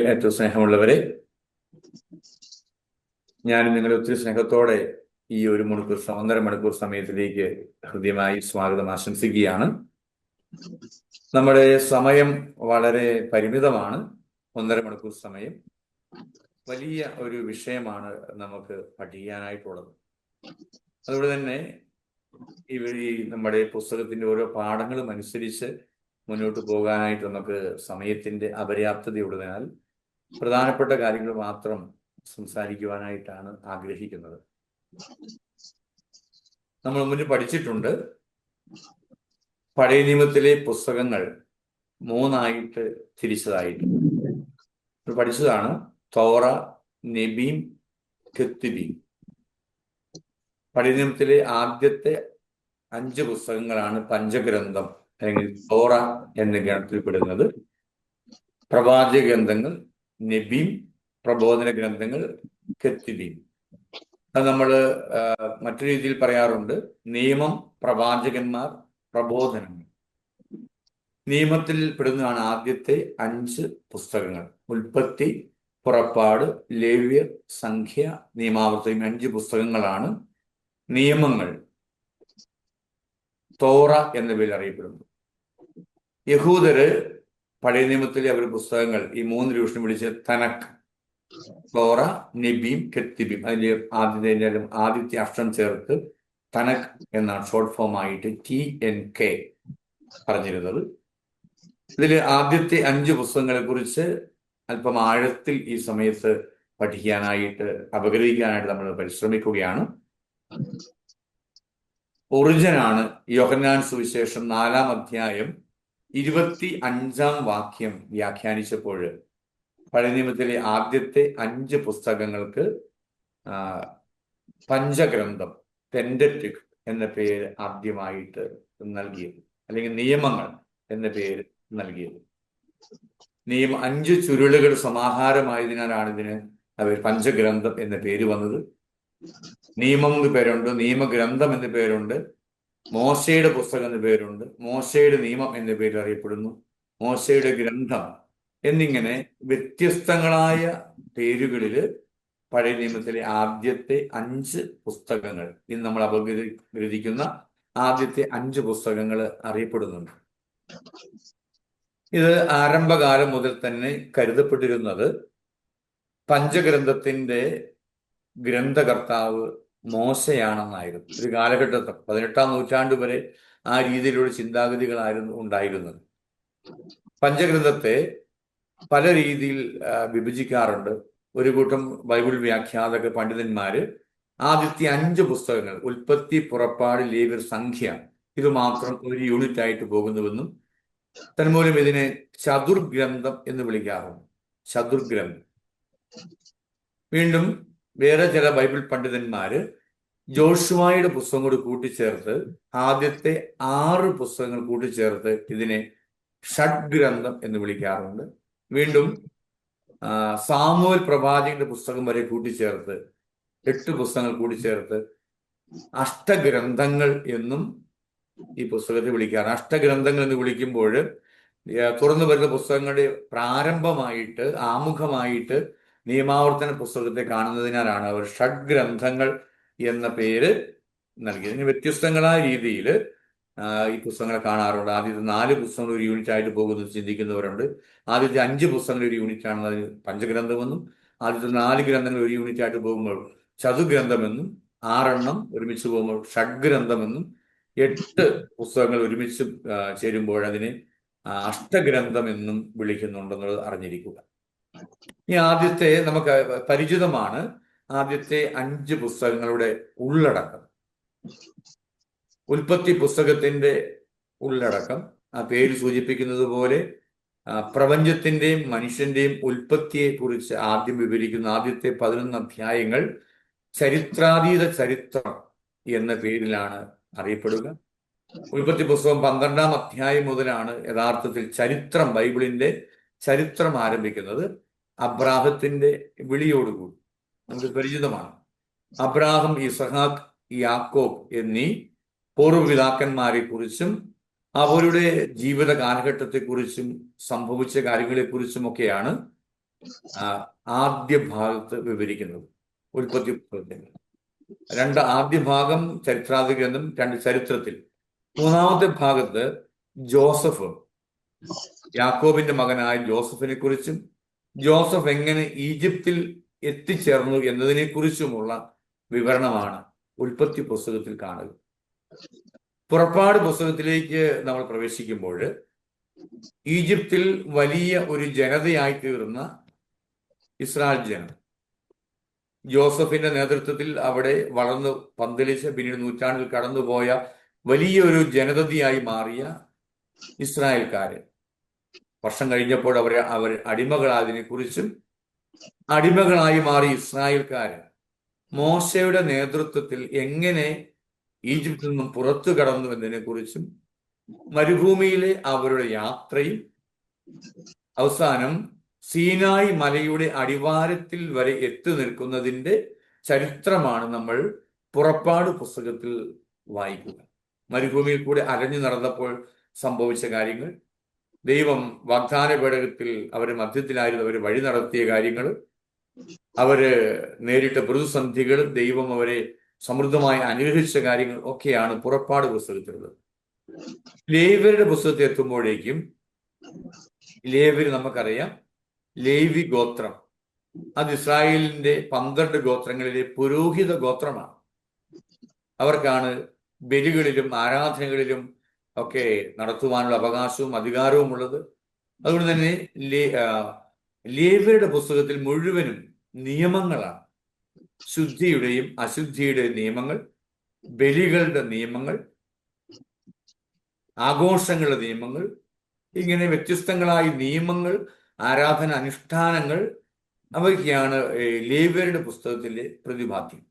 ഏറ്റവും സ്നേഹമുള്ളവരെ, ഞാൻ നിങ്ങളെ ഒത്തിരി സ്നേഹത്തോടെ ഈ 1.5 മണിക്കൂർ സമയത്തിലേക്ക് ഹൃദ്യമായി സ്വാഗതം ആശംസിക്കുകയാണ്. നമ്മുടെ സമയം വളരെ പരിമിതമാണ്. 1.5 മണിക്കൂർ സമയം വലിയ ഒരു വിഷയമാണ് നമുക്ക് പഠിക്കാനായിട്ടുള്ളത്. അതുകൊണ്ട് തന്നെ ഈ നമ്മുടെ പുസ്തകത്തിന്റെ ഓരോ പാഠങ്ങളും അനുസരിച്ച് മുന്നോട്ട് പോകാനായിട്ട് നമുക്ക് സമയത്തിന്റെ അപര്യാപ്തതയുള്ളതിനാൽ പ്രധാനപ്പെട്ട കാര്യങ്ങൾ മാത്രം സംസാരിക്കുവാനായിട്ടാണ് ആഗ്രഹിക്കുന്നത്. നമ്മൾ മുന്നിൽ പഠിച്ചിട്ടുണ്ട്, പഴയ നിയമത്തിലെ പുസ്തകങ്ങൾ 3 തിരിച്ചതായിട്ട് പഠിച്ചതാണ്. തോറ, നെബീം, കെത്തുബീം. പഴയ നിയമത്തിലെ ആദ്യത്തെ 5 പുസ്തകങ്ങളാണ് പഞ്ചഗ്രന്ഥം അല്ലെങ്കിൽ തോറ എന്ന ഗണത്തിൽപ്പെടുന്നത്. പ്രവാചക ഗ്രന്ഥങ്ങൾ നെബീം, പ്രബോധന ഗ്രന്ഥങ്ങൾ കെത്തുബീം. അത് നമ്മൾ മറ്റു രീതിയിൽ പറയാറുണ്ട്, നിയമം, പ്രവാചകന്മാർ, പ്രബോധനങ്ങൾ. നിയമത്തിൽ പെടുന്നതാണ് ആദ്യത്തെ 5 പുസ്തകങ്ങൾ. ഉൽപ്പത്തി, പുറപ്പാട്, ലേവ്യർ, സംഖ്യ, നിയമാവർത്തനം. 5 പുസ്തകങ്ങളാണ് നിയമങ്ങൾ തോറ എന്ന പേരിൽ അറിയപ്പെടുന്നു. യഹൂദര് പഴയ നിയമത്തിലെ അവരുടെ പുസ്തകങ്ങൾ ഈ 3 ഡിവിഷൻ വിളിച്ച് തനക്ക്, തോറ, നെബീം, കെത്തുബീം. അതിന്റെ ആദ്യത്തെ അക്ഷരം ചേർത്ത് തനക്ക് എന്നാണ് ഷോർട്ട് ഫോം ആയിട്ട് TNK പറഞ്ഞിരുന്നത്. ഇതിൽ ആദ്യത്തെ 5 പുസ്തകങ്ങളെ കുറിച്ച് അല്പം ആഴത്തിൽ ഈ സമയത്ത് പഠിക്കാനായിട്ട് അപഗ്രഹിക്കാനായിട്ട് നമ്മൾ പരിശ്രമിക്കുകയാണ്. ഒറിജിനാണ് യോഹന്നാൻ സുവിശേഷം 4-ാം അധ്യായം 25-ാം വാക്യം വ്യാഖ്യാനിച്ചപ്പോൾ പഴയ നിയമത്തിലെ ആദ്യത്തെ 5 പുസ്തകങ്ങൾക്ക് പഞ്ചഗ്രന്ഥം, പെന്ററ്റിക് എന്ന പേര് ആദ്യമായിട്ട് നൽകിയത്, അല്ലെങ്കിൽ നിയമങ്ങൾ എന്ന പേര് നൽകിയത്. 5 ചുരുളുകൾ സമാഹാരമായതിനാലാണ് ഇതിന് അവർ പഞ്ചഗ്രന്ഥം എന്ന പേര് വന്നത്. നിയമം എന്ന് പേരുണ്ട്, നിയമഗ്രന്ഥം എന്ന പേരുണ്ട്, മോശയുടെ പുസ്തകം എന്ന പേരുണ്ട്, മോശയുടെ നിയമം എന്ന പേരിൽ അറിയപ്പെടുന്നു, മോശയുടെ ഗ്രന്ഥം എന്നിങ്ങനെ വ്യത്യസ്തങ്ങളായ പേരുകളിൽ പഴയ നിയമത്തിലെ ആദ്യത്തെ 5 പുസ്തകങ്ങൾ, ഇന്ന് നമ്മൾ അപഗ്രഥിക്കുന്ന ആദ്യത്തെ 5 പുസ്തകങ്ങൾ അറിയപ്പെടുന്നുണ്ട്. ഇത് ആരംഭകാലം മുതൽ തന്നെ കരുതപ്പെട്ടിരുന്നത് പഞ്ചഗ്രന്ഥത്തിന്റെ ഗ്രന്ഥകർത്താവ് മോശയാണെന്നായിരുന്നു. ഒരു കാലഘട്ടത്തിൽ 18-ാം നൂറ്റാണ്ട് വരെ ആ രീതിയിലുള്ള ചിന്താഗതികളായിരുന്നു ഉണ്ടായിരുന്നത്. പഞ്ചഗ്രന്ഥത്തെ പല രീതിയിൽ വിഭജിക്കാറുണ്ട്. ഒരു കൂട്ടം ബൈബിൾ വ്യാഖ്യാതക പണ്ഡിതന്മാര് ആദ്യത്തെ 5 പുസ്തകങ്ങൾ, ഉൽപ്പത്തി, പുറപ്പാട്, ലേവ്യർ, സംഖ്യ, ഇത് മാത്രം ഒരു യൂണിറ്റ് ആയിട്ട് പോകുന്നുവെന്നും തന്മൂലം ഇതിനെ ചതുർഗ്രന്ഥം എന്ന് വിളിക്കാറുണ്ട്. ചതുർഗ്രന്ഥം. വീണ്ടും വേറെ ചില ബൈബിൾ പണ്ഡിതന്മാര് ജോഷുവായുടെ പുസ്തകം കൂടി കൂട്ടിച്ചേർത്ത് ആദ്യത്തെ 6 പുസ്തകങ്ങൾ കൂട്ടിച്ചേർത്ത് ഇതിനെ ഷഡ്ഗ്രന്ഥം എന്ന് വിളിക്കാറുണ്ട്. വീണ്ടും സാമുവേൽ പ്രവാചകന്റെ പുസ്തകം വരെ കൂട്ടിച്ചേർത്ത് 8 പുസ്തകങ്ങൾ കൂട്ടിച്ചേർത്ത് അഷ്ടഗ്രന്ഥങ്ങൾ എന്നും ഈ പുസ്തകത്തെ വിളിക്കാറ്. അഷ്ടഗ്രന്ഥങ്ങൾ എന്ന് വിളിക്കുമ്പോൾ തുറന്നു വരുന്ന പുസ്തകങ്ങളുടെ പ്രാരംഭമായിട്ട്, ആമുഖമായിട്ട് നിയമാവർത്തന പുസ്തകത്തെ കാണുന്നതിനാലാണ് അവർ ഷഡ്ഗ്രന്ഥങ്ങൾ എന്ന പേര് നൽകിയത്. ഇതിന് വ്യത്യസ്തങ്ങളായ രീതിയിൽ ഈ പുസ്തകങ്ങളെ കാണാറുണ്ട്. ആദ്യത്തെ 4 പുസ്തകങ്ങൾ ഒരു യൂണിറ്റ് ആയിട്ട് പോകുന്നത് ചിന്തിക്കുന്നവരുണ്ട്. ആദ്യത്തെ 5 പുസ്തകങ്ങൾ ഒരു യൂണിറ്റ് ആണെന്ന് അതിന് പഞ്ചഗ്രന്ഥമെന്നും, ആദ്യത്തെ 4 ഗ്രന്ഥങ്ങൾ ഒരു യൂണിറ്റ് ആയിട്ട് പോകുമ്പോൾ ചതുഗ്രന്ഥമെന്നും, 6 എണ്ണം ഒരുമിച്ച് പോകുമ്പോൾ ഷഡ്ഗ്രന്ഥമെന്നും, 8 പുസ്തകങ്ങൾ ഒരുമിച്ച് ചേരുമ്പോൾ അതിനെ അഷ്ടഗ്രന്ഥം എന്നും വിളിക്കുന്നുണ്ടെന്നുള്ളത് അറിഞ്ഞിരിക്കുക. ഈ ആദ്യത്തെ നമുക്ക് പരിചിതമാണ് ആദ്യത്തെ 5 പുസ്തകങ്ങളുടെ ഉള്ളടക്കം. ഉൽപ്പത്തി പുസ്തകത്തിന്റെ ഉള്ളടക്കം ആ പേര് സൂചിപ്പിക്കുന്നത് പോലെ പ്രപഞ്ചത്തിന്റെയും മനുഷ്യന്റെയും ഉൽപ്പത്തിയെ കുറിച്ച് ആദ്യം വിവരിക്കുന്ന ആദ്യത്തെ 11 അധ്യായങ്ങൾ ചരിത്രാതീത ചരിത്രം എന്ന പേരിലാണ് അറിയപ്പെടുക. ഉൽപ്പത്തി പുസ്തകം 12-ാം അധ്യായം മുതലാണ് യഥാർത്ഥത്തിൽ ചരിത്രം, ബൈബിളിന്റെ ചരിത്രം ആരംഭിക്കുന്നത്. അബ്രാഹത്തിന്റെ വിളിയോടുകൂടി നമുക്ക് പരിചിതമാണ്. അബ്രാഹം, ഇസഹാക്ക്, യാക്കോബ് എന്നീ പൂർവ്വപിതാക്കന്മാരെ കുറിച്ചും അവരുടെ ജീവിത കാലഘട്ടത്തെക്കുറിച്ചും സംഭവിച്ച കാര്യങ്ങളെക്കുറിച്ചും ഒക്കെയാണ് ആ, ആദ്യ ഭാഗത്ത് വിവരിക്കുന്നത്. ഉൽപ്പത്തി പുസ്തകത്തിൽ ആദ്യ ഭാഗം ചരിത്രാതി ഗ്രന്ഥം, ചരിത്രത്തിൽ. മൂന്നാമത്തെ ഭാഗത്ത് ജോസഫ്, യാക്കോബിന്റെ മകനായ ജോസഫിനെ കുറിച്ചും ജോസഫ് എങ്ങനെ ഈജിപ്തിൽ എത്തിച്ചേർന്നു എന്നതിനെ കുറിച്ചുമുള്ള വിവരണമാണ് ഉൽപ്പത്തി പുസ്തകത്തിൽ കാണുക. പുറപ്പാട് പുസ്തകത്തിലേക്ക് നമ്മൾ പ്രവേശിക്കുമ്പോൾ ഈജിപ്തിൽ വലിയ ഒരു ജനതയായി തീർന്ന ഇസ്രായേൽ ജനം, ജോസഫിന്റെ നേതൃത്വത്തിൽ അവിടെ വളർന്ന് പന്തലിച്ച് പിന്നീട് നൂറ്റാണ്ടിൽ കടന്നുപോയ വലിയൊരു ജനതയായി മാറിയ ഇസ്രായേൽക്കാര്, വർഷം കഴിഞ്ഞപ്പോൾ അവർ അടിമകളായതിനെ കുറിച്ചും അടിമകളായി മാറി ഇസ്രായേൽക്കാര് മോശയുടെ നേതൃത്വത്തിൽ എങ്ങനെ ഈജിപ്തിൽ നിന്നും പുറത്തു കടന്നു എന്നതിനെ കുറിച്ചും മരുഭൂമിയിലെ അവരുടെ യാത്രയും അവസാനം സീനായ് മലയുടെ അടിവാരത്തിൽ വരെ എത്തി നിൽക്കുന്നതിന്റെ ചരിത്രമാണ് നമ്മൾ പുറപ്പാട് പുസ്തകത്തിൽ വായിക്കുക. മരുഭൂമിയിൽ കൂടെ അലഞ്ഞു നടന്നപ്പോൾ സംഭവിച്ച കാര്യങ്ങൾ, ദൈവം വാഗ്ദാന പേടകത്തിൽ അവരുടെ മധ്യത്തിലായിരുന്നു അവർ വഴി നടത്തിയ കാര്യങ്ങൾ, അവര് നേരിട്ട പ്രതിസന്ധികൾ, ദൈവം അവരെ സമൃദ്ധമായി അനുഗ്രഹിച്ച കാര്യങ്ങൾ ഒക്കെയാണ് പുറപ്പാട് പുസ്തകത്തിലുള്ളത്. ലേവ്യരുടെ പുസ്തകത്തിൽ എത്തുമ്പോഴേക്കും ലേവ്യർ നമുക്കറിയാം, ലേവി ഗോത്രം അത് ഇസ്രായേലിന്റെ 12 ഗോത്രങ്ങളിലെ പുരോഹിത ഗോത്രമാണ്. അവർക്കാണ് ബലികളിലും ആരാധനകളിലും ഒക്കെ നടത്തുവാനുള്ള അവകാശവും അധികാരവും ഉള്ളത്. അതുകൊണ്ട് തന്നെ ലേവ്യരുടെ പുസ്തകത്തിൽ മുഴുവനും നിയമങ്ങളാണ്. ശുദ്ധിയുടെയും അശുദ്ധിയുടെയും നിയമങ്ങൾ, ബലികളുടെ നിയമങ്ങൾ, ആഘോഷങ്ങളുടെ നിയമങ്ങൾ, ഇങ്ങനെ വ്യത്യസ്തങ്ങളായ നിയമങ്ങൾ, ആരാധന അനുഷ്ഠാനങ്ങൾ, അവയ്ക്കാണ് ലേവ്യരുടെ പുസ്തകത്തിലെ പ്രതിപാദ്യം.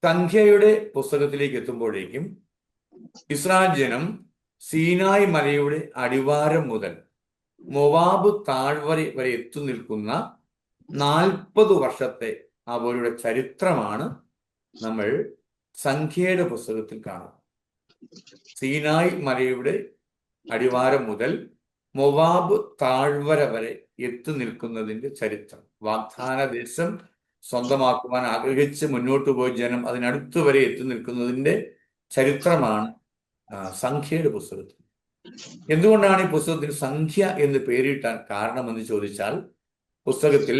സംഖ്യയുടെ പുസ്തകത്തിലേക്ക് എത്തുമ്പോഴേക്കും ഇസ്രായേൽ ജനം സീനായ് മലയുടെ അടിവാരം മുതൽ മൊവാബ് താഴ്വര വരെ എത്തി നിൽക്കുന്ന 40 വർഷത്തെ അവരുടെ ചരിത്രമാണ് നമ്മൾ സംഖ്യയുടെ പുസ്തകത്തിൽ കാണുന്നത്. സീനായ് മലയുടെ അടിവാരം മുതൽ മൊവാബ് താഴ്വര വരെ എത്തി നിൽക്കുന്നതിന്റെ ചരിത്രം, വാഗ്ദാന ദേശം സ്വന്തമാക്കുവാൻ ആഗ്രഹിച്ച് മുന്നോട്ട് പോയ ജനം അതിനടുത്ത് വരെ എത്തി നിൽക്കുന്നതിന്റെ ചരിത്രമാണ് സംഖ്യയുടെ പുസ്തകത്തിൽ. എന്തുകൊണ്ടാണ് ഈ പുസ്തകത്തിന് സംഖ്യ എന്ന് പേരിട്ടാൻ കാരണമെന്ന് ചോദിച്ചാൽ, പുസ്തകത്തിൽ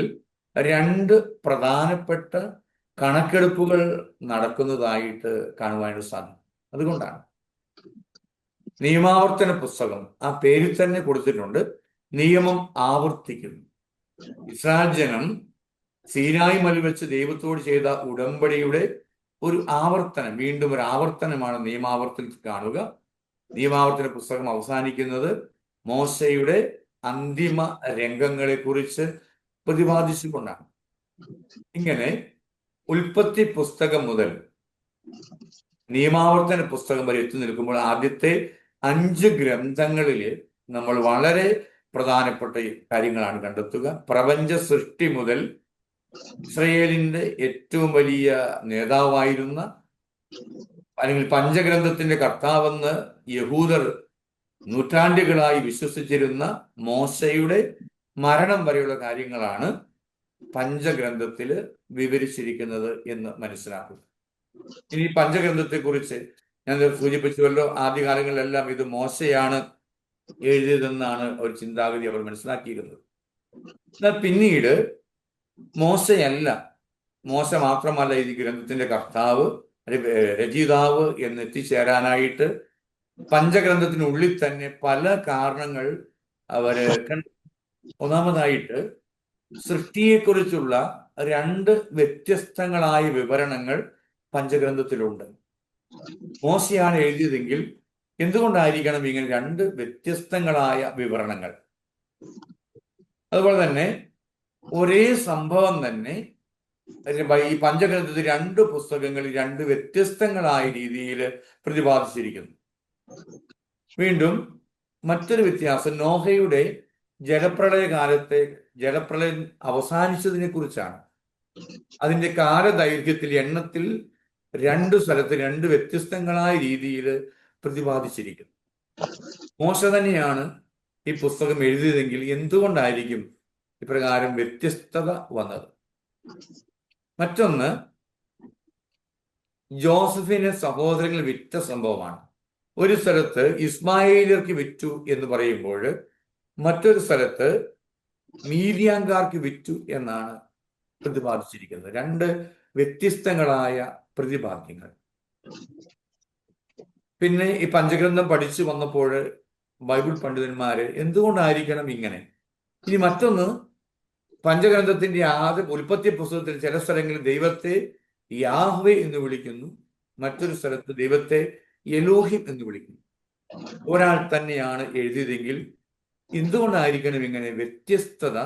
2 പ്രധാനപ്പെട്ട കണക്കെടുപ്പുകൾ നടക്കുന്നതായിട്ട് കാണുവാനായിട്ട് സാധിക്കും. അതുകൊണ്ടാണ് നിയമാവർത്തന പുസ്തകം ആ പേരിൽ തന്നെ കൊടുത്തിട്ടുണ്ട്, നിയമം ആവർത്തിക്കുന്നു. ഇസ്രായേൽ ജനം സീനായ് മല വെച്ച് ദൈവത്തോട് ചെയ്ത ഉടമ്പടിയുടെ ഒരു ആവർത്തനം, വീണ്ടും ഒരു ആവർത്തനമാണ് നിയമാവർത്തനത്തിൽ കാണുക. നിയമാവർത്തന പുസ്തകം അവസാനിക്കുന്നത് മോശയുടെ അന്തിമ രംഗങ്ങളെ കുറിച്ച് പ്രതിപാദിച്ചുകൊണ്ടാണ്. ഇങ്ങനെ ഉൽപ്പത്തി പുസ്തകം മുതൽ നിയമാവർത്തന പുസ്തകം വരെ എത്തി നിൽക്കുമ്പോൾ ആദ്യത്തെ 5 ഗ്രന്ഥങ്ങളിൽ നമ്മൾ വളരെ പ്രധാനപ്പെട്ട കാര്യങ്ങളാണ് കണ്ടെത്തുക. പ്രപഞ്ച സൃഷ്ടി മുതൽ ഇസ്രയേലിന്റെ ഏറ്റവും വലിയ നേതാവായിരുന്ന, അല്ലെങ്കിൽ പഞ്ചഗ്രന്ഥത്തിന്റെ കർത്താവെന്ന് യഹൂദർ നൂറ്റാണ്ടുകളായി വിശ്വസിച്ചിരുന്ന മോശയുടെ മരണം വരെയുള്ള കാര്യങ്ങളാണ് പഞ്ചഗ്രന്ഥത്തിൽ വിവരിച്ചിരിക്കുന്നത് എന്ന് മനസ്സിലാക്കുക. ഇനി പഞ്ചഗ്രന്ഥത്തെ കുറിച്ച് ഞാൻ സൂചിപ്പിച്ചുവല്ലോ, ആദ്യകാലങ്ങളിലെല്ലാം ഇത് മോശയാണ് എഴുതിയതെന്നാണ് ഒരു ചിന്താഗതി അവർ മനസ്സിലാക്കിയിരുന്നത്. എന്നാൽ പിന്നീട് മോശ മാത്രമല്ല ഈ ഗ്രന്ഥത്തിന്റെ കർത്താവ്, രചയിതാവ് എന്ന് എത്തിച്ചേരാനായിട്ട് പഞ്ചഗ്രന്ഥത്തിനുള്ളിൽ തന്നെ പല കാരണങ്ങൾ അവര് കണ്ടു. ഒന്നാമതായിട്ട് സൃഷ്ടിയെക്കുറിച്ചുള്ള 2 വ്യത്യസ്തങ്ങളായ വിവരണങ്ങൾ പഞ്ചഗ്രന്ഥത്തിലുണ്ട്. മോശയാണ് എഴുതിയതെങ്കിൽ എന്തുകൊണ്ടായിരിക്കണം ഇങ്ങനെ 2 വ്യത്യസ്തങ്ങളായ വിവരണങ്ങൾ? അതുപോലെ തന്നെ ഒരേ സംഭവം തന്നെ ഈ പഞ്ചഗ്രന്ഥത്തിൽ 2 പുസ്തകങ്ങളിൽ 2 വ്യത്യസ്തങ്ങളായ രീതിയിൽ പ്രതിപാദിച്ചിരിക്കുന്നു. വീണ്ടും മറ്റൊരു വ്യത്യാസം നോഹയുടെ ജലപ്രളയ കാലത്തെ ജലപ്രളയം അവസാനിച്ചതിനെ കുറിച്ചാണ്. അതിന്റെ കാലദൈർഘ്യത്തിൽ, എണ്ണത്തിൽ 2 സ്ഥലത്ത് 2 വ്യത്യസ്തങ്ങളായ രീതിയിൽ പ്രതിപാദിച്ചിരിക്കുന്നു. മോശ തന്നെയാണ് ഈ പുസ്തകം എഴുതിയതെങ്കിൽ എന്തുകൊണ്ടായിരിക്കും ഇപ്രകാരം വ്യത്യസ്തത വന്നത്. മറ്റൊന്ന്, ജോസഫിന് സഹോദരങ്ങൾ വിറ്റ സംഭവമാണ്. ഒരു സ്ഥലത്ത് ഇസ്മായേലിയർക്ക് വിറ്റു എന്ന് പറയുമ്പോൾ മറ്റൊരു സ്ഥലത്ത് മീദിയാൻകാർക്ക് വിറ്റു എന്നാണ് പ്രതിപാദിച്ചിരിക്കുന്നത്. രണ്ട് വ്യത്യസ്തങ്ങളായ പ്രതിപാദ്യങ്ങൾ. പിന്നെ ഈ പഞ്ചഗ്രന്ഥം പഠിച്ചു വന്നപ്പോൾ ബൈബിൾ പണ്ഡിതന്മാര് എന്തുകൊണ്ടായിരിക്കണം ഇങ്ങനെ? ഇനി മറ്റൊന്ന്, പഞ്ചഗ്രന്ഥത്തിന്റെ ആദ്യ ഉൽപ്പത്തി പുസ്തകത്തിൽ ചില സ്ഥലങ്ങളിൽ ദൈവത്തെ യാഹ്വേ എന്ന് വിളിക്കുന്നു, മറ്റൊരു സ്ഥലത്ത് ദൈവത്തെ എലോഹിം എന്ന് വിളിക്കുന്നു. ഒരാൾ തന്നെയാണ് എഴുതിയതെങ്കിൽ എന്തുകൊണ്ടായിരിക്കണം ഇങ്ങനെ വ്യത്യസ്തത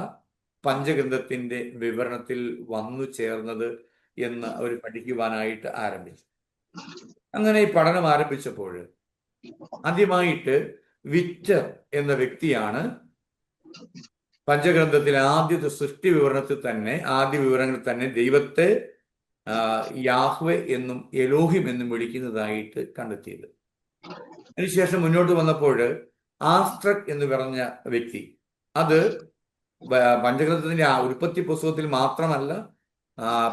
പഞ്ചഗ്രന്ഥത്തിന്റെ വിവരണത്തിൽ വന്നു ചേർന്നത് എന്ന് അവർ പഠിക്കുവാനായിട്ട് ആരംഭിച്ചു. അങ്ങനെ ഈ പഠനം ആരംഭിച്ചപ്പോൾ ആദ്യമായിട്ട് വിക്ടർ എന്ന വ്യക്തിയാണ് പഞ്ചഗ്രന്ഥത്തിലെ ആദ്യത്തെ സൃഷ്ടി വിവരണത്തിൽ തന്നെ, ആദ്യ വിവരണങ്ങളിൽ തന്നെ ദൈവത്തെ യാഹ്വേ എന്നും എലോഹിം എന്നും വിളിക്കുന്നതായിട്ട് കണ്ടെത്തിയത്. അതിനുശേഷം മുന്നോട്ട് വന്നപ്പോൾ ആസ്ട്രക് എന്ന് പറഞ്ഞ വ്യക്തി, അത് പഞ്ചഗ്രന്ഥത്തിന്റെ ഉൽപ്പത്തി പുസ്തകത്തിൽ മാത്രമല്ല,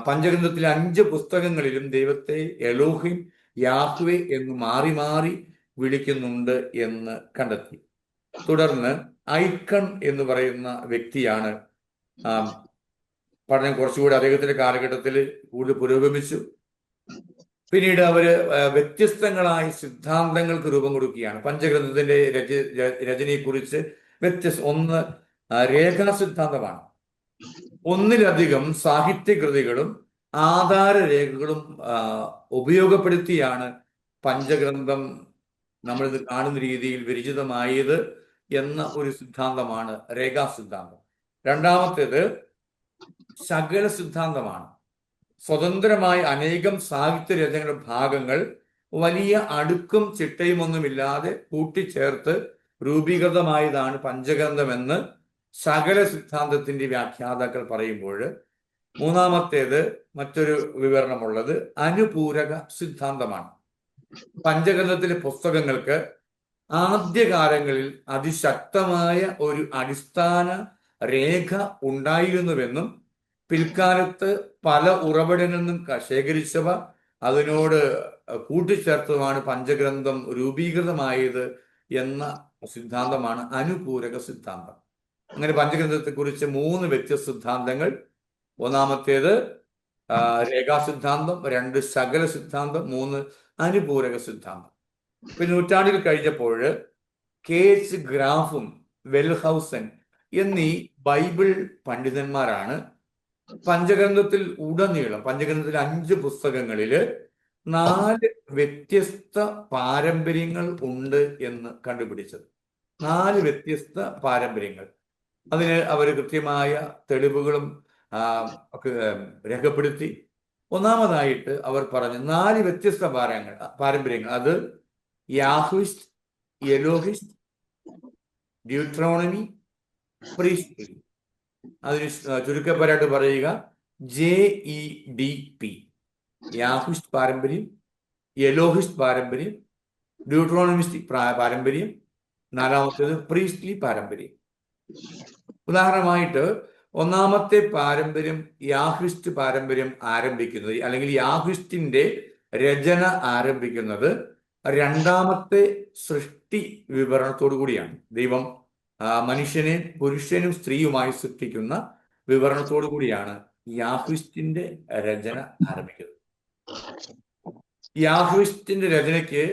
പഞ്ചഗ്രന്ഥത്തിലെ 5 പുസ്തകങ്ങളിലും ദൈവത്തെ എലോഹിം യാഹ്വേ എന്ന് മാറി മാറി വിളിക്കുന്നുണ്ട് എന്ന് കണ്ടെത്തി. തുടർന്ന് ഐക്കൺ എന്ന് പറയുന്ന വ്യക്തിയാണ് പഠനം കുറച്ചുകൂടി അദ്ദേഹത്തിന്റെ കാലഘട്ടത്തിൽ കൂടുതൽ പുരോഗമിച്ചു. പിന്നീട് അവര് വ്യത്യസ്തങ്ങളായ സിദ്ധാന്തങ്ങൾക്ക് രൂപം കൊടുക്കുകയാണ്. പഞ്ചഗ്രന്ഥത്തിന്റെ രചനയെക്കുറിച്ച് ഒന്ന് രേഖാ സിദ്ധാന്തമാണ്. ഒന്നിലധികം സാഹിത്യകൃതികളും ആധാരരേഖകളും ഉപയോഗപ്പെടുത്തിയാണ് പഞ്ചഗ്രന്ഥം നമ്മളിത് കാണുന്ന രീതിയിൽ വിരചിതമായത് എന്ന ഒരു സിദ്ധാന്തമാണ് രേഖാ സിദ്ധാന്തം. രണ്ടാമത്തേത് ശകല സിദ്ധാന്തമാണ്. സ്വതന്ത്രമായ അനേകം സാഹിത്യ രചനകളുടെ ഭാഗങ്ങൾ വലിയ അടുക്കും ചിട്ടയുമൊന്നുമില്ലാതെ കൂട്ടിച്ചേർത്ത് രൂപീകൃതമായതാണ് പഞ്ചഗ്രന്ഥമെന്ന് ശകല സിദ്ധാന്തത്തിന്റെ വ്യാഖ്യാതാക്കൾ പറയുമ്പോൾ, മൂന്നാമത്തേത് മറ്റൊരു വിവരണമുള്ളത് അനുപൂരക സിദ്ധാന്തമാണ്. പഞ്ചഗ്രന്ഥത്തിലെ പുസ്തകങ്ങൾക്ക് ആദ്യകാലങ്ങളിൽ അതിശക്തമായ ഒരു അടിസ്ഥാന രേഖ ഉണ്ടായിരുന്നുവെന്നും പിൽക്കാലത്ത് പല ഉറവിടങ്ങളിൽ നിന്നും ശേഖരിച്ചവ അതിനോട് കൂട്ടിച്ചേർത്തതുമാണ് പഞ്ചഗ്രന്ഥം രൂപീകൃതമായത് എന്ന സിദ്ധാന്തമാണ് അനുപൂരക സിദ്ധാന്തം. അങ്ങനെ പഞ്ചഗ്രന്ഥത്തെക്കുറിച്ച് 3 വ്യത്യസ്ത സിദ്ധാന്തങ്ങൾ. ഒന്നാമത്തേത് രേഖാസിദ്ധാന്തം, 2 ശകല സിദ്ധാന്തം, 3 അനുപൂരക സിദ്ധാന്തം. പിന്നെ നൂറ്റാണ്ടിൽ കഴിഞ്ഞപ്പോൾ KH ഗ്രാഫും വെൽഹൗസൻ എന്നീ ബൈബിൾ പണ്ഡിതന്മാരാണ് പഞ്ചഗ്രന്ഥത്തിൽ ഉടനീളം, പഞ്ചഗ്രന്ഥത്തിൽ 5 പുസ്തകങ്ങളില് 4 വ്യത്യസ്ത പാരമ്പര്യങ്ങൾ ഉണ്ട് എന്ന് കണ്ടുപിടിച്ചത്. 4 വ്യത്യസ്ത പാരമ്പര്യങ്ങൾ. അതിന് അവർ കൃത്യമായ തെളിവുകളും ഒക്കെ രേഖപ്പെടുത്തി. ഒന്നാമതായിട്ട് അവർ പറഞ്ഞു 4 വ്യത്യസ്ത പാരമ്പര്യങ്ങൾ. അത് യാഹ്വിസ്റ്റ്, എലോഹിസ്റ്റ്, ഡ്യൂട്രോണമി, പ്രീസ്റ്റ്. അതിന് ചുരുക്കപ്പരായിട്ട് പറയുക JEDP. യാഹ്വിസ്റ്റ് പാരമ്പര്യം, എലോഹിസ്റ്റ് പാരമ്പര്യം, ഡ്യൂട്രോണമിസ്റ്റിക് പാരമ്പര്യം, 4മത്തേത് പ്രീസ്റ്റ്ലി പാരമ്പര്യം. ഉദാഹരണമായിട്ട് ഒന്നാമത്തെ പാരമ്പര്യം യാഹ്വിസ്റ്റ് പാരമ്പര്യം ആരംഭിക്കുന്നത്, അല്ലെങ്കിൽ യാഹ്വിസ്റ്റിന്റെ രചന ആരംഭിക്കുന്നത് 2മത്തെ സൃഷ്ടി വിവരണത്തോടു കൂടിയാണ്. ദൈവം മനുഷ്യനെ പുരുഷനും സ്ത്രീയുമായി സൃഷ്ടിക്കുന്ന വിവരണത്തോടു കൂടിയാണ് യാഹ്വിസ്റ്റിന്റെ രചന ആരംഭിക്കുന്നത്. യാഹ്വിസ്റ്റിന്റെ രചനയ്ക്ക്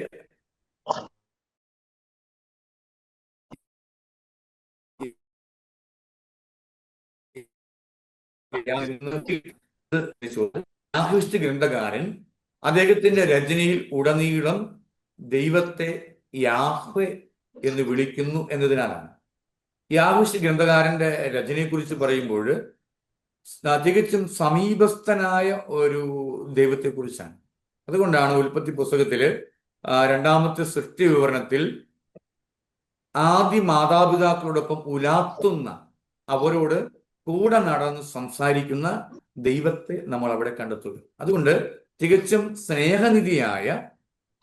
യാഹ്വിസ്റ്റ് ഗ്രന്ഥകാരൻ അദ്ദേഹത്തിന്റെ രചനയിൽ ഉടനീളം ദൈവത്തെ യാഹ്വേ എന്ന് വിളിക്കുന്നു എന്നതിനാലാണ്. യാഹ്വിസ്റ്റ് ഗ്രന്ഥകാരന്റെ രചനയെക്കുറിച്ച് പറയുമ്പോൾ തികച്ചും സമീപസ്ഥനായ ഒരു ദൈവത്തെക്കുറിച്ചാണ്. അതുകൊണ്ടാണ് ഉൽപ്പത്തി പുസ്തകത്തില് 2മത്തെ സൃഷ്ടി വിവരണത്തിൽ ആദ്യ മാതാപിതാക്കളോടൊപ്പം ഉലാത്തുന്ന, അവരോട് കൂടെ നടന്ന് സംസാരിക്കുന്ന ദൈവത്തെ നമ്മൾ അവിടെ കണ്ടെത്തുള്ളൂ. അതുകൊണ്ട് തികച്ചും സ്നേഹനിധിയായ,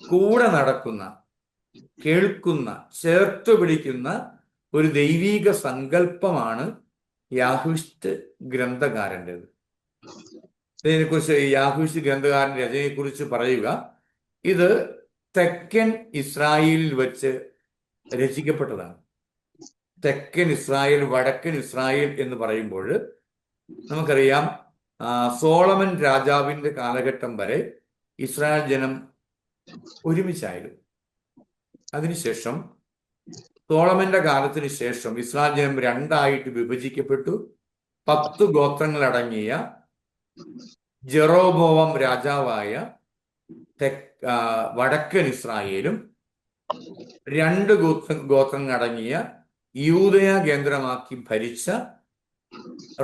കൂടെ നടക്കുന്ന, കേൾക്കുന്ന, ചേർത്ത് പിടിക്കുന്ന ഒരു ദൈവീക സങ്കല്പമാണ് യാഹ്വിസ്റ്റ് ഗ്രന്ഥകാരൻ്റെത്. ഇതിനെക്കുറിച്ച് യാഹ്വിസ്റ്റ് ഗ്രന്ഥകാരൻ്റെ രചനയെക്കുറിച്ച് പറയുക, ഇത് തെക്കൻ ഇസ്രായേലിൽ വെച്ച് രചിക്കപ്പെട്ടതാണ്. തെക്കൻ ഇസ്രായേൽ, വടക്കൻ ഇസ്രായേൽ എന്ന് പറയുമ്പോൾ നമുക്കറിയാം, സോളമൻ രാജാവിന്റെ കാലഘട്ടം വരെ ഇസ്രായേൽ ജനം ഒരുമിച്ചായിരുന്നു. അതിനുശേഷം സോളമന്റെ കാലത്തിന് ശേഷം ഇസ്രായേൽ ജനം രണ്ടായിട്ട് വിഭജിക്കപ്പെട്ടു. 10 ഗോത്രങ്ങളടങ്ങിയ ജെറോബോവാം രാജാവായ വടക്കൻ ഇസ്രായേലും 2 ഗോത്രങ്ങളടങ്ങിയ യൂദയ കേന്ദ്രമാക്കി ഭരിച്ച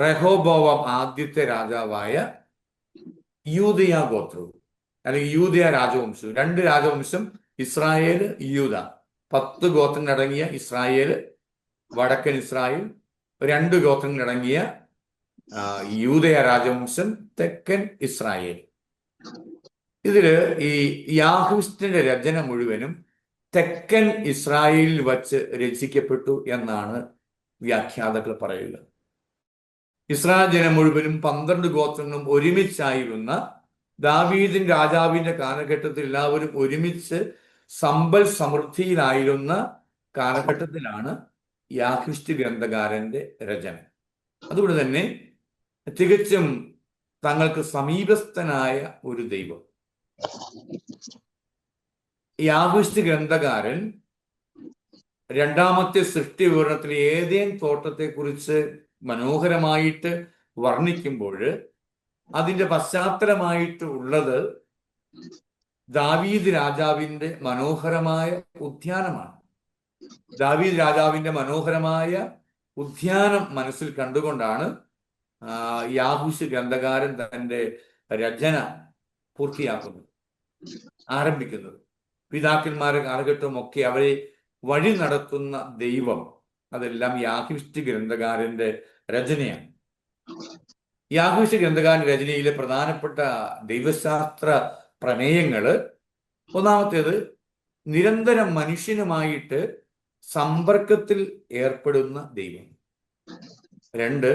റെഹോബോവാം ആദ്യത്തെ രാജാവായ യൂദയ ഗോത്രവും, അല്ലെങ്കിൽ യൂദയ രാജവംശവും. 2 രാജവംശം, ഇസ്രായേൽ, യൂദ. 10 ഗോത്രങ്ങളടങ്ങിയ ഇസ്രായേൽ, വടക്കൻ ഇസ്രായേൽ. 2 ഗോത്രങ്ങളടങ്ങിയ യൂദയ രാജവംശം, തെക്കൻ ഇസ്രായേൽ. ഇതില് ഈ യാഹ്വിസ്റ്റിന്റെ രചന മുഴുവനും തെക്കൻ ഇസ്രായേലിൽ വച്ച് രചിക്കപ്പെട്ടു എന്നാണ് വ്യാഖ്യാതാക്കൾ പറയുക. ഇസ്രായേൽ ജനം മുഴുവനും 12 ഗോത്രങ്ങളും ഒരുമിച്ചായിരുന്ന ദാവീദിൻ രാജാവിന്റെ കാലഘട്ടത്തിൽ എല്ലാവരും ഒരുമിച്ച് സമ്പൽ സമൃദ്ധിയിലായിരുന്ന കാലഘട്ടത്തിലാണ് യാഹ്വിസ്റ്റ് ഗ്രന്ഥകാരന്റെ രചന. അതുകൊണ്ട് തന്നെ തികച്ചും തങ്ങൾക്ക് സമീപസ്ഥനായ ഒരു ദൈവം. യാഹ്വിസ്റ്റ് ഗ്രന്ഥകാരൻ രണ്ടാമത്തെ സൃഷ്ടി വിവരണത്തിൽ ഏദേൻ തോട്ടത്തെക്കുറിച്ച് മനോഹരമായിട്ട് വർണ്ണിക്കുമ്പോൾ അതിൻ്റെ പശ്ചാത്തലമായിട്ട് ഉള്ളത് ദാവീദ് രാജാവിൻ്റെ മനോഹരമായ ഉദ്യാനമാണ്. ദാവീദ് രാജാവിൻ്റെ മനോഹരമായ ഉദ്യാനം മനസ്സിൽ കണ്ടുകൊണ്ടാണ് യാഹ്വിസ്റ്റ് ഗ്രന്ഥകാരൻ തൻ്റെ രചന പൂർത്തിയാക്കുന്നത്, ആരംഭിക്കുന്നത്. പിതാക്കന്മാരുടെ കാലഘട്ടമൊക്കെ അവരെ വഴി നടത്തുന്ന ദൈവം, അതെല്ലാം യാഹ്വിസ്റ്റ് ഗ്രന്ഥകാരന്റെ രചനയാണ്. യാഹ്വിസ്റ്റ് ഗ്രന്ഥകാരന്റെ രചനയിലെ പ്രധാനപ്പെട്ട ദൈവശാസ്ത്ര പ്രമേയങ്ങള്: ഒന്നാമത്തേത്, നിരന്തരം മനുഷ്യനുമായിട്ട് സമ്പർക്കത്തിൽ ഏർപ്പെടുന്ന ദൈവം. 2,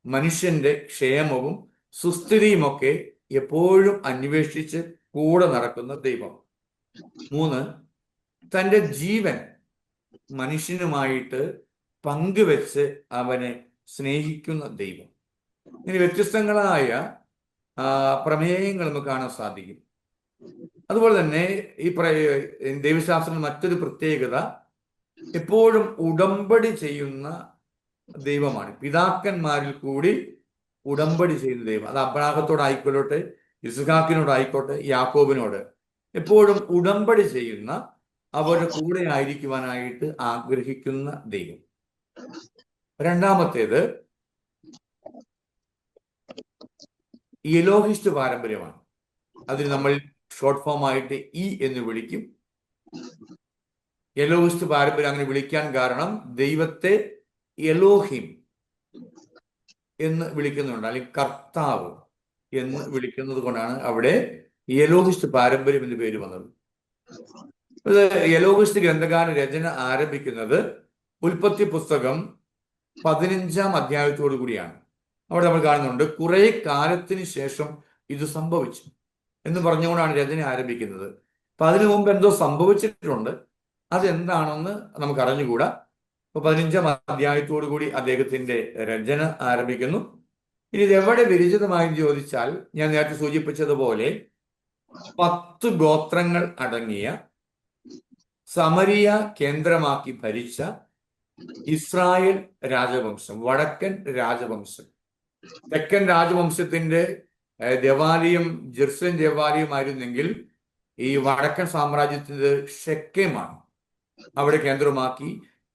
മനുഷ്യന്റെ ക്ഷേമവും സുസ്ഥിതിയുമൊക്കെ എപ്പോഴും അന്വേഷിച്ച് കൂടെ നടക്കുന്ന ദൈവം. 3, തൻ്റെ ജീവൻ മനുഷ്യനുമായിട്ട് പങ്കുവെച്ച് അവനെ സ്നേഹിക്കുന്ന ദൈവം. ഇങ്ങനെ വ്യത്യസ്തങ്ങളായ പ്രമേയങ്ങൾ നമുക്ക് കാണാൻ സാധിക്കും. അതുപോലെ തന്നെ ഈ ദൈവശാസ്ത്രത്തിൽ മറ്റൊരു പ്രത്യേകത, എപ്പോഴും ഉടമ്പടി ചെയ്യുന്ന ദൈവമാണ്. പിതാക്കന്മാരിൽ കൂടി ഉടമ്പടി ചെയ്യുന്ന ദൈവം. അത് അബ്രാഹത്തോടായിക്കൊള്ളട്ടെ, ഇസ്ഹാക്കിനോടായിക്കോട്ടെ, യാക്കോബിനോട് എപ്പോഴും ഉടമ്പടി ചെയ്യുന്ന, അവരുടെ കൂടെ ആയിരിക്കുവാനായിട്ട് ആഗ്രഹിക്കുന്ന ദൈവം. രണ്ടാമത്തേത് എലോഹിസ്റ്റ് പാരമ്പര്യമാണ്. അതിന് നമ്മൾ ഷോർട്ട് ഫോം ആയിട്ട് എന്ന് വിളിക്കും. എലോഹിസ്റ്റ് പാരമ്പര്യം അങ്ങനെ വിളിക്കാൻ കാരണം ദൈവത്തെ എലോഹിം എന്ന് വിളിക്കുന്നുണ്ട്, അല്ലെങ്കിൽ കർത്താവ് എന്ന് വിളിക്കുന്നത് കൊണ്ടാണ് അവിടെ എലോഹിസ്റ്റ് പാരമ്പര്യം എന്ന് പേര് വന്നത്. എലോഹിസ്റ്റ് ഗ്രന്ഥകാരൻ രചന ആരംഭിക്കുന്നത് ഉൽപ്പത്തി പുസ്തകം 15-ാം അധ്യായത്തോടു കൂടിയാണ്. അവിടെ നമ്മൾ കാണുന്നുണ്ട്, കുറെ കാലത്തിന് ശേഷം ഇത് സംഭവിച്ചു എന്ന് പറഞ്ഞുകൊണ്ടാണ് രചന ആരംഭിക്കുന്നത്. അപ്പൊ അതിനു മുമ്പ് എന്തോ സംഭവിച്ചിട്ടുണ്ട്, അതെന്താണെന്ന് നമുക്ക് അറിഞ്ഞുകൂടാ. അപ്പൊ 15-ാം അധ്യായത്തോടു കൂടി അദ്ദേഹത്തിന്റെ രചന ആരംഭിക്കുന്നു. ഇനി ഇത് എവിടെ വിരചിതമായി ചോദിച്ചാൽ, ഞാൻ നേരത്തെ സൂചിപ്പിച്ചതുപോലെ 10 ഗോത്രങ്ങൾ അടങ്ങിയ സമരിയ കേന്ദ്രമാക്കി ഭരിച്ച ഇസ്രായേൽ രാജവംശം, വടക്കൻ രാജവംശം. തെക്കൻ രാജവംശത്തിന്റെ ദേവാലയം ജെറുസലേം ദേവാലയമായിരുന്നെങ്കിൽ ഈ വടക്കൻ സാമ്രാജ്യത്തിന്റെ ഷെക്കേമാണ്. അവിടെ കേന്ദ്രമാക്കി,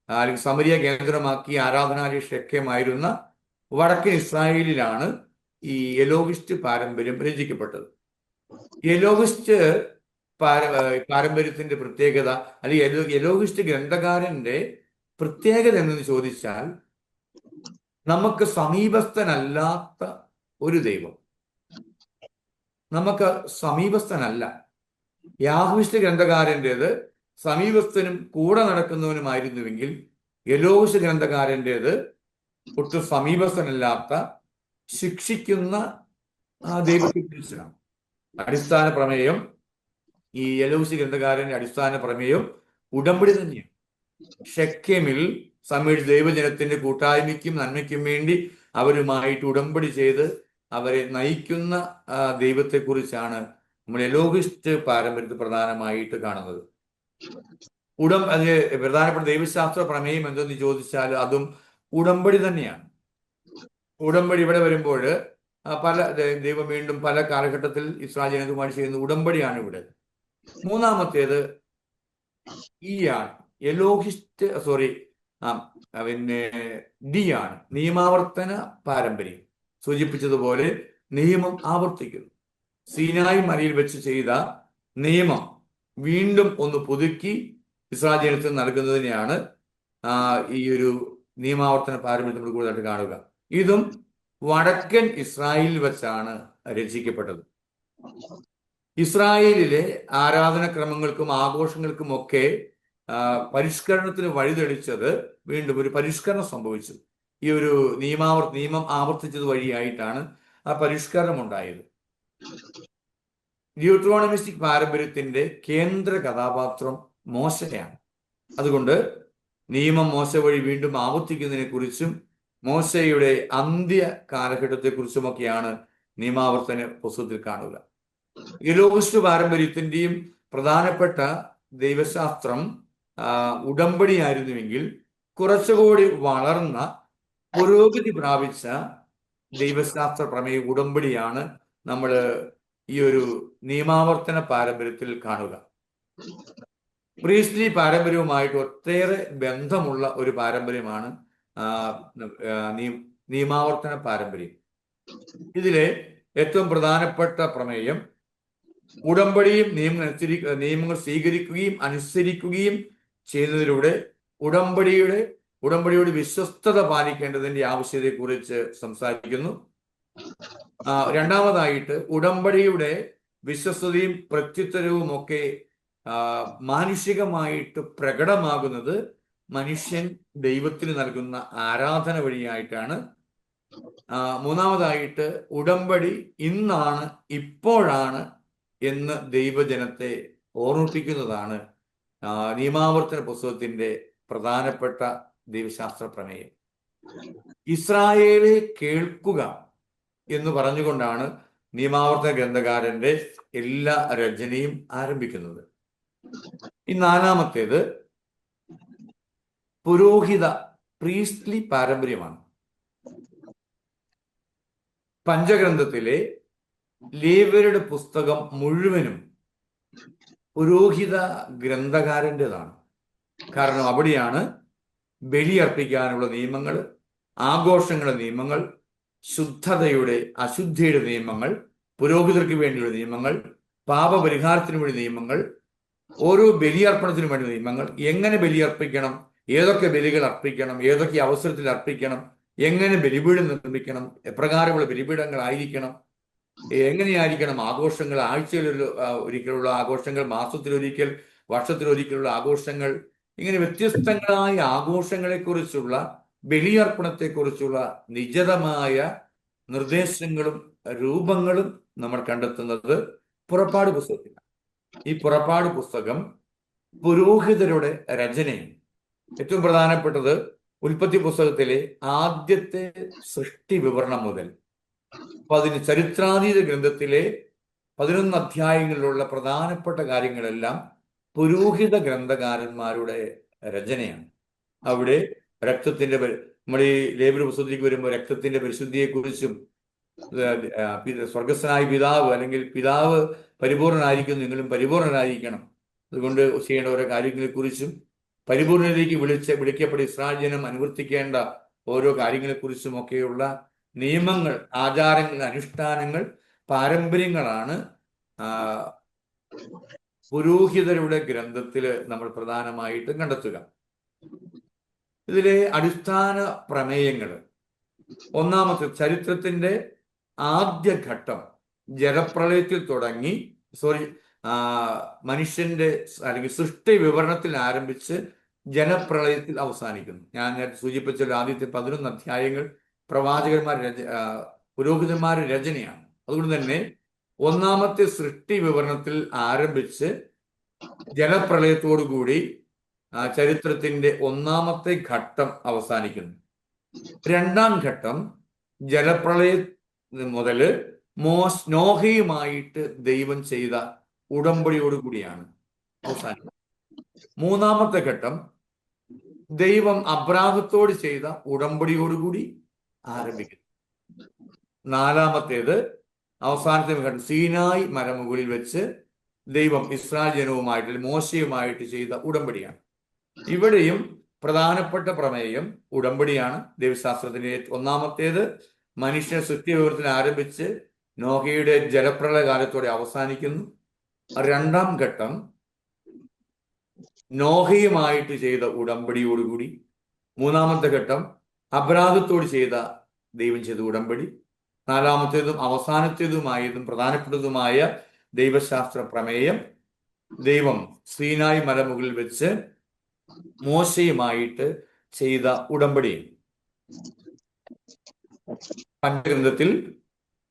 അല്ലെങ്കിൽ സമരിയ കേന്ദ്രമാക്കി ആരാധനാലയ ഷെക്കേമായിരുന്ന വടക്കൻ ഇസ്രായേലിലാണ് ഈ എലോഹിസ്റ്റ് പാരമ്പര്യം രചിക്കപ്പെട്ടത്. എലോഹിസ്റ്റ് പാരമ്പര്യത്തിന്റെ പ്രത്യേകത, അല്ലെങ്കിൽ എലോഹിസ്റ്റ് ഗ്രന്ഥകാരന്റെ പ്രത്യേകത എന്ന് ചോദിച്ചാൽ, നമുക്ക് സമീപസ്ഥനല്ലാത്ത ഒരു ദൈവം, നമുക്ക് സമീപസ്ഥനല്ല. യാഹ്വിസ്റ്റ് ഗ്രന്ഥകാരൻ്റെത് സമീപസ്ഥനും കൂടെ നടക്കുന്നവനുമായിരുന്നുവെങ്കിൽ എലോഹിസ്റ്റ് ഗ്രന്ഥകാരൻ്റെത് ഒട്ടും സമീപസ്ഥനല്ലാത്ത ശിക്ഷിക്കുന്ന ദൈവത്തെ കുറിച്ചാണ്. അടിസ്ഥാന പ്രമേയം, ഈ യെലൂസി ഗ്രന്ഥകാരന്റെ അടിസ്ഥാന പ്രമേയം ഉടമ്പടി തന്നെയാണ്. ഷെക്കേമിൽ സമീപിച്ച് ദൈവജനത്തിന്റെ കൂട്ടായ്മയ്ക്കും നന്മയ്ക്കും വേണ്ടി അവരുമായിട്ട് ഉടമ്പടി ചെയ്ത് അവരെ നയിക്കുന്ന ദൈവത്തെക്കുറിച്ചാണ് നമ്മൾ എലോഹിസ്റ്റ് പാരമ്പര്യത്തിൽ പ്രധാനമായിട്ട് കാണുന്നത്. അതിന് പ്രധാനപ്പെട്ട ദൈവശാസ്ത്ര പ്രമേയം എന്തെന്ന് ചോദിച്ചാൽ അതും ഉടമ്പടി തന്നെയാണ്. ഉടമ്പടി ഇവിടെ വരുമ്പോൾ പല ദൈവം വീണ്ടും പല കാലഘട്ടത്തിൽ ഇസ്രായേൽ ജനതയുമായി ചെയ്യുന്ന ഉടമ്പടിയാണ് ഇവിടെ. മൂന്നാമത്തേത് എലോഹിസ്റ്റ് പിന്നെ ഡി ആണ്, നിയമാവർത്തന പാരമ്പര്യം. സൂചിപ്പിച്ചതുപോലെ നിയമം ആവർത്തിക്കുന്നു. സീനായി മലയിൽ വെച്ച് ചെയ്ത നിയമം വീണ്ടും ഒന്ന് പുതുക്കി ഇസ്രായേൽ ജനത്തിന് നൽകുന്നതിനെയാണ് ഈ ഒരു നിയമാവർത്തന പാരമ്പര്യം നമ്മൾ കൂടുതലായിട്ട് കാണുക. ഇതും വടക്കൻ ഇസ്രായേലിൽ വെച്ചാണ് രചിക്കപ്പെട്ടത്. ഇസ്രായേലിലെ ആരാധനക്രമങ്ങൾക്കും ആഘോഷങ്ങൾക്കും ഒക്കെ പരിഷ്കരണത്തിന് വഴിതെളിച്ചത് വീണ്ടും ഒരു പരിഷ്കരണം സംഭവിച്ചു. ഈ ഒരു നിയമം ആവർത്തിച്ചത് വഴിയായിട്ടാണ് ആ പരിഷ്കരണം ഉണ്ടായത്. ഡ്യൂട്രോണമിസ്റ്റിക് പാരമ്പര്യത്തിന്റെ കേന്ദ്ര കഥാപാത്രം മോശയാണ്. അതുകൊണ്ട് നിയമം മോശ വഴി വീണ്ടും ആവർത്തിക്കുന്നതിനെ കുറിച്ചും മോശയുടെ അന്ത്യ കാലഘട്ടത്തെക്കുറിച്ചുമൊക്കെയാണ് നിയമാവർത്തന പുസ്തകത്തിൽ കാണുക. എലോഹിസ്റ്റ് പാരമ്പര്യത്തിന്റെയും പ്രധാനപ്പെട്ട ദൈവശാസ്ത്രം ഉടമ്പടിയായിരുന്നുവെങ്കിൽ കുറച്ചുകൂടി വളർന്ന പുരോഗതി പ്രാപിച്ച ദൈവശാസ്ത്ര പ്രമേയ ഉടമ്പടിയാണ് നമ്മൾ ഈ ഒരു നിയമാവർത്തന പാരമ്പര്യത്തിൽ കാണുക. പ്രീസ്ലി പാരമ്പര്യവുമായിട്ട് ഒട്ടേറെ ബന്ധമുള്ള ഒരു പാരമ്പര്യമാണ് നിയമാവർത്തന പാരമ്പര്യം. ഇതിലെ ഏറ്റവും പ്രധാനപ്പെട്ട പ്രമേയം ഉടമ്പടിയും നിയമങ്ങൾ സ്വീകരിക്കുകയും അനുസരിക്കുകയും ചെയ്യുന്നതിലൂടെ ഉടമ്പടിയുടെ വിശ്വസ്തത പാലിക്കേണ്ടതിന്റെ ആവശ്യതയെക്കുറിച്ച് സംസാരിക്കുന്നു. രണ്ടാമതായിട്ട് ഉടമ്പടിയുടെ വിശ്വസ്തതയും പ്രത്യുത്തരവും ഒക്കെ മാനുഷികമായിട്ട് പ്രകടമാകുന്നത് മനുഷ്യൻ ദൈവത്തിന് നൽകുന്ന ആരാധന വഴിയായിട്ടാണ്. മൂന്നാമതായിട്ട് ഉടമ്പടി ഇന്നാണ്, ഇപ്പോഴാണ് എന്ന് ദൈവജനത്തെ ഓർമ്മിപ്പിക്കുന്നതാണ് നിയമാവർത്തന പുസ്തകത്തിന്റെ പ്രധാനപ്പെട്ട ദൈവശാസ്ത്ര പ്രമേയം. ഇസ്രായേലെ കേൾക്കുക എന്ന് പറഞ്ഞുകൊണ്ടാണ് നിയമാവർത്തന ഗ്രന്ഥകാരന്റെ എല്ലാ രചനയും ആരംഭിക്കുന്നത്. ഈ നാലാമത്തേത് പുരോഹിത പ്രീസ്ലി പാരമ്പര്യമാണ്. പഞ്ചഗ്രന്ഥത്തിലെ ലേവ്യരുടെ പുസ്തകം മുഴുവനും പുരോഹിത ഗ്രന്ഥകാരൻ്റെതാണ്. കാരണം അവിടെയാണ് ബലിയർപ്പിക്കാനുള്ള നിയമങ്ങൾ, ആഘോഷങ്ങളുടെ നിയമങ്ങൾ, ശുദ്ധതയുടെ അശുദ്ധിയുടെ നിയമങ്ങൾ, പുരോഹിതർക്ക് വേണ്ടിയുള്ള നിയമങ്ങൾ, പാപപരിഹാരത്തിന് വേണ്ടി നിയമങ്ങൾ, ഓരോ ബലിയർപ്പണത്തിനും വേണ്ടി നിയമങ്ങൾ, എങ്ങനെ ബലിയർപ്പിക്കണം, ഏതൊക്കെ ബലികൾ അർപ്പിക്കണം, ഏതൊക്കെ അവസരത്തിൽ അർപ്പിക്കണം, എങ്ങനെ ബലിപീഠം നിർമ്മിക്കണം, എപ്രകാരമുള്ള ബലിപീഠങ്ങളായിരിക്കണം, എങ്ങനെയായിരിക്കണം ആഘോഷങ്ങൾ, ആഴ്ചയിൽ ഒരിക്കലുള്ള ആഘോഷങ്ങൾ, മാസത്തിലൊരിക്കൽ, വർഷത്തിലൊരിക്കലുള്ള ആഘോഷങ്ങൾ, ഇങ്ങനെ വ്യത്യസ്തങ്ങളായ ആഘോഷങ്ങളെക്കുറിച്ചുള്ള ബലിയർപ്പണത്തെക്കുറിച്ചുള്ള നിജതമായ നിർദ്ദേശങ്ങളും രൂപങ്ങളും നമ്മൾ കണ്ടെത്തുന്നത് പുറപ്പാട് പുസ്തകത്തിലാണ്. ഈ പുറപ്പാട് പുസ്തകം പുരോഹിതരുടെ രചനയാണ്. ഏറ്റവും പ്രധാനപ്പെട്ടത് ഉൽപ്പത്തി പുസ്തകത്തിലെ ആദ്യത്തെ സൃഷ്ടി വിവരണം മുതൽ ചരിത്രാതീത ഗ്രന്ഥത്തിലെ 11 അധ്യായങ്ങളിലുള്ള പ്രധാനപ്പെട്ട കാര്യങ്ങളെല്ലാം പുരോഹിത ഗ്രന്ഥകാരന്മാരുടെ രചനയാണ്. അവിടെ രക്തത്തിന്റെ, നമ്മൾ ഈ ലേവ്യരുടെ പുസ്തകത്തിലേക്ക് വരുമ്പോൾ രക്തത്തിന്റെ പരിശുദ്ധിയെക്കുറിച്ചും സ്വർഗസ്ഥനായ പിതാവ് അല്ലെങ്കിൽ പിതാവ് പരിപൂർണനായിരിക്കും, നിങ്ങളും പരിപൂർണനായിരിക്കണം, അതുകൊണ്ട് ചെയ്യേണ്ട ഓരോ കാര്യങ്ങളെക്കുറിച്ചും പരിപൂർണതയിലേക്ക് വിളിക്കപ്പെട്ട ഇസ്രായേൽ ജനം അനുവർത്തിക്കേണ്ട ഓരോ കാര്യങ്ങളെക്കുറിച്ചും ഒക്കെയുള്ള നിയമങ്ങൾ, ആചാരങ്ങൾ, അനുഷ്ഠാനങ്ങൾ, പാരമ്പര്യങ്ങളാണ് പുരോഹിതരുടെ ഗ്രന്ഥത്തിൽ നമ്മൾ പ്രധാനമായിട്ടും കണ്ടെത്തുക. ഇതിലെ അടിസ്ഥാന പ്രമേയങ്ങൾ, ഒന്നാമത്തെ ചരിത്രത്തിന്റെ ആദ്യഘട്ടം ജലപ്രളയത്തിൽ തുടങ്ങി മനുഷ്യന്റെ അല്ലെങ്കിൽ സൃഷ്ടി വിവരണത്തിൽ ആരംഭിച്ച് ജലപ്രളയത്തിൽ അവസാനിക്കുന്നു. ഞാൻ നേരത്തെ സൂചിപ്പിച്ച ആദ്യത്തെ 11 അധ്യായങ്ങൾ പുരോഹിതന്മാരുടെ രചനയാണ്. അതുകൊണ്ട് തന്നെ ഒന്നാമത്തെ സൃഷ്ടി വിവരണത്തിൽ ആരംഭിച്ച് ജലപ്രളയത്തോടുകൂടി ചരിത്രത്തിന്റെ ഒന്നാമത്തെ ഘട്ടം അവസാനിക്കുന്നു. രണ്ടാം ഘട്ടം ജലപ്രളയം മുതല് നോഹയുമായിട്ട് ദൈവം ചെയ്ത ഉടമ്പടിയോടുകൂടിയാണ് അവസാനിക്കുന്നത്. മൂന്നാമത്തെ ഘട്ടം ദൈവം അബ്രാഹത്തോട് ചെയ്ത ഉടമ്പടിയോടുകൂടി ആരംഭിക്കുന്നു. നാലാമത്തേത് അവസാനത്തെ ഘട്ടം സീനായി മലമുകളിൽ വെച്ച് ദൈവം ഇസ്രായേൽ ജനവുമായിട്ട് മോശയുമായിട്ട് ചെയ്ത ഉടമ്പടിയാണ്. ഇവിടെയും പ്രധാനപ്പെട്ട പ്രമേയം ഉടമ്പടിയാണ്. ദൈവശാസ്ത്രത്തിന്റെ ഒന്നാമത്തേത് മനുഷ്യ സൃഷ്ടി വിവരത്തിൽ ആരംഭിച്ച് നോഹയുടെ ജലപ്രളയ കാലത്തോടെ അവസാനിക്കുന്നു. രണ്ടാം ഘട്ടം നോഹയുമായിട്ട് ചെയ്ത ഉടമ്പടിയോടുകൂടി. മൂന്നാമത്തെ ഘട്ടം അബ്രാഹത്തോട് ദൈവം ചെയ്ത ഉടമ്പടി. നാലാമത്തേതും അവസാനത്തേതുമായതും പ്രധാനപ്പെട്ടതുമായ ദൈവശാസ്ത്ര പ്രമേയം ദൈവം സീനായി മലമുകളിൽ വെച്ച് മോശയുമായിട്ട് ചെയ്ത ഉടമ്പടി. പഞ്ചഗ്രന്ഥത്തിൽ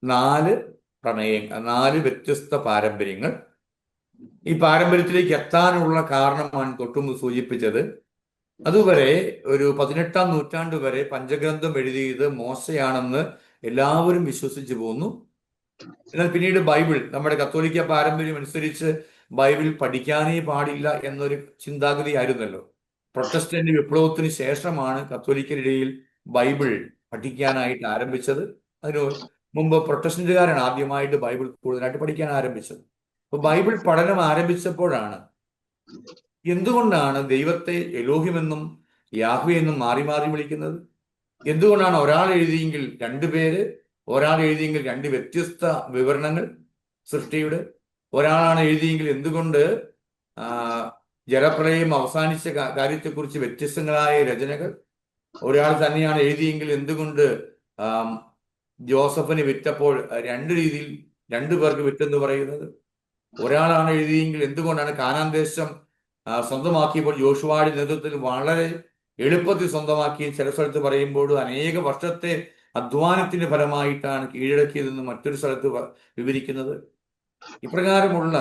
4 വ്യത്യസ്ത പാരമ്പര്യങ്ങൾ. ഈ പാരമ്പര്യത്തിലേക്ക് എത്താനുള്ള കാരണമാണ് തൊട്ടുമുമ്പ് സൂചിപ്പിച്ചത്. അതുവരെ ഒരു 18-ാം നൂറ്റാണ്ട് വരെ പഞ്ചഗ്രന്ഥം എഴുതിയത് മോശയാണെന്ന് എല്ലാവരും വിശ്വസിച്ചു പോന്നു. എന്നാൽ പിന്നീട് ബൈബിൾ, നമ്മുടെ കത്തോലിക്ക പാരമ്പര്യം അനുസരിച്ച് ബൈബിൾ പഠിക്കാനേ പാടില്ല എന്നൊരു ചിന്താഗതി ആയിരുന്നല്ലോ. പ്രൊട്ടസ്റ്റന്റ് വിപ്ലവത്തിന് ശേഷമാണ് കത്തോലിക്കരുടെയിൽ ബൈബിൾ പഠിക്കാനായിട്ട് ആരംഭിച്ചത്. അതിന് മുമ്പ് പ്രൊട്ടസ്റ്റന്റുകാരാണ് ആദ്യമായിട്ട് ബൈബിൾ കൂടുതലായിട്ട് പഠിക്കാൻ ആരംഭിച്ചത്. അപ്പൊ ബൈബിൾ പഠനം ആരംഭിച്ചപ്പോഴാണ് എന്തുകൊണ്ടാണ് ദൈവത്തെ എലോഹിമെന്നും യാഹ്വേ എന്നും മാറി മാറി വിളിക്കുന്നത്? എന്തുകൊണ്ടാണ് ഒരാൾ എഴുതിയെങ്കിൽ 2 പേര്, ഒരാൾ എഴുതിയെങ്കിൽ 2 വ്യത്യസ്ത വിവരണങ്ങൾ സൃഷ്ടിയുടെ? ഒരാളാണ് എഴുതിയെങ്കിൽ എന്തുകൊണ്ട് ജലപ്രളയം അവസാനിച്ച കാര്യത്തെക്കുറിച്ച് വ്യത്യസ്തങ്ങളായ രചനകൾ? ഒരാൾ തന്നെയാണ് എഴുതിയെങ്കിൽ എന്തുകൊണ്ട് ജോസഫിന് വിറ്റപ്പോൾ 2 രീതിയിൽ 2 പേർക്ക് വിറ്റെന്ന് പറയുന്നത്? ഒരാളാണ് എഴുതിയെങ്കിൽ എന്തുകൊണ്ടാണ് കാനാൻ ദേശം സ്വന്തമാക്കിയപ്പോൾ യോശുവയുടെ നേതൃത്വത്തിൽ വളരെ എളുപ്പത്തിൽ സ്വന്തമാക്കി? ചില സ്ഥലത്ത് പറയുമ്പോൾ അനേക വർഷത്തെ അധ്വാനത്തിന്റെ ഫലമായിട്ടാണ് കീഴടക്കിയതെന്ന് മറ്റൊരു സ്ഥലത്ത് വിവരിക്കുന്നത്. ഇപ്രകാരമുള്ള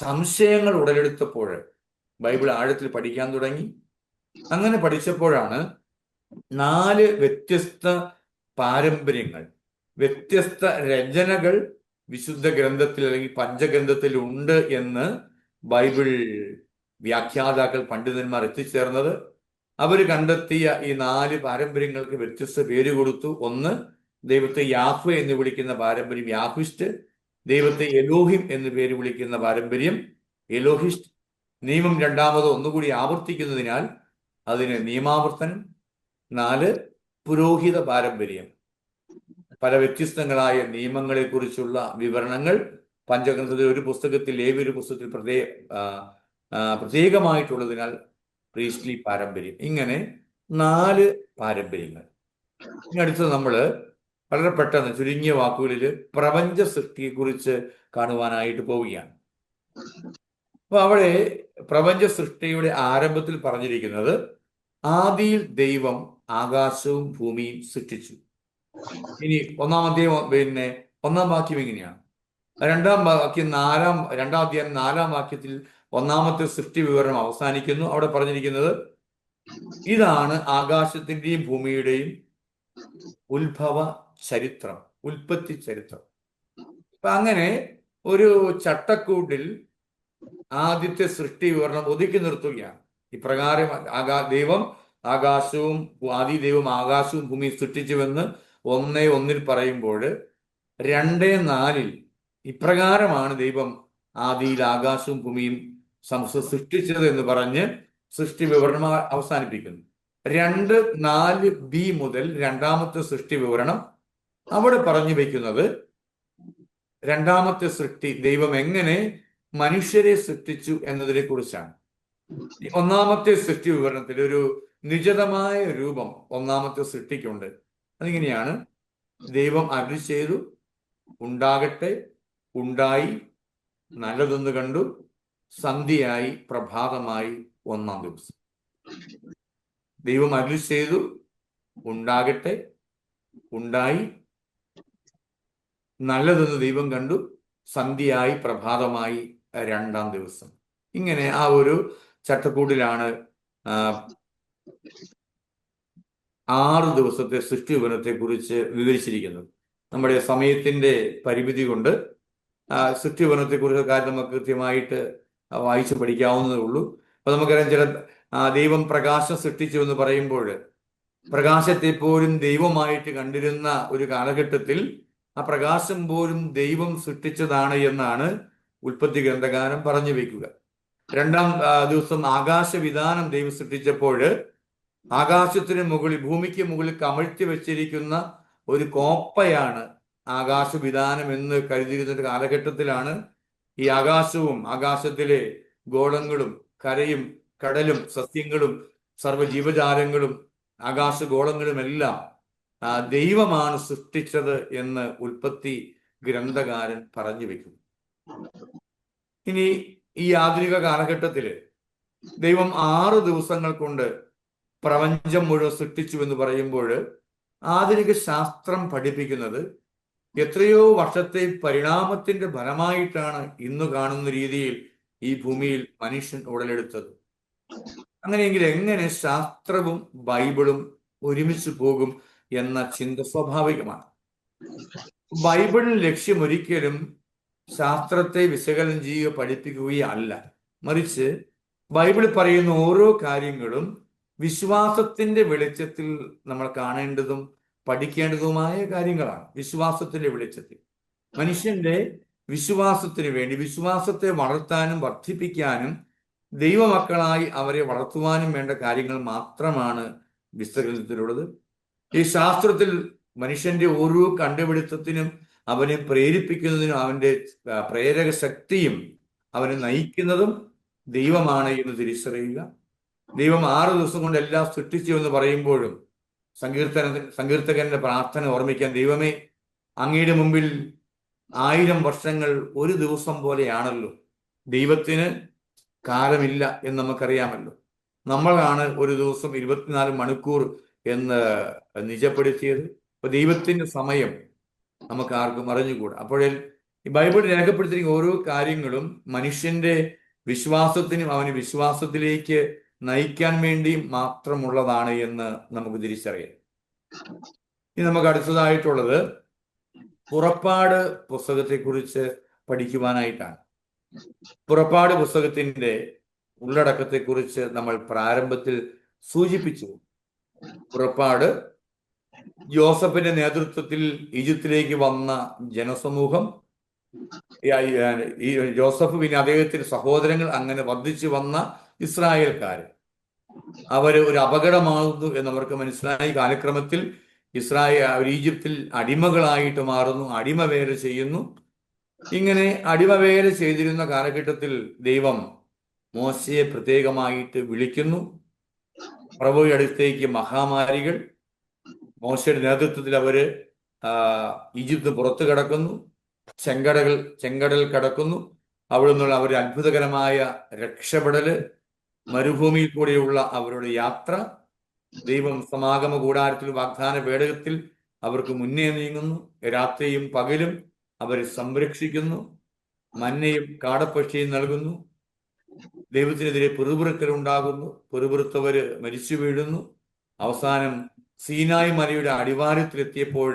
സംശയങ്ങൾ ഉടലെടുത്തപ്പോൾ ബൈബിൾ ആഴത്തിൽ പഠിക്കാൻ തുടങ്ങി. അങ്ങനെ പഠിച്ചപ്പോഴാണ് 4 വ്യത്യസ്ത പാരമ്പര്യങ്ങൾ, വ്യത്യസ്ത രചനകൾ വിശുദ്ധ ഗ്രന്ഥത്തിൽ അല്ലെങ്കിൽ പഞ്ചഗ്രന്ഥത്തിൽ ഉണ്ട് എന്ന് ബൈബിൾ വ്യാഖ്യാതാക്കൾ, പണ്ഡിതന്മാർ എത്തിച്ചേർന്നത്. അവർ കണ്ടെത്തിയ ഈ 4 പാരമ്പര്യങ്ങൾക്ക് വ്യത്യസ്ത പേര് കൊടുത്തു. ഒന്ന്, ദൈവത്തെ യാഹ്വേ എന്ന് വിളിക്കുന്ന പാരമ്പര്യം യാഹ്വിസ്റ്റ്. ദൈവത്തെ എലോഹിം എന്ന് പേര് വിളിക്കുന്ന പാരമ്പര്യം എലോഹിസ്റ്റ്. നിയമം രണ്ടാമത് ഒന്നുകൂടി ആവർത്തിക്കുന്നതിനാൽ അതിന് നിയമാവർത്തനം. 4, പുരോഹിത പാരമ്പര്യം. പല വ്യത്യസ്തങ്ങളായ നിയമങ്ങളെ കുറിച്ചുള്ള വിവരണങ്ങൾ പഞ്ചഗ്രന്ഥത്തിൽ, ഒരു പുസ്തകത്തിൽ, ഒരു പുസ്തകത്തിൽ പ്രത്യേകമായിട്ടുള്ളതിനാൽ പ്രീസ്ലി പാരമ്പര്യം. ഇങ്ങനെ 4 പാരമ്പര്യങ്ങൾ. ഇനി അടുത്തത് നമ്മൾ വളരെ പെട്ടെന്ന് ചുരുങ്ങിയ വാക്കുകളിൽ പ്രപഞ്ച സൃഷ്ടിയെക്കുറിച്ച് കാണുവാനായിട്ട് പോവുകയാണ്. അപ്പൊ അവിടെ പ്രപഞ്ച സൃഷ്ടിയുടെ ആരംഭത്തിൽ പറഞ്ഞിരിക്കുന്നത് ആദിയിൽ ദൈവം ആകാശവും ഭൂമിയും സൃഷ്ടിച്ചു. ഇനി ഒന്നാം വാക്യം ഇങ്ങനെയാണ്. രണ്ടാം അധ്യായം 4-ാം വാക്യത്തിൽ ഒന്നാമത്തെ സൃഷ്ടി വിവരണം അവസാനിക്കുന്നു. അവിടെ പറഞ്ഞിരിക്കുന്നത് ഇതാണ് ആകാശത്തിന്റെയും ഭൂമിയുടെയും ഉത്ഭവ ചരിത്രം, ഉൽപ്പത്തി ചരിത്രം. അപ്പൊ അങ്ങനെ ഒരു ചട്ടക്കൂട്ടിൽ ആദ്യത്തെ സൃഷ്ടി വിവരണം ഒതുക്കി നിർത്തുകയാണ്. ഇപ്രകാരം ദൈവം ആകാശവും ഭൂമിയും സൃഷ്ടിച്ചുവെന്ന് 1:1 പറയുമ്പോൾ 2:4 ഇപ്രകാരമാണ് ദൈവം ആദിയിൽ ആകാശവും ഭൂമിയും സൃഷ്ടിച്ചത് എന്ന് പറഞ്ഞ് സൃഷ്ടി വിവരണം അവസാനിപ്പിക്കുന്നു. 2:4b മുതൽ രണ്ടാമത്തെ സൃഷ്ടി വിവരണം അവിടെ പറഞ്ഞു വെക്കുന്നത് രണ്ടാമത്തെ സൃഷ്ടി ദൈവം എങ്ങനെ മനുഷ്യരെ സൃഷ്ടിച്ചു എന്നതിനെ കുറിച്ചാണ്. ഒന്നാമത്തെ സൃഷ്ടി വിവരണത്തിൽ ഒരു നിശ്ചിതമായ രൂപം ഒന്നാമത്തെ സൃഷ്ടിക്കുണ്ട്. അതിങ്ങനെയാണ്: ദൈവം അരുളി ചെയ്തു, ഉണ്ടാകട്ടെ, ഉണ്ടായി, നല്ലതെന്ന് കണ്ടു. സന്ധ്യയായി പ്രഭാതമായി 1-ാം ദിവസം. ദൈവം അരുളി ചെയ്തു, ഉണ്ടാകട്ടെ, ഉണ്ടായി, നല്ലതെന്ന് ദൈവം കണ്ടു, സന്ധ്യയായി പ്രഭാതമായി 2-ാം ദിവസം. ഇങ്ങനെ ആ ഒരു ചട്ടക്കൂടിലാണ് 6 ദിവസത്തെ സൃഷ്ടി വിവരണത്തെ കുറിച്ച് വിവരിച്ചിരിക്കുന്നത്. നമ്മുടെ സമയത്തിന്റെ പരിമിതി കൊണ്ട് സൃഷ്ടി വിവരണത്തെ കുറിച്ച് കാര്യം നമുക്ക് കൃത്യമായിട്ട് വായിച്ച് പഠിക്കാവുന്നതേ ഉള്ളൂ. അപ്പൊ നമുക്കറിയാം, ചില ദൈവം പ്രകാശം സൃഷ്ടിച്ചു എന്ന് പറയുമ്പോൾ പ്രകാശത്തെ പോലും ദൈവമായിട്ട് കണ്ടിരുന്ന ഒരു കാലഘട്ടത്തിൽ ആ പ്രകാശം പോലും ദൈവം സൃഷ്ടിച്ചതാണ് എന്നാണ് ഉൽപ്പത്തി ഗ്രന്ഥകാരൻ പറഞ്ഞു വെക്കുക. 2-ാം ദിവസം ആകാശവിധാനം ദൈവം സൃഷ്ടിച്ചപ്പോൾ ആകാശത്തിന് മുകളിൽ, ഭൂമിക്ക് മുകളിൽ കമഴ്ത്തി വെച്ചിരിക്കുന്ന ഒരു കോപ്പയാണ് ആകാശവിധാനം എന്ന് കരുതിയിരുന്ന ഒരു കാലഘട്ടത്തിലാണ് ഈ ആകാശവും ആകാശത്തിലെ ഗോളങ്ങളും കരയും കടലും സസ്യങ്ങളും സർവ്വജീവജാലങ്ങളും ആകാശഗോളങ്ങളും എല്ലാം ദൈവമാണ് സൃഷ്ടിച്ചത് എന്ന് ഉൽപ്പത്തി ഗ്രന്ഥകാരൻ പറഞ്ഞു വെക്കുന്നു. ഇനി ഈ ആധുനിക കാലഘട്ടത്തില് ദൈവം 6 ദിവസങ്ങൾ കൊണ്ട് പ്രപഞ്ചം മുഴുവൻ സൃഷ്ടിച്ചു എന്ന് പറയുമ്പോൾ ആധുനിക ശാസ്ത്രം പഠിപ്പിക്കുന്നത് എത്രയോ വർഷത്തെ പരിണാമത്തിന്റെ ഫലമായിട്ടാണ് ഇന്ന് കാണുന്ന രീതിയിൽ ഈ ഭൂമിയിൽ മനുഷ്യൻ ഉടലെടുത്തത്. അങ്ങനെയെങ്കിൽ എങ്ങനെ ശാസ്ത്രവും ബൈബിളും ഒരുമിച്ച് പോകും എന്ന ചിന്ത സ്വാഭാവികമാണ്. ബൈബിളിന് ലക്ഷ്യം ഒരിക്കലും ശാസ്ത്രത്തെ വിശകലനം ചെയ്യുകയോ പഠിപ്പിക്കുകയോ അല്ല, മറിച്ച് ബൈബിൾ പറയുന്ന ഓരോ കാര്യങ്ങളും വിശ്വാസത്തിന്റെ വെളിച്ചത്തിൽ നമ്മൾ കാണേണ്ടതും പഠിക്കേണ്ടതുമായ കാര്യങ്ങളാണ്. വിശ്വാസത്തിന്റെ വെളിച്ചത്തിൽ മനുഷ്യന്റെ വിശ്വാസത്തിന് വേണ്ടി, വിശ്വാസത്തെ വളർത്താനും വർദ്ധിപ്പിക്കാനും ദൈവമക്കളായി അവരെ വളർത്തുവാനും വേണ്ട കാര്യങ്ങൾ മാത്രമാണ് വിശകലനത്തിലുള്ളത്. ഈ ശാസ്ത്രത്തിൽ മനുഷ്യന്റെ ഓരോ കണ്ടുപിടുത്തത്തിനും അവനെ പ്രേരിപ്പിക്കുന്നതിനും അവന്റെ പ്രേരക ശക്തിയും അവനെ നയിക്കുന്നതും ദൈവമാണ് എന്ന് തിരിച്ചറിയുക. ദൈവം 6 ദിവസം കൊണ്ട് എല്ലാം സൃഷ്ടിച്ചു എന്ന് പറയുമ്പോഴും സങ്കീർത്തകന്റെ പ്രാർത്ഥന ഓർമ്മിക്കാൻ, ദൈവമേ, അങ്ങയുടെ മുമ്പിൽ 1000 വർഷങ്ങൾ ഒരു ദിവസം പോലെയാണല്ലോ. ദൈവത്തിന് കാലമില്ല എന്ന് നമുക്കറിയാമല്ലോ. നമ്മളാണ് ഒരു ദിവസം 24 മണിക്കൂർ എന്ന് നിജപ്പെടുത്തിയത്. അപ്പൊ ദൈവത്തിന്റെ സമയം നമുക്ക് ആർക്കും അറിഞ്ഞുകൂടാ. അപ്പോഴേ ഈ ബൈബിൾ രേഖപ്പെടുത്തിയിരിക്കുന്ന ഓരോ കാര്യങ്ങളും മനുഷ്യന്റെ വിശ്വാസത്തിനും അവന് വിശ്വാസത്തിലേക്ക് നയിക്കാൻ വേണ്ടി മാത്രമുള്ളതാണ് എന്ന് നമുക്ക് തിരിച്ചറിയാം. ഇനി നമുക്ക് അടുത്തതായിട്ടുള്ളത് പുറപ്പാട് പുസ്തകത്തെക്കുറിച്ച് പഠിക്കുവാനായിട്ടാണ്. പുറപ്പാട് പുസ്തകത്തിന്റെ ഉള്ളടക്കത്തെക്കുറിച്ച് നമ്മൾ പ്രാരംഭത്തിൽ സൂചിപ്പിച്ചു. പുറപ്പാട് യോസഫിന്റെ നേതൃത്വത്തിൽ ഈജിപ്തിലേക്ക് വന്ന ജനസമൂഹം, ഈ ജോസഫ് പിന്നെ അദ്ദേഹത്തിന്റെ സഹോദരങ്ങൾ, അങ്ങനെ വർദ്ധിച്ചു വന്ന ഇസ്രായേൽക്കാര്, അവര് ഒരു അപകടമാകുന്നു എന്നവർക്ക് മനസ്സിലായി. കാലക്രമത്തിൽ അവർ ഈജിപ്തിൽ അടിമകളായിട്ട് മാറുന്നു, അടിമവേല ചെയ്യുന്നു. ഇങ്ങനെ അടിമവേല ചെയ്തിരുന്ന കാലഘട്ടത്തിൽ ദൈവം മോശയെ പ്രത്യേകമായിട്ട് വിളിക്കുന്നു. പ്രഭുവിന്റെ അടുത്തേക്ക് മഹാമാരികൾ, മോശയുടെ നേതൃത്വത്തിൽ അവര് ഈജിപ്ത് പുറത്തു കടക്കുന്നു, ചെങ്കടൽ കടക്കുന്നു. അവിടെ നിന്നുള്ള അവരുടെ അത്ഭുതകരമായ രക്ഷപ്പെടല്, മരുഭൂമിയിൽ കൂടെയുള്ള അവരുടെ യാത്ര, ദൈവം സമാഗമ കൂടാരത്തിൽ വാഗ്ദാന പേടകത്തിൽ അവർക്ക് മുന്നേ നീങ്ങുന്നു. രാത്രിയും പകലും അവരെ സംരക്ഷിക്കുന്നു, മന്നയും കാടപ്പക്ഷിയും നൽകുന്നു. ദൈവത്തിനെതിരെ പിറുപിറുക്കൽ ഉണ്ടാകുന്നു, പിറുപിറുത്തവര് മരിച്ചു വീഴുന്നു. അവസാനം സീനായ് മലയുടെ അടിവാരത്തിലെത്തിയപ്പോൾ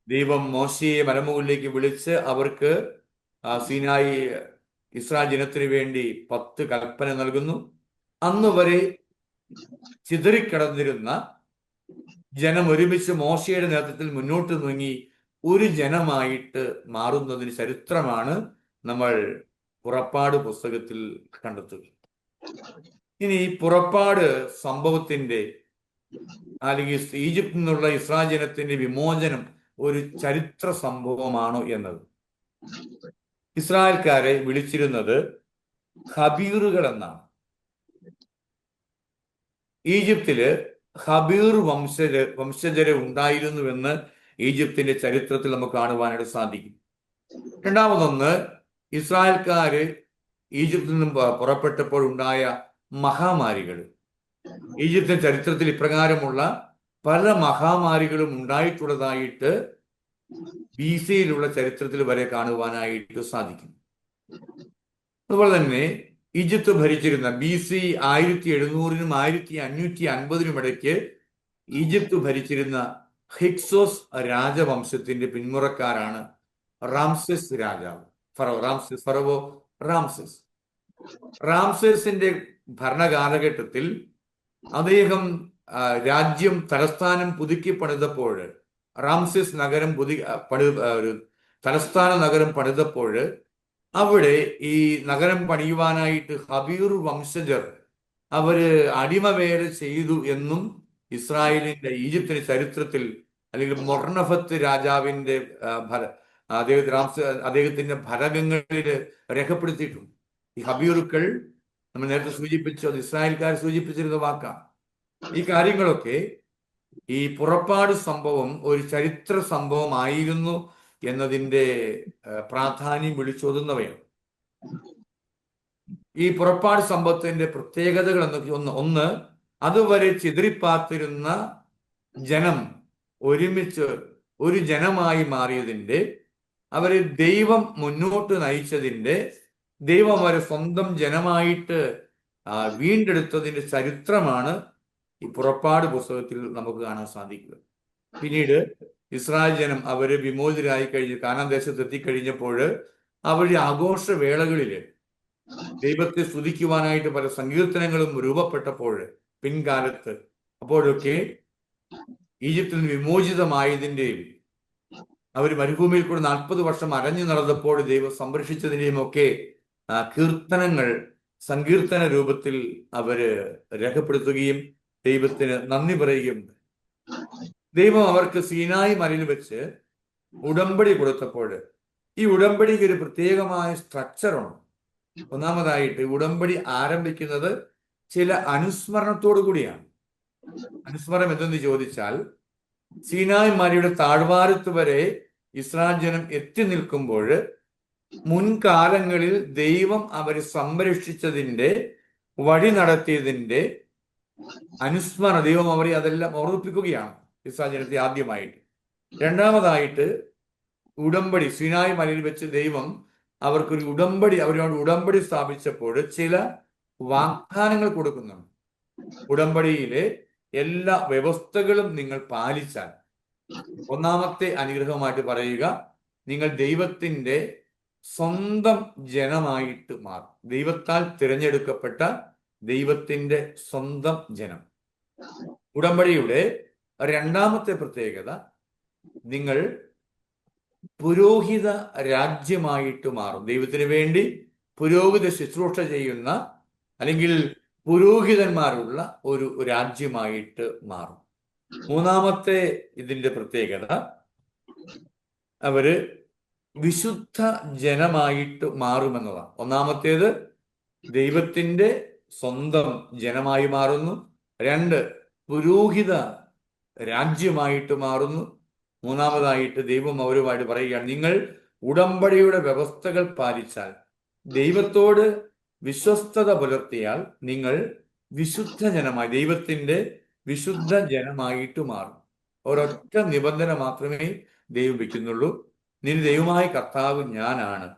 ദൈവം മോശയെ മലമുകളിലേക്ക് വിളിച്ച് അവർക്ക് സീനായി ഇസ്രായേൽ ജനത്തിന് വേണ്ടി 10 കൽപ്പന നൽകുന്നു. അന്ന് വരെ ചിതറിക്കിടന്നിരുന്ന ജനം ഒരുമിച്ച് മോശയുടെ നേതൃത്വത്തിൽ മുന്നോട്ട് നീങ്ങി ഒരു ജനമായിട്ട് മാറുന്നതിന് ചരിത്രമാണ് നമ്മൾ പുറപ്പാട് പുസ്തകത്തിൽ കണ്ടെത്തുക. ഇനി പുറപ്പാട് സംഭവത്തിന്റെ അല്ലെങ്കിൽ ഈജിപ്തിൽ നിന്നുള്ള ഇസ്രായേൽ ജനത്തിന്റെ വിമോചനം ഒരു ചരിത്ര സംഭവമാണോ എന്നത്. ഇസ്രായേൽക്കാരെ വിളിച്ചിരുന്നത് ഹബീറുകൾ എന്നാണ്. ഈജിപ്തില് ഹബീർ വംശജര് ഉണ്ടായിരുന്നുവെന്ന് ഈജിപ്തിന്റെ ചരിത്രത്തിൽ നമുക്ക് കാണുവാനായിട്ട് സാധിക്കും. രണ്ടാമതൊന്ന്, ഇസ്രായേൽക്കാര് ഈജിപ്തിൽ നിന്നും പുറപ്പെട്ടപ്പോൾ ഉണ്ടായ മഹാമാരികൾ, ഈജിപ്തിന്റെ ചരിത്രത്തിൽ ഇപ്രകാരമുള്ള പല മഹാമാരികളും ഉണ്ടായിട്ടുള്ളതായിട്ട് BC-യിലുള്ള ചരിത്രത്തിൽ വരെ കാണുവാനായിട്ട് സാധിക്കും. അതുപോലെ തന്നെ ഈജിപ്ത് ഭരിച്ചിരുന്ന BC 1700-നും 1550-നും ഇടയ്ക്ക് ഈജിപ്ത് ഭരിച്ചിരുന്ന ഹിക്സോസ് രാജവംശത്തിന്റെ പിന്മുറക്കാരാണ് റാംസെസ് രാജാവ്, ഫറവോ റാംസെസ്. റാംസെസിന്റെ ഭരണകാലഘട്ടത്തിൽ അദ്ദേഹം രാജ്യം തലസ്ഥാനം പുതുക്കി പണിതപ്പോൾ, റാംസെസ് നഗരം തലസ്ഥാന നഗരം പണിതപ്പോൾ അവിടെ ഈ നഗരം പണിയുവാനായിട്ട് ഹബീർ വംശജർ അവര് അടിമവേല ചെയ്തു എന്നും ഈജിപ്തിന്റെ ചരിത്രത്തിൽ, അല്ലെങ്കിൽ മൊർണഫത്ത് രാജാവിന്റെ അദ്ദേഹത്തിന്റെ ഫലകങ്ങളിൽ രേഖപ്പെടുത്തിയിട്ടുണ്ട്. ഈ ഹബീറുക്കൾ നമ്മൾ നേരത്തെ സൂചിപ്പിച്ചു, അത് ഇസ്രായേൽക്കാർ സൂചിപ്പിച്ചിരുന്ന വാക്കാണ്. ഈ കാര്യങ്ങളൊക്കെ ഈ പുറപ്പാട് സംഭവം ഒരു ചരിത്ര സംഭവമായിരുന്നു എന്നതിൻ്റെ പ്രാധാന്യം വിളിച്ചോതുന്നവയാണ്. ഈ പുറപ്പാട് സംഭവത്തിന്റെ പ്രത്യേകതകൾ എന്നൊക്കെ ഒന്ന് അതുവരെ ചിതറിപ്പാർത്തിരുന്ന ജനം ഒരുമിച്ച് ഒരു ജനമായി മാറിയതിൻ്റെ, അവരെ ദൈവം മുന്നോട്ട് നയിച്ചതിൻ്റെ, ദൈവം അവരെ സ്വന്തം ജനമായിട്ട് വീണ്ടെടുത്തതിൻ്റെ ചരിത്രമാണ് ഈ പുറപ്പാട് പുസ്തകത്തിൽ നമുക്ക് കാണാൻ സാധിക്കുക. പിന്നീട് ഇസ്രായേൽ ജനം അവര് വിമോചിതരായി കഴിഞ്ഞ് കാനാൻ ദേശത്ത് എത്തിക്കഴിഞ്ഞപ്പോൾ അവരുടെ ആഘോഷവേളകളില് ദൈവത്തെ സ്തുതിക്കുവാനായിട്ട് പല സങ്കീർത്തനങ്ങളും രൂപപ്പെട്ടപ്പോൾ പിൻകാലത്ത്, അപ്പോഴൊക്കെ ഈജിപ്തിൽ നിന്ന് വിമോചിതമായതിൻ്റെയും അവർ മരുഭൂമിയിൽ കൂടെ 40 വർഷം അരഞ്ഞു നടന്നപ്പോൾ ദൈവം സംരക്ഷിച്ചതിൻ്റെയും ഒക്കെ കീർത്തനങ്ങൾ സങ്കീർത്തന രൂപത്തിൽ അവര് രേഖപ്പെടുത്തുകയും ദൈവത്തിന് നന്ദി പറയുകയും. ദൈവം അവർക്ക് സീനായി മലയിൽ വെച്ച് ഉടമ്പടി കൊടുത്തപ്പോൾ ഈ ഉടമ്പടിക്ക് ഒരു പ്രത്യേകമായ സ്ട്രക്ചറുണ്ട്. ഒന്നാമതായിട്ട് ഉടമ്പടി ആരംഭിക്കുന്നത് ചില അനുസ്മരണത്തോടു കൂടിയാണ്. അനുസ്മരണം എന്തെന്ന് ചോദിച്ചാൽ, സീനായ് മലയുടെ താഴ്വാരത്ത് വരെ ഇസ്രായേൽ ജനം എത്തി നിൽക്കുമ്പോൾ മുൻകാലങ്ങളിൽ ദൈവം അവരെ സംരക്ഷിച്ചതിൻ്റെ, വഴി നടത്തിയതിൻ്റെ അനുസ്മരണ ദൈവം അവരെ അതെല്ലാം ഓർമ്മിപ്പിക്കുകയാണ് ഇസ്രായേൽ ജനത്തെ ആദ്യമായിട്ട്. രണ്ടാമതായിട്ട് ഉടമ്പടി, സീനായ് മലയിൽ വെച്ച് ദൈവം അവർക്കൊരു ഉടമ്പടി, അവരോട് ഉടമ്പടി സ്ഥാപിച്ചപ്പോൾ ചില വാഗ്ദാനങ്ങൾ കൊടുക്കുന്നുണ്ട്. ഉടമ്പടിയിലെ എല്ലാ വ്യവസ്ഥകളും നിങ്ങൾ പാലിച്ചാൽ, ഒന്നാമത്തെ അനുഗ്രഹമായിട്ട് പറയുക, നിങ്ങൾ ദൈവത്തിന്റെ സ്വന്തം ജനമായിട്ട് മാറും. ദൈവത്താൽ തിരഞ്ഞെടുക്കപ്പെട്ട ദൈവത്തിന്റെ സ്വന്തം ജനം. ഉടമ്പടിയുടെ രണ്ടാമത്തെ പ്രത്യേകത, നിങ്ങൾ പുരോഹിത രാജ്യമായിട്ട് മാറും. ദൈവത്തിന് വേണ്ടി പുരോഹിത ശുശ്രൂഷ ചെയ്യുന്ന, അല്ലെങ്കിൽ പുരോഹിതന്മാരുള്ള ഒരു രാജ്യമായിട്ട് മാറും. മൂന്നാമത്തെ ഇതിന്റെ പ്രത്യേകത, അവര് വിശുദ്ധ ജനമായിട്ട് മാറുമെന്നതാണ്. ഒന്നാമത്തേത് ദൈവത്തിന്റെ സ്വന്തം ജനമായി മാറുന്നു. 2, പുരോഹിത രാജ്യമായിട്ട് മാറുന്നു. മൂന്നാമതായിട്ട് ദൈവം അവരുമായിട്ട് പറയുകയാണ്, നിങ്ങൾ ഉടമ്പടിയുടെ വ്യവസ്ഥകൾ പാലിച്ചാൽ, ദൈവത്തോട് വിശ്വസ്തത പുലർത്തിയാൽ നിങ്ങൾ വിശുദ്ധ ജനമായി, ദൈവത്തിന്റെ വിശുദ്ധ ജനമായിട്ട് മാറും. ഒരൊറ്റ നിബന്ധന മാത്രമേ ദൈവം വയ്ക്കുന്നുള്ളൂ, നിന്റെ ദൈവമായ കർത്താവ് ഞാനാണ്,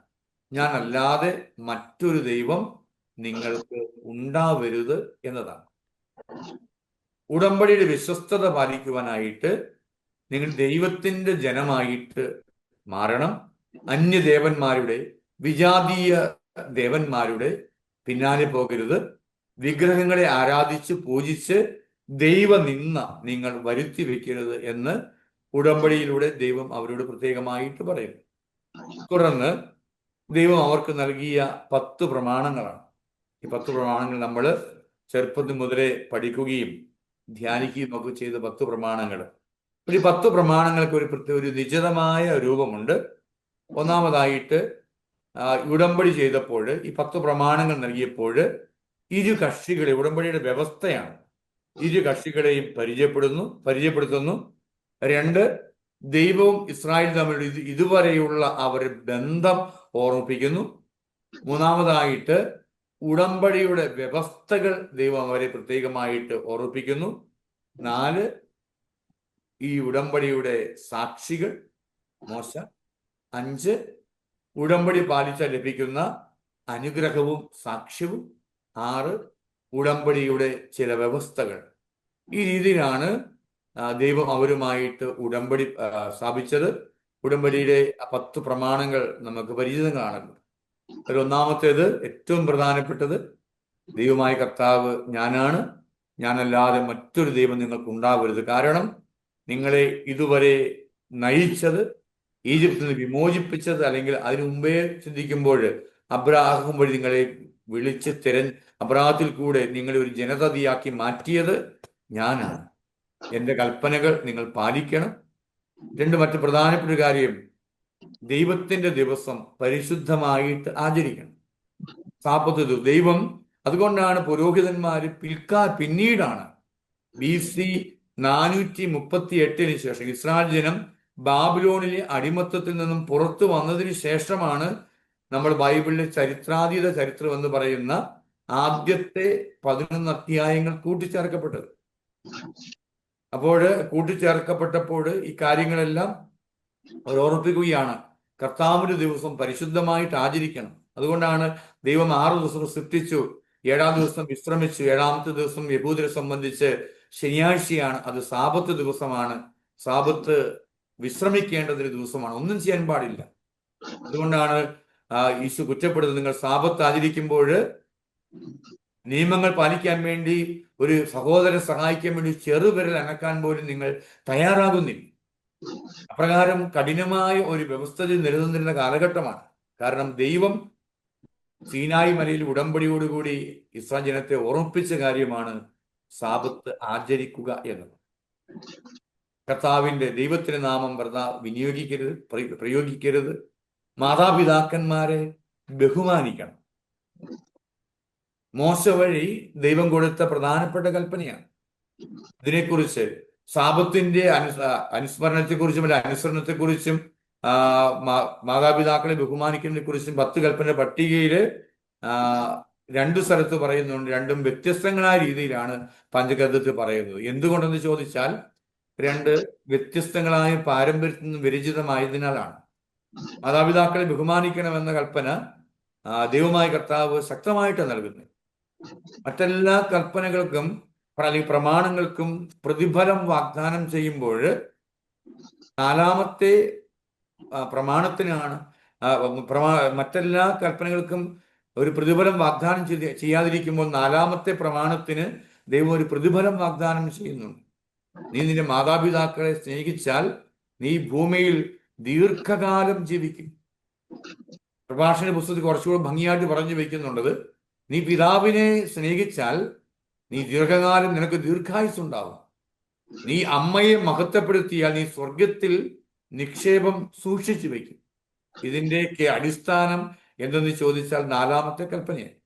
ഞാൻ അല്ലാതെ മറ്റൊരു ദൈവം നിങ്ങൾക്ക് ഉണ്ടാവരുത് എന്നതാണ്. ഉടമ്പടിയുടെ വിശ്വസ്തത പാലിക്കുവാനായിട്ട് നിങ്ങൾ ദൈവത്തിന്റെ ജനമായിട്ട് മാറണം. അന്യദേവന്മാരുടെ, വിജാതീയ ദേവന്മാരുടെ പിന്നാലെ പോകരുത്. വിഗ്രഹങ്ങളെ ആരാധിച്ച് പൂജിച്ച് ദൈവനിന്ദ നിങ്ങൾ വരുത്തി വെക്കരുത് എന്ന് ഉടമ്പടിയിലൂടെ ദൈവം അവരോട് പ്രത്യേകമായിട്ട് പറയുന്നു. തുടർന്ന് ദൈവം അവർക്ക് നൽകിയ 10 പ്രമാണങ്ങളാണ്. ഈ 10 പ്രമാണങ്ങൾ നമ്മൾ ചെറുപ്പത്തിൽ മുതലേ പഠിക്കുകയും ധ്യാനിക്കുകയും ഒക്കെ ചെയ്ത 10 പ്രമാണങ്ങൾ. ഈ 10 പ്രമാണങ്ങൾക്ക് ഒരു നിശ്ചിതമായ രൂപമുണ്ട്. ഒന്നാമതായിട്ട് ഉടമ്പടി ചെയ്തപ്പോൾ, ഈ 10 പ്രമാണങ്ങൾ നൽകിയപ്പോൾ, ഇരു കക്ഷികളെ, ഉടമ്പടിയുടെ വ്യവസ്ഥയാണ്, ഇരു കക്ഷികളെയും പരിചയപ്പെടുത്തുന്നു. 2, ദൈവവും ഇസ്രായേലും തമ്മിൽ ഇതുവരെയുള്ള അവരുടെ ബന്ധം ഓർമ്മിപ്പിക്കുന്നു. മൂന്നാമതായിട്ട് ഉടമ്പടിയുടെ വ്യവസ്ഥകൾ ദൈവം അവരെ പ്രത്യേകമായിട്ട് ഓർമ്മിപ്പിക്കുന്നു. 4, ഈ ഉടമ്പടിയുടെ സാക്ഷികൾ മോശ. 5, ഉടമ്പടി പാലിച്ചാൽ ലഭിക്കുന്ന അനുഗ്രഹവും സാക്ഷ്യവും. 6, ഉടമ്പടിയുടെ ചില വ്യവസ്ഥകൾ. ഈ രീതിയിലാണ് ദൈവം അവരുമായിട്ട് ഉടമ്പടി സ്ഥാപിച്ചത്. ഉടമ്പടിയുടെ 10 പ്രമാണങ്ങൾ നമുക്ക് പരിചിതങ്ങളാണല്ലോ. അതിൽ ഒന്നാമത്തേത്, ഏറ്റവും പ്രധാനപ്പെട്ടത്, ദൈവമായ കർത്താവ് ഞാനാണ്, ഞാനല്ലാതെ മറ്റൊരു ദൈവം നിങ്ങൾക്ക് ഉണ്ടാവരുത്. കാരണം നിങ്ങളെ ഇതുവരെ നയിച്ചത്, ഈജിപ്തിൽ നിന്ന് വിമോചിപ്പിച്ചത്, അല്ലെങ്കിൽ അതിനു മുമ്പേ ചിന്തിക്കുമ്പോൾ അബ്രാഹം വഴി നിങ്ങളെ വിളിച്ച് അബ്രാഹത്തിൽ കൂടെ നിങ്ങളെ ഒരു ജനതയാക്കി മാറ്റിയത് ഞാനാണ്. എൻ്റെ കൽപ്പനകൾ നിങ്ങൾ പാലിക്കണം. മറ്റു പ്രധാനപ്പെട്ട ഒരു കാര്യം, ദൈവത്തിന്റെ ദിവസം പരിശുദ്ധമായിട്ട് ആചരിക്കണം. സാബത്ത് ദൈവം, അതുകൊണ്ടാണ് പുരോഹിതന്മാര് പിന്നീടാണ് BC 438 ശേഷം ഇസ്രായേൽ ജനം ബാബിലോണിലെ അടിമത്തത്തിൽ നിന്നും പുറത്തു വന്നതിന് ശേഷമാണ് നമ്മൾ ബൈബിളിലെ ചരിത്രാതീത ചരിത്രം എന്ന് പറയുന്ന ആദ്യത്തെ 11 അധ്യായങ്ങൾ കൂട്ടിച്ചേർക്കപ്പെട്ടത്. അപ്പോൾ കൂട്ടിച്ചേർക്കപ്പെട്ടപ്പോൾ ഈ കാര്യങ്ങളെല്ലാം അവർ ഓർമ്മിപ്പിക്കുകയാണ്, കർത്താവിന്റെ ദിവസം പരിശുദ്ധമായിട്ട് ആചരിക്കണം. അതുകൊണ്ടാണ് ദൈവം 6 ദിവസം സൃഷ്ടിച്ചു, 7-ാം ദിവസം വിശ്രമിച്ചു. 7-ാമത്തെ ദിവസം യഹൂദരെ സംബന്ധിച്ച് ശനിയാഴ്ചയാണ്, അത് സാബത്ത് ദിവസമാണ്. സാബത്ത് വിശ്രമിക്കേണ്ടതൊരു ദിവസമാണ്, ഒന്നും ചെയ്യാൻ പാടില്ല. അതുകൊണ്ടാണ് യേശു കുറ്റപ്പെടുന്നത്, നിങ്ങൾ സാബത്ത് ആചരിക്കുമ്പോൾ നിയമങ്ങൾ പാലിക്കാൻ വേണ്ടി ഒരു സഹോദരനെ സഹായിക്കാൻ വേണ്ടി ചെറുവിരൽ അനക്കാൻ പോലും നിങ്ങൾ തയ്യാറാകുന്നില്ല. അപ്രകാരം കഠിനമായ ഒരു വ്യവസ്ഥ നിലനിന്നിരുന്ന കാലഘട്ടമാണ്. കാരണം ദൈവം സീനായി മലയിൽ ഉടമ്പടിയോടുകൂടി ഇസ്രായേൽ ജനത്തെ ഓർമ്മിപ്പിച്ച കാര്യമാണ് സാബത്ത് ആചരിക്കുക എന്നത്. കർത്താവിന്റെ ദൈവത്തിന്റെ നാമം വെറുതെ പ്രയോഗിക്കരുത്. മാതാപിതാക്കന്മാരെ ബഹുമാനിക്കണം. മോശ വഴി ദൈവം കൊടുത്ത പ്രധാനപ്പെട്ട കൽപ്പനയാണ്. ഇതിനെക്കുറിച്ച് സാബത്തിന്റെ അനുസ്മരണത്തെക്കുറിച്ചും അല്ല അനുസരണത്തെക്കുറിച്ചും മാതാപിതാക്കളെ ബഹുമാനിക്കുന്നതിനെ കുറിച്ചും 10 കൽപ്പന പട്ടികയിൽ 2 സ്ഥലത്ത് പറയുന്നുണ്ട്. രണ്ടും വ്യത്യസ്തങ്ങളായ രീതിയിലാണ് പഞ്ചഗ്രന്ഥത്തിൽ പറയുന്നത്. എന്തുകൊണ്ടെന്ന് ചോദിച്ചാൽ 2 വ്യത്യസ്തങ്ങളായ പാരമ്പര്യത്തിൽ നിന്ന് വിരചിതമായതിനാലാണ്. മാതാപിതാക്കളെ ബഹുമാനിക്കണമെന്ന കൽപ്പന ദൈവമായ കർത്താവ് ശക്തമായിട്ട് നൽകുന്നത്. മറ്റെല്ലാ കൽപ്പനകൾക്കും അല്ലെങ്കിൽ പ്രമാണങ്ങൾക്കും പ്രതിഫലം വാഗ്ദാനം ചെയ്യുമ്പോൾ 4-ാമത്തെ പ്രമാണത്തിനാണ് മറ്റെല്ലാ കൽപ്പനകൾക്കും ഒരു പ്രതിഫലം വാഗ്ദാനം ചെയ്യാതിരിക്കുമ്പോൾ 4-ാമത്തെ പ്രമാണത്തിന് ദൈവം ഒരു പ്രതിഫലം വാഗ്ദാനം ചെയ്യുന്നുണ്ട്. നീ നിന്റെ മാതാപിതാക്കളെ സ്നേഹിച്ചാൽ നീ ഭൂമിയിൽ ദീർഘകാലം ജീവിക്കും. പ്രഭാഷണ പുസ്തകത്തിൽ കുറച്ചുകൂടെ ഭംഗിയായിട്ട് പറഞ്ഞു വയ്ക്കുന്നുണ്ടത്, നീ പിതാവിനെ സ്നേഹിച്ചാൽ നീ ദീർഘകാലം, നിനക്ക് ദീർഘായുസ് ഉണ്ടാവും. നീ അമ്മയെ മഹത്വപ്പെടുത്തിയാൽ നീ സ്വർഗത്തിൽ നിക്ഷേപം സൂക്ഷിച്ചു വയ്ക്കും. ഇതിൻ്റെയൊക്കെ അടിസ്ഥാനം എന്തെന്ന് ചോദിച്ചാൽ 4-ാമത്തെ കൽപ്പനയാണ്.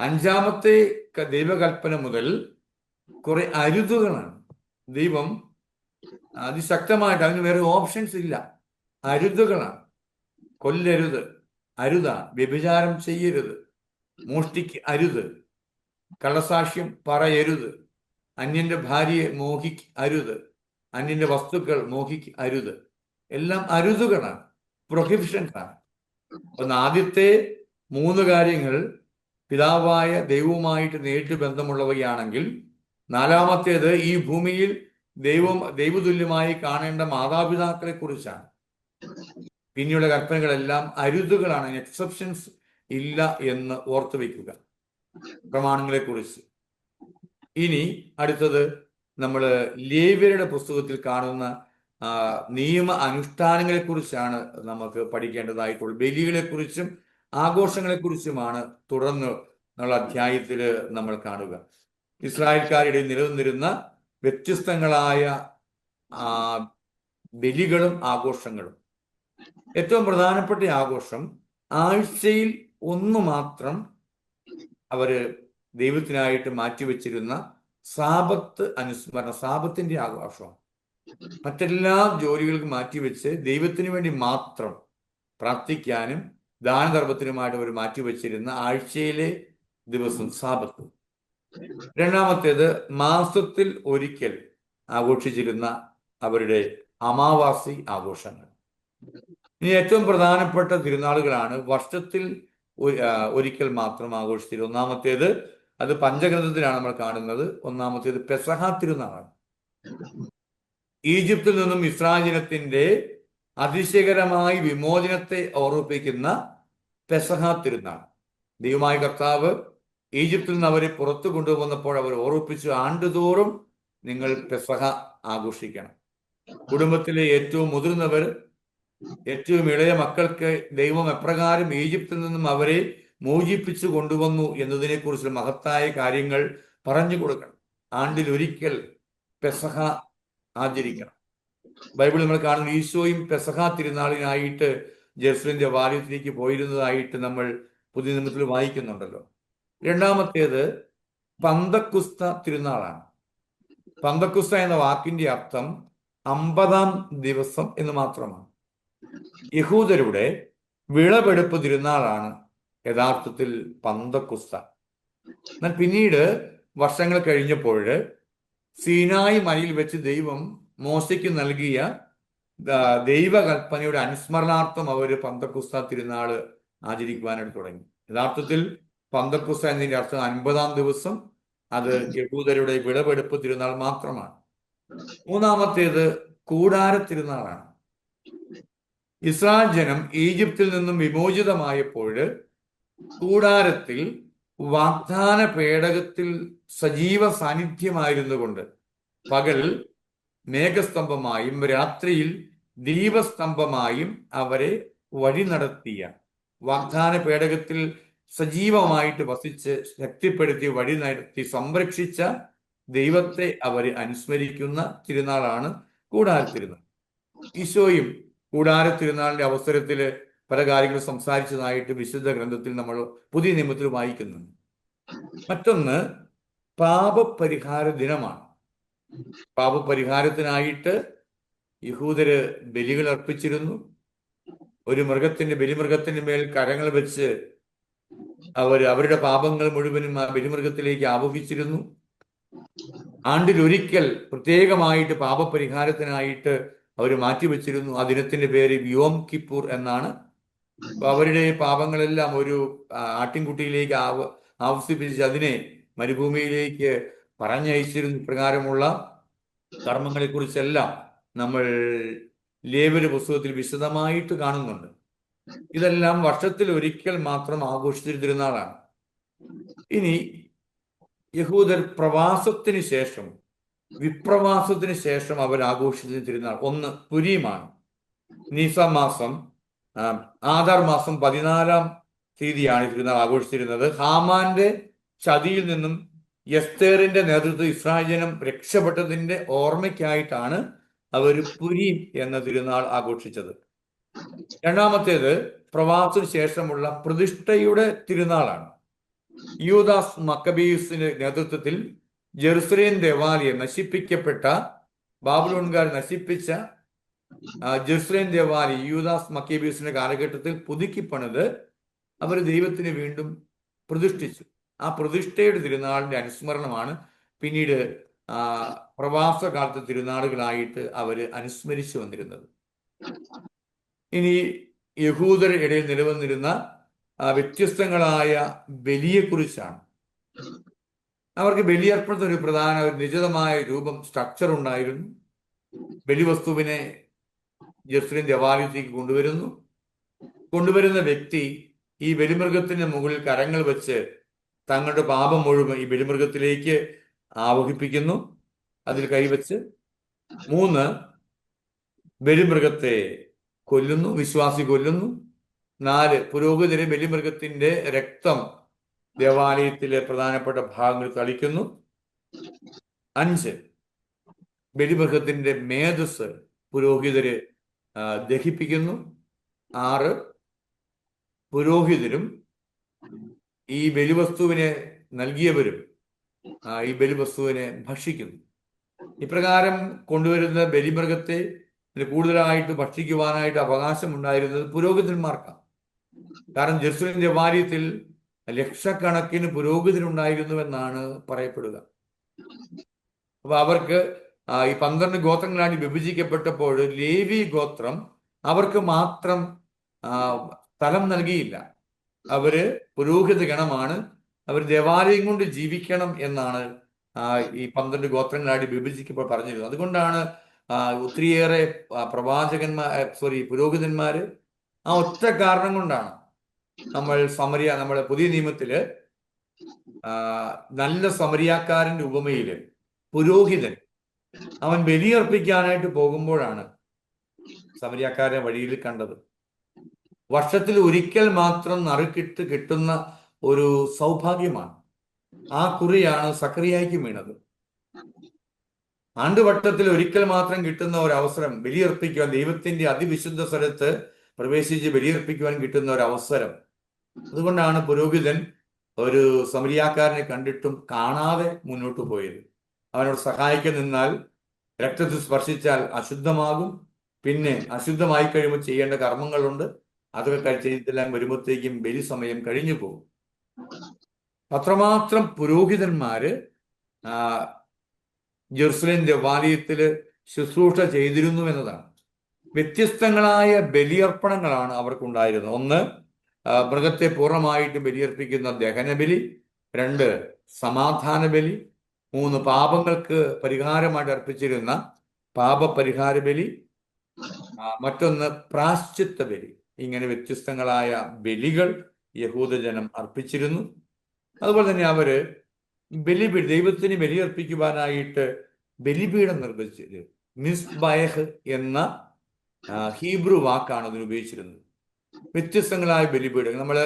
5-ാമത്തെ ദൈവകൽപ്പന മുതൽ കുറെ അരുതുകളാണ്. ദൈവം അതിശക്തമായിട്ട്, അതിന് വേറെ ഓപ്ഷൻസ് ഇല്ല, അരുതുകളാണ്. കൊല്ലരുത്, അരുതാണ്. വ്യഭിചാരം ചെയ്യരുത്, മോഷ്ടിക്ക് കള്ളസാക്ഷ്യം പറയരുത്, അന്യന്റെ ഭാര്യയെ അരുത്, അന്യന്റെ വസ്തുക്കൾ അരുത്. എല്ലാം അരുതുകളാണ്, പ്രൊഹിബിഷൻസാണ്. അപ്പം ആദ്യത്തെ 3 കാര്യങ്ങൾ പിതാവായ ദൈവവുമായിട്ട് നേരിട്ട് ബന്ധമുള്ളവയാണെങ്കിൽ 4-ാമത്തേത് ഈ ഭൂമിയിൽ ദൈവതുല്യമായി കാണേണ്ട മാതാപിതാക്കളെ കുറിച്ചാണ്. പിന്നെയുള്ള കൽപ്പനകളെല്ലാം അരുതുകളാണ്, എക്സെപ്ഷൻസ് ഇല്ല എന്ന് ഓർത്തു വയ്ക്കുക പ്രമാണങ്ങളെ കുറിച്ച്. ഇനി അടുത്തത് നമ്മൾ ലേവ്യരുടെ പുസ്തകത്തിൽ കാണുന്ന നിയമ അനുഷ്ഠാനങ്ങളെ കുറിച്ചാണ് നമുക്ക് പഠിക്കേണ്ടതായിട്ടുള്ളത്. ബലികളെ കുറിച്ചും ആഘോഷങ്ങളെ കുറിച്ചുമാണ് തുടർന്ന് എന്നുള്ള അധ്യായത്തിൽ നമ്മൾ കാണുക. ഇസ്രായേൽക്കാരുടെ നിലനിന്നിരുന്ന വ്യത്യസ്തങ്ങളായ ബലികളും ആഘോഷങ്ങളും. ഏറ്റവും പ്രധാനപ്പെട്ട ആഘോഷം, ആഴ്ചയിൽ 1 മാത്രം അവര് ദൈവത്തിനായിട്ട് മാറ്റിവെച്ചിരുന്ന സാബത്ത് അനുസ്മരണം, സാബത്തിന്റെ ആഘോഷമാണ്. മറ്റെല്ലാ ജോലികൾക്കും മാറ്റിവെച്ച് ദൈവത്തിന് വേണ്ടി മാത്രം പ്രാർത്ഥിക്കാനും ദാനധർമ്മത്തിനുമായിട്ട് അവർ മാറ്റിവെച്ചിരുന്ന ആഴ്ചയിലെ ദിവസം സാബത്ത്. രണ്ടാമത്തേത് മാസത്തിൽ ഒരിക്കൽ ആഘോഷിച്ചിരുന്ന അവരുടെ അമാവാസി ആഘോഷങ്ങൾ. ഇനി ഏറ്റവും പ്രധാനപ്പെട്ട തിരുനാളുകളാണ് വർഷത്തിൽ ഒരിക്കൽ മാത്രം ആഘോഷിച്ചിരുന്നത്. ഒന്നാമത്തേത് അത് പഞ്ചഗ്രന്ഥത്തിലാണ് നമ്മൾ കാണുന്നത്. ഒന്നാമത്തേത് പെസഹ തിരുനാളാണ്. ഈജിപ്തിൽ നിന്നും ഇസ്രായേൽ ജനത്തിന്റെ അതിശയകരമായി വിമോചനത്തെ ഓർമ്മിപ്പിക്കുന്ന പെസഹ തിരുനാൾ. ദൈവമായ കർത്താവ് ഈജിപ്തിൽ നിന്ന് അവരെ പുറത്തു കൊണ്ടുവന്നപ്പോൾ അവർ ഓർമ്മിപ്പിച്ചു, ആണ്ടുതോറും നിങ്ങൾ പെസഹ ആഘോഷിക്കണം. കുടുംബത്തിലെ ഏറ്റവും മുതിർന്നവർ ഏറ്റവും ഇളയ മക്കൾക്ക് ദൈവം എപ്രകാരം ഈജിപ്തിൽ നിന്നും അവരെ മോചിപ്പിച്ചു കൊണ്ടുവന്നു എന്നതിനെക്കുറിച്ച് മഹത്തായ കാര്യങ്ങൾ പറഞ്ഞു കൊടുക്കണം. ആണ്ടിൽ ഒരിക്കൽ പെസഹ ആചരിക്കണം. ബൈബിളിൽ നമ്മൾ കാണുന്ന ഈശോയും പെസഹ തിരുനാളിനായിട്ട് ജെറുസലേം ദേവാലയത്തിലേക്ക് പോയിരുന്നതായിട്ട് നമ്മൾ പുതിയ നിയമത്തിൽ വായിക്കുന്നുണ്ടല്ലോ. രണ്ടാമത്തേത് പന്തക്കുസ്ത തിരുനാളാണ്. പന്തക്കുസ്ത എന്ന വാക്കിന്റെ അർത്ഥം 50-ാം ദിവസം എന്ന് മാത്രമാണ്. യഹൂദരുടെ വിളവെടുപ്പ് തിരുനാളാണ് യഥാർത്ഥത്തിൽ പന്തക്കുസ്ത. എന്നാൽ പിന്നീട് വർഷങ്ങൾ കഴിഞ്ഞപ്പോൾ സീനായി മലയിൽ വെച്ച് ദൈവം മോശയ്ക്ക് നൽകിയ ദൈവകൽപ്പനയുടെ അനുസ്മരണാർത്ഥം അവർ പന്തക്കുസ്ത തിരുനാള് ആചരിക്കുവാനായിട്ട് തുടങ്ങി. യഥാർത്ഥത്തിൽ പന്തക്കുസ്ത എന്നതിന്റെ അർത്ഥം 50-ാം ദിവസം. അത് യഹൂദരുടെ വിളവെടുപ്പ് തിരുനാൾ മാത്രമാണ്. മൂന്നാമത്തേത് കൂടാര തിരുനാളാണ്. ഇസ്രായേൽ ജനം ഈജിപ്തിൽ നിന്നും വിമോചിതമായപ്പോൾ കൂടാരത്തിൽ വാഗ്ദാന പേടകത്തിൽ സജീവ സാന്നിധ്യമായിരുന്നു കൊണ്ട് പകൽ മേഘസ്തംഭമായും രാത്രിയിൽ ദീപസ്തംഭമായും അവരെ വഴി നടത്തിയ, വാഗ്ദാന പേടകത്തിൽ സജീവമായിട്ട് വസിച്ച് ശക്തിപ്പെടുത്തി വഴി നടത്തി സംരക്ഷിച്ച ദൈവത്തെ അവരെ അനുസ്മരിക്കുന്ന തിരുനാളാണ് കൂടാര തിരുനാൾ. ഈശോയും കൂടാര തിരുനാളിന്റെ അവസരത്തിൽ പല കാര്യങ്ങൾ സംസാരിച്ചതായിട്ട് വിശുദ്ധ ഗ്രന്ഥത്തിൽ നമ്മൾ പുതിയ നിയമത്തിൽ വായിക്കുന്നുണ്ട്. മറ്റൊന്ന് പാപപരിഹാര ദിനമാണ്. പാപപരിഹാരത്തിനായിട്ട് യഹൂദര് ബലികൾ അർപ്പിച്ചിരുന്നു. ഒരു ബലിമൃഗത്തിന്റെ മേൽ കരങ്ങൾ വെച്ച് അവരുടെ പാപങ്ങൾ മുഴുവനും ആ ബലിമൃഗത്തിലേക്ക് ആവഹിച്ചിരുന്നു. ആണ്ടിൽ ഒരിക്കൽ പ്രത്യേകമായിട്ട് പാപപരിഹാരത്തിനായിട്ട് അവർ മാറ്റിവെച്ചിരുന്നു. ആ ദിനത്തിന്റെ പേര് യോം കിപ്പൂർ എന്നാണ്. അവരുടെ പാപങ്ങളെല്ലാം ഒരു ആട്ടിൻകുട്ടിയിലേക്ക് ആവശ്യപ്പിച്ച് അതിനെ മരുഭൂമിയിലേക്ക് പറഞ്ഞയച്ചിരുന്നു. ഇപ്രകാരമുള്ള കർമ്മങ്ങളെ കുറിച്ചെല്ലാം നമ്മൾ ലേവ്യരുടെ പുസ്തകത്തിൽ വിശദമായിട്ട് കാണുന്നുണ്ട്. ഇതെല്ലാം വർഷത്തിൽ ഒരിക്കൽ മാത്രം ആഘോഷിച്ചിരുന്നാളാണ്. ഇനി യഹൂദർ പ്രവാസത്തിന് ശേഷം, വിപ്രവാസത്തിന് ശേഷം അവർ ആഘോഷിച്ച തിരുനാൾ ഒന്ന് പുരീമാണ്. നീസ മാസം ആധാർ മാസം 14-ാം തീയതിയാണ് തിരുനാൾ ആഘോഷിച്ചിരുന്നത്. ഹാമാന്റെ ചതിയിൽ നിന്നും എസ്തേറിന്റെ നേതൃത്വത്തിൽ ഇസ്രായേൽ ജനം രക്ഷപ്പെട്ടതിന്റെ ഓർമ്മയ്ക്കായിട്ടാണ് അവർ പുരീം എന്ന തിരുനാൾ ആഘോഷിച്ചത്. രണ്ടാമത്തേത് പ്രവാസത്തിന് ശേഷമുള്ള പ്രതിഷ്ഠയുടെ തിരുനാളാണ്. യൂദാസ് മക്കബീസിന്റെ നേതൃത്വത്തിൽ ജെറുസലേം ദേവാലയം നശിപ്പിക്കപ്പെട്ട, ബാബിലോൺകാർ നശിപ്പിച്ച ജെറുസലേം ദേവാലയം യൂദാസ് മക്കബീസിന്റെ കാലഘട്ടത്തിൽ പുതുക്കിപ്പണിത് അവർ ദൈവത്തിന് വീണ്ടും പ്രതിഷ്ഠിച്ചു. ആ പ്രതിഷ്ഠയുടെ തിരുനാളിന്റെ അനുസ്മരണമാണ് പിന്നീട് പ്രവാസകാലത്തെ തിരുനാളുകളായിട്ട് അവർ അനുസ്മരിച്ചു വന്നിരുന്നത്. ഇനി യഹൂദരുടെ ഇടയിൽ നിലവന്നിരുന്ന വ്യത്യസ്തങ്ങളായ ബലിയെക്കുറിച്ചാണ്. അവർക്ക് ബലിയർപ്പണത്തിന് ഒരു പ്രധാന നിശ്ചിതമായ രൂപം, സ്ട്രക്ചർ ഉണ്ടായിരുന്നു. ബലിവസ്തുവിനെ ജെറുസലേം ദേവാലയത്തേക്ക് കൊണ്ടുവരുന്ന വ്യക്തി ഈ ബലിമൃഗത്തിന് മുകളിൽ കരങ്ങൾ വെച്ച് തങ്ങളുടെ പാപം മുഴുവൻ ഈ ബലിമൃഗത്തിലേക്ക് ആവഹിപ്പിക്കുന്നു, അതിൽ കൈവച്ച്. 3, ബലിമൃഗത്തെ കൊല്ലുന്നു, വിശ്വാസി കൊല്ലുന്നു. 4, പുരോഹിതരെ ബലിമൃഗത്തിന്റെ രക്തം ദേവാലയത്തിലെ പ്രധാനപ്പെട്ട ഭാഗങ്ങൾ തളിക്കുന്നു. 5, ബലിമൃഗത്തിന്റെ മേധസ് പുരോഹിതര് ദഹിപ്പിക്കുന്നു. 6, പുരോഹിതരും ഈ ബലിവസ്തുവിനെ നൽകിയവരും ഈ ബലിവസ്തുവിനെ ഭക്ഷിക്കുന്നു. ഇപ്രകാരം കൊണ്ടുവരുന്ന ബലിമൃഗത്തെ കൂടുതലായിട്ട് ഭക്ഷിക്കുവാനായിട്ട് അവകാശം ഉണ്ടായിരുന്നത് പുരോഹിതന്മാർക്കാണ്. കാരണം ജെറുസലേം ദേവാലയത്തിൽ ലക്ഷക്കണക്കിന് പുരോഹിതരുണ്ടായിരുന്നുവെന്നാണ് പറയപ്പെടുക. അപ്പൊ അവർക്ക് ഈ 12 ഗോത്രങ്ങളായി വിഭജിക്കപ്പെട്ടപ്പോൾ ലേവി ഗോത്രം അവർക്ക് മാത്രം ആ, സ്ഥലം നൽകിയില്ല. അവര് പുരോഹിത ഗണമാണ്, അവർ ദേവാലയം കൊണ്ട് ജീവിക്കണം എന്നാണ് ഈ 12 ഗോത്രങ്ങളായി വിഭജിക്കപ്പോൾ പറഞ്ഞിരുന്നത്. അതുകൊണ്ടാണ് ഒത്തിരിയേറെ പുരോഹിതന്മാര് ആ ഒറ്റ കാരണം കൊണ്ടാണ് നമ്മുടെ പുതിയ നിയമത്തില് നല്ല സമരിയാക്കാരന്റെ ഉപമയില് പുരോഹിതൻ അവൻ ബലിയർപ്പിക്കാനായിട്ട് പോകുമ്പോഴാണ് സമരിയാക്കാരനെ വഴിയിൽ കണ്ടത്. വർഷത്തിൽ ഒരിക്കൽ മാത്രം നറുക്കിട്ട് കിട്ടുന്ന ഒരു സൗഭാഗ്യമാണ്. ആ കുറിയാണ് സക്കറിയായ്ക്ക് വീണത്. ആണ്ടുവട്ടത്തിൽ ഒരിക്കൽ മാത്രം കിട്ടുന്ന ഒരു അവസരം, ബലിയർപ്പിക്കുവാൻ, ദൈവത്തിന്റെ അതിവിശുദ്ധ സ്ഥലത്ത് പ്രവേശിച്ച് ബലിയർപ്പിക്കുവാൻ കിട്ടുന്ന ഒരു അവസരം. അതുകൊണ്ടാണ് പുരോഹിതൻ ഒരു സമരിയാക്കാരനെ കണ്ടിട്ടും കാണാതെ മുന്നോട്ട് പോയത്. അവനോട് സഹായിക്കാൻ നിന്നാൽ രക്തത്തിൽ സ്പർശിച്ചാൽ അശുദ്ധമാകും. പിന്നെ അശുദ്ധമായി കഴിയുമ്പോൾ ചെയ്യേണ്ട കർമ്മങ്ങളുണ്ട്. അതൊക്കെ ചെയ്തെല്ലാം വരുമ്പോഴത്തേക്കും ബലി സമയം കഴിഞ്ഞു പോകും. അത്രമാത്രം പുരോഹിതന്മാര് ജെറുസലേം ദേവാലയത്തില് ശുശ്രൂഷ ചെയ്തിരുന്നു എന്നതാണ്. വ്യത്യസ്തങ്ങളായ ബലിയർപ്പണങ്ങളാണ് അവർക്കുണ്ടായിരുന്നത്. ഒന്ന്, മൃഗത്തെ പൂർണ്ണമായിട്ട് ബലിയർപ്പിക്കുന്ന ദഹനബലി. 2, സമാധാന ബലി. 3, പാപങ്ങൾക്ക് പരിഹാരമായിട്ട് അർപ്പിച്ചിരുന്ന പാപപരിഹാര ബലി. മറ്റൊന്ന് പ്രാശ്ചിത്ത ബലി. ഇങ്ങനെ വ്യത്യസ്തങ്ങളായ ബലികൾ യഹൂദജനം അർപ്പിച്ചിരുന്നു. അതുപോലെ തന്നെ അവര് ദൈവത്തിന് ബലിയർപ്പിക്കുവാനായിട്ട് ബലിപീഠം നിർമ്മിച്ചത്. മിസ്ബയഹ് എന്ന ഹീബ്രു വാക്കാണ് അതിന് ഉപയോഗിച്ചിരുന്നത്. വ്യത്യസ്തങ്ങളായ ബലിപീഠങ്ങൾ നമ്മൾ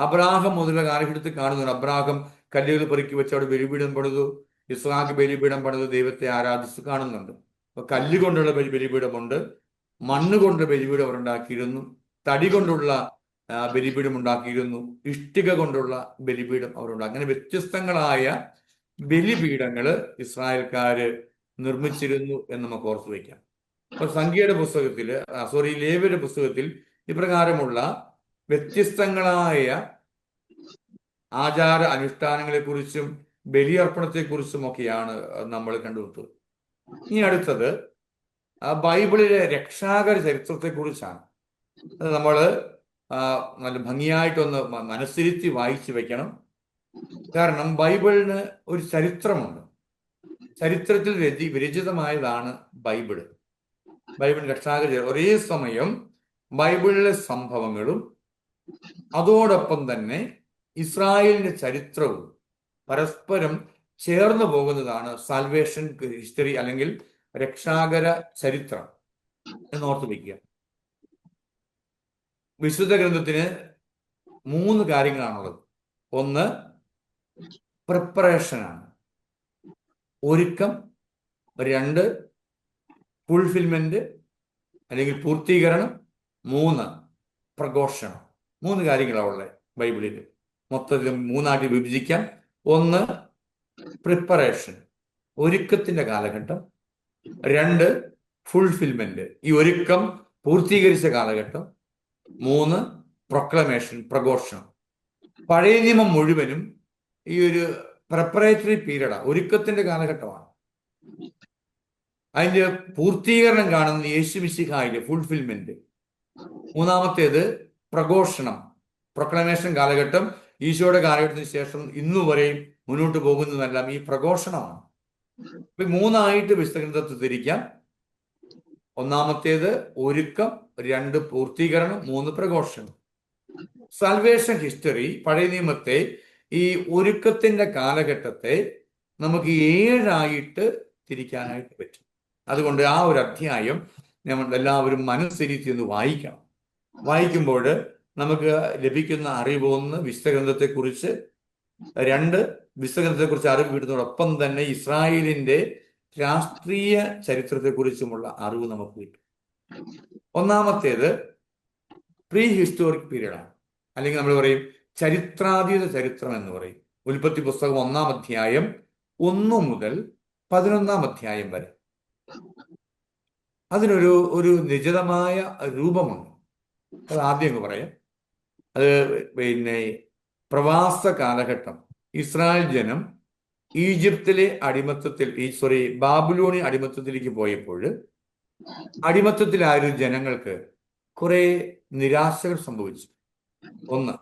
അബ്രാഹം മുതലുള്ള കാലഘട്ടത്തിൽ കാണുന്നുണ്ട്. അബ്രാഹം കല്ലുകൾ പെറുക്കി വെച്ച് അവിടെ ബലിപീഠം പണിതു. ഇസ്ഹാക്ക് ബലിപീഠം പണിത് ദൈവത്തെ ആരാധിച്ച് കാണുന്നുണ്ട്. അപ്പൊ കല്ലുകൊണ്ടുള്ള ബലിപീഠമുണ്ട്, മണ്ണ് കൊണ്ട് ബലിപീഠം അവർ ഉണ്ടാക്കിയിരുന്നു, തടി കൊണ്ടുള്ള ബലിപീഠം ഉണ്ടാക്കിയിരുന്നു, ഇഷ്ടിക കൊണ്ടുള്ള ബലിപീഠം അവരുണ്ടാക്കി. അങ്ങനെ വ്യത്യസ്തങ്ങളായ ബലിപീഠങ്ങള് ഇസ്രായേൽക്കാര് നിർമ്മിച്ചിരുന്നു എന്ന് നമുക്ക് ഓർത്തു വയ്ക്കാം. അപ്പൊ സംഖ്യയുടെ പുസ്തകത്തില് ലേവ്യരുടെ പുസ്തകത്തിൽ ഇപ്രകാരമുള്ള വ്യത്യസ്തങ്ങളായ ആചാര അനുഷ്ഠാനങ്ങളെക്കുറിച്ചും ബലിയർപ്പണത്തെക്കുറിച്ചും ഒക്കെയാണ് നമ്മൾ കണ്ടുപിടുത്തത്. ഇനി അടുത്തത് ബൈബിളിലെ രക്ഷാകര ചരിത്രത്തെക്കുറിച്ചാണ്. അത് നമ്മൾ നല്ല ഭംഗിയായിട്ടൊന്ന് മനസ്സിരുത്തി വായിച്ചു വെക്കണം. കാരണം ബൈബിളിന് ഒരു ചരിത്രമുണ്ട്. ചരിത്രത്തിൽ വിരചിതമായതാണ് ബൈബിള്. ബൈബിൾ രക്ഷാകര ഒരേ സമയം ബൈബിളിലെ സംഭവങ്ങളും അതോടൊപ്പം തന്നെ ഇസ്രായേലിന്റെ ചരിത്രവും പരസ്പരം ചേർന്ന് പോകുന്നതാണ് സാൽവേഷൻ ഹിസ്റ്ററി അല്ലെങ്കിൽ രക്ഷാകര ചരിത്രം എന്നോർത്ത് വയ്ക്കുക. വിശുദ്ധ ഗ്രന്ഥത്തിന് 3 കാര്യങ്ങളാണുള്ളത്. ഒന്ന്, പ്രിപ്പറേഷനാണ്, ഒരുക്കം. 2, ഫുൾഫിൽമെന്റ് അല്ലെങ്കിൽ പൂർത്തീകരണം. 3, പ്രഘോഷണം. 3 കാര്യങ്ങളാണ് ഉള്ളത് ബൈബിളിൽ. മൊത്തത്തിൽ 3ആയിട്ട് വിഭജിക്കാം. 1, പ്രിപ്പറേഷൻ, ഒരുക്കത്തിന്റെ കാലഘട്ടം. 2, ഫുൾഫിൽമെന്റ്, ഈ ഒരുക്കം പൂർത്തീകരിച്ച കാലഘട്ടം. 3, പ്രൊക്ലമേഷൻ, പ്രഘോഷണം. പഴയ നിയമം മുഴുവനും ഈ ഒരു പ്രിപ്പറേറ്ററി പീരീഡാണ്, ഒരുക്കത്തിന്റെ കാലഘട്ടമാണ്. അതിന്റെ പൂർത്തീകരണം കാണുന്നത് യേശു മിശിഹായിലെ ഫുൾഫിൽമെന്റ്. 3-ാമത്തേത് പ്രഘോഷണം, പ്രൊക്ലമേഷൻ കാലഘട്ടം. ഈശോയുടെ കാലഘട്ടത്തിന് ശേഷം ഇന്നുവരെയും മുന്നോട്ട് പോകുന്നതെല്ലാം ഈ പ്രഘോഷണമാണ്. 3ആയിട്ട് വിശുദ്ധഗ്രന്ഥത്തിൽ തിരിക്കാം. 1-ാമത്തേത് ഒരുക്കം, 2 പൂർത്തീകരണം, 3 പ്രഘോഷണം. സാൽവേഷൻ ഹിസ്റ്ററി, പഴയ നിയമത്തെ ഈ ഒരുക്കത്തിന്റെ കാലഘട്ടത്തെ നമുക്ക് 7ആയിട്ട് തിരിക്കാനായിട്ട് പറ്റും. അതുകൊണ്ട് ആ ഒരു അധ്യായം നമ്മൾ എല്ലാവരും മനസ്സിരുത്തി ഒന്ന് വായിക്കണം. വായിക്കുമ്പോൾ നമുക്ക് ലഭിക്കുന്ന അറിവ്, 1, വിശുദ്ധഗ്രന്ഥത്തെക്കുറിച്ച്; 2, വിശുദ്ധഗ്രന്ഥത്തെക്കുറിച്ച് അറിവ് കിട്ടുന്നതോടൊപ്പം തന്നെ ഇസ്രായേലിന്റെ രാഷ്ട്രീയ ചരിത്രത്തെക്കുറിച്ചുമുള്ള അറിവ് നമുക്ക് കിട്ടും. 1-ാമത്തേത് പ്രീ ഹിസ്റ്റോറിക് പീരീഡാണ്, അല്ലെങ്കിൽ നമ്മൾ പറയും ചരിത്രാതീത ചരിത്രം എന്ന് പറയും. ഉൽപ്പത്തി പുസ്തകം 1-ാം അധ്യായം 1 മുതൽ 11-ാം അധ്യായം വരെ. അതിനൊരു നിശ്ചിതമായ രൂപമുണ്ട്. അത് ആദ്യം എന്ന് പറയാം. അത് പിന്നെ പ്രവാസ കാലഘട്ടം. ഇസ്രായേൽ ജനം ഈജിപ്തിലെ അടിമത്തത്തിൽ ബാബുലോണി അടിമത്തത്തിലേക്ക് പോയപ്പോൾ അടിമത്തത്തിലായ ജനങ്ങൾക്ക് കുറെ നിരാശകൾ സംഭവിച്ചു. ഒന്ന്,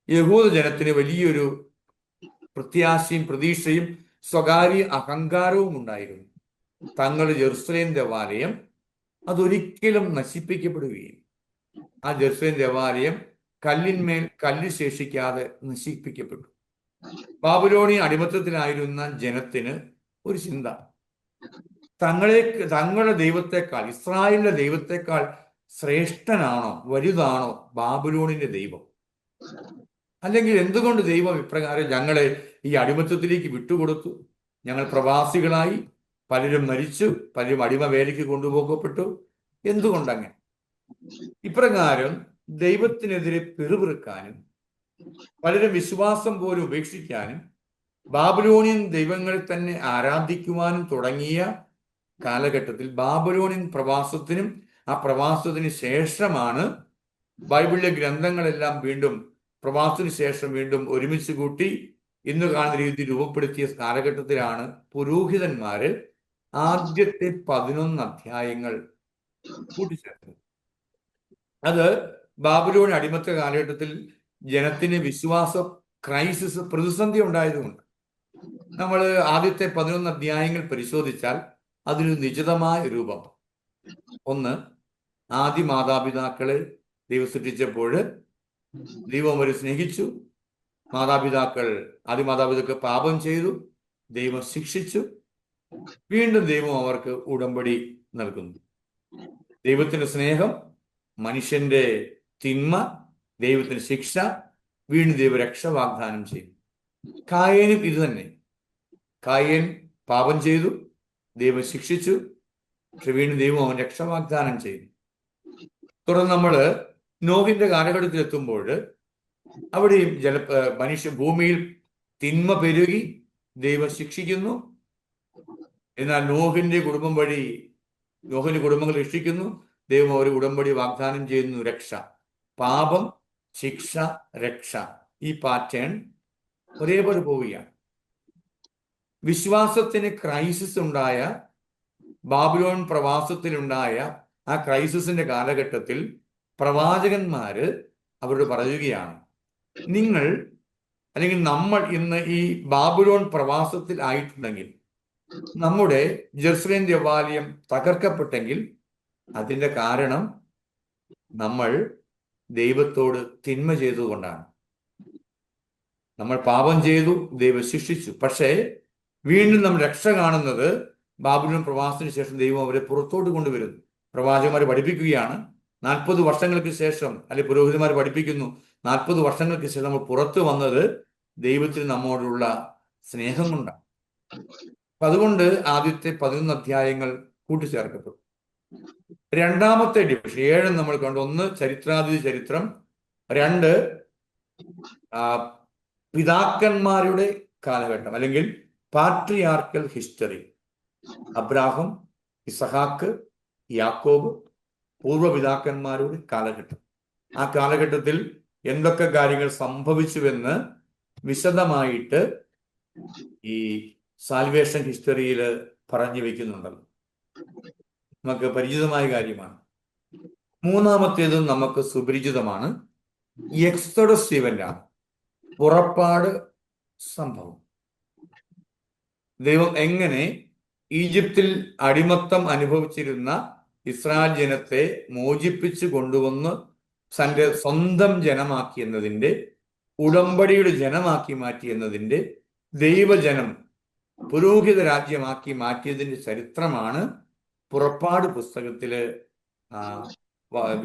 യഹൂദ ജനത്തിന് വലിയൊരു പ്രത്യാശയും പ്രതീക്ഷയും സ്വകാര്യ അഹങ്കാരവും ഉണ്ടായിരുന്നു. തങ്ങളുടെ ജെറുസലേം ദേവാലയം അതൊരിക്കലും നശിപ്പിക്കപ്പെടുകയും ആ ജെറുസലേം ദേവാലയം കല്ലിന്മേൽ കല്ല് ശേഷിക്കാതെ നശിപ്പിക്കപ്പെട്ടു. ബാബുലോണി അടിമത്തത്തിലായിരുന്ന ജനത്തിന് ഒരു ചിന്ത, തങ്ങളുടെ ദൈവത്തെക്കാൾ, ഇസ്രായേലിന്റെ ദൈവത്തെക്കാൾ ശ്രേഷ്ഠനാണോ, വലുതാണോ ബാബുലോണിന്റെ ദൈവം? അല്ലെങ്കിൽ എന്തുകൊണ്ട് ദൈവം ഇപ്രകാരം ഞങ്ങളെ ഈ അടിമത്തത്തിലേക്ക് വിട്ടുകൊടുത്തു? ഞങ്ങൾ പ്രവാസികളായി, പലരും മരിച്ചു, പലരും അടിമവേലയ്ക്ക് കൊണ്ടുപോകപ്പെട്ടു. എന്തുകൊണ്ടങ്ങനെ? ഇപ്രകാരം ദൈവത്തിനെതിരെ പിറുപിറുക്കാനും പലരും വിശ്വാസം പോലും ഉപേക്ഷിക്കാനും ബാബുലോണിയൻ ദൈവങ്ങളെ തന്നെ ആരാധിക്കുവാനും തുടങ്ങിയ കാലഘട്ടത്തിൽ ബാബുലോണിയൻ പ്രവാസത്തിനും ആ പ്രവാസത്തിന് ശേഷമാണ് ബൈബിളിലെ ഗ്രന്ഥങ്ങളെല്ലാം വീണ്ടും പ്രവാസത്തിന് ശേഷം വീണ്ടും ഒരുമിച്ച് കൂട്ടി ഇന്ന് കാണുന്ന രീതിയിൽ രൂപപ്പെടുത്തിയ കാലഘട്ടത്തിലാണ് പുരോഹിതന്മാര് ആദ്യത്തെ 11 അധ്യായങ്ങൾ കൂട്ടിച്ചേർത്തത്. അത് ബാബുലോൺ അടിമത്ത കാലഘട്ടത്തിൽ ജനത്തിന് വിശ്വാസ ക്രൈസിസ്, പ്രതിസന്ധി ഉണ്ടായതുകൊണ്ട് നമ്മൾ ആദ്യത്തെ 11 അധ്യായങ്ങൾ പരിശോധിച്ചാൽ അതിനൊരു നിശ്ചിതമായ രൂപം. ഒന്ന്, ആദി മാതാപിതാക്കളെ ദൈവം സൃഷ്ടിച്ചപ്പോൾ ദൈവം അവരെ സ്നേഹിച്ചു. ആദിമാതാപിതാക്കൾ പാപം ചെയ്തു, ദൈവം ശിക്ഷിച്ചു. വീണ്ടും ദൈവം അവർക്ക് ഉടമ്പടി നൽകുന്നു. ദൈവത്തിന്റെ സ്നേഹം, മനുഷ്യന്റെ തിന്മ, ദൈവത്തിന്റെ ശിക്ഷ, വീണ്ടും ദൈവം രക്ഷ വാഗ്ദാനം ചെയ്തു. കായേനും ഇത് തന്നെ. കായേൻ പാപം ചെയ്തു, ദൈവം ശിക്ഷിച്ചു, പക്ഷെ വീണ്ടും ദൈവം അവൻ രക്ഷ വാഗ്ദാനം ചെയ്തു. തുടർന്ന് നമ്മൾ നോഹിന്റെ കാലഘട്ടത്തിൽ എത്തുമ്പോൾ അവിടെയും ഭൂമിയിൽ തിന്മ പെരുകി ദൈവം ശിക്ഷിക്കുന്നു. എന്നാൽ നോഹിന്റെ കുടുംബങ്ങൾ രക്ഷിക്കുന്നു. ദൈവം ഒരു ഉടമ്പടി വാഗ്ദാനം ചെയ്യുന്നു, രക്ഷ. പാപം, ശിക്ഷ, രക്ഷ, ഈ പാറ്റേൺ ഒരേപോലെ പോവുകയാണ്. വിശ്വാസത്തിന് ക്രൈസിസ് ഉണ്ടായ, ബാബുലോൺ പ്രവാസത്തിലുണ്ടായ ആ ക്രൈസിസിന്റെ കാലഘട്ടത്തിൽ പ്രവാചകന്മാര് അവരോട് പറയുകയാണ്, നിങ്ങൾ അല്ലെങ്കിൽ നമ്മൾ ഇന്ന് ഈ ബാബുലോൺ പ്രവാസത്തിൽ ആയിട്ടുണ്ടെങ്കിൽ, നമ്മുടെ ജെറുസലേം ദേവാലയം തകർക്കപ്പെട്ടെങ്കിൽ അതിന്റെ കാരണം നമ്മൾ ദൈവത്തോട് തിന്മ ചെയ്തതുകൊണ്ടാണ്. നമ്മൾ പാപം ചെയ്തു, ദൈവം ശിക്ഷിച്ചു. പക്ഷേ വീണ്ടും നമ്മൾ രക്ഷ കാണുന്നത് ബാബുലോൺ പ്രവാസത്തിന് ശേഷം ദൈവം അവരെ പുറത്തോട്ട് കൊണ്ടുവരുന്നു. പ്രവാചകന്മാർ പഠിപ്പിക്കുകയാണ്, 40 വർഷങ്ങൾക്ക് ശേഷം, അല്ലെങ്കിൽ പുരോഹിതന്മാർ പഠിപ്പിക്കുന്നു, 40 വർഷങ്ങൾക്ക് ശേഷം നമ്മൾ പുറത്തു വന്നത് ദൈവത്തിന് നമ്മോടുള്ള സ്നേഹം കൊണ്ടാണ്. അപ്പൊ അതുകൊണ്ട് ആദ്യത്തെ 11 അധ്യായങ്ങൾ കൂട്ടിച്ചേർക്കപ്പെട്ടു. രണ്ടാമത്തെ ഡിവിഷൻ 7 നമ്മൾ കണ്ടു. 1 ചരിത്രാതീത ചരിത്രം, 2 പിതാക്കന്മാരുടെ കാലഘട്ടം അല്ലെങ്കിൽ പാട്രിയാർക്കൽ ഹിസ്റ്ററി. അബ്രാഹം, ഇസഹാക്ക്, യാക്കോബ്, പൂർവ്വപിതാക്കന്മാരുടെ കാലഘട്ടം. ആ കാലഘട്ടത്തിൽ എന്തൊക്കെ കാര്യങ്ങൾ സംഭവിച്ചുവെന്ന് വിശദമായിട്ട് ഈ സാൽവേഷൻ ഹിസ്റ്ററിയിൽ പറഞ്ഞു വെക്കുന്നുണ്ടല്ലോ, നമുക്ക് പരിചിതമായ കാര്യമാണ്. മൂന്നാമത്തേതും നമുക്ക് സുപരിചിതമാണ്, എക്സോഡസ് ഇവന്റാണ്, പുറപ്പാട് സംഭവം. ദൈവം എങ്ങനെ ഈജിപ്തിൽ അടിമത്തം അനുഭവിച്ചിരുന്ന ഇസ്രായേൽ ജനത്തെ മോചിപ്പിച്ചു കൊണ്ടുവന്ന് തന്റെ സ്വന്തം ജനമാക്കി എന്നതിൻ്റെ, ഉടമ്പടിയുടെ ജനമാക്കി മാറ്റി എന്നതിൻ്റെ, ദൈവജനം പുരോഹിത രാജ്യമാക്കി മാറ്റിയതിൻ്റെ ചരിത്രമാണ് പുറപ്പാട് പുസ്തകത്തില്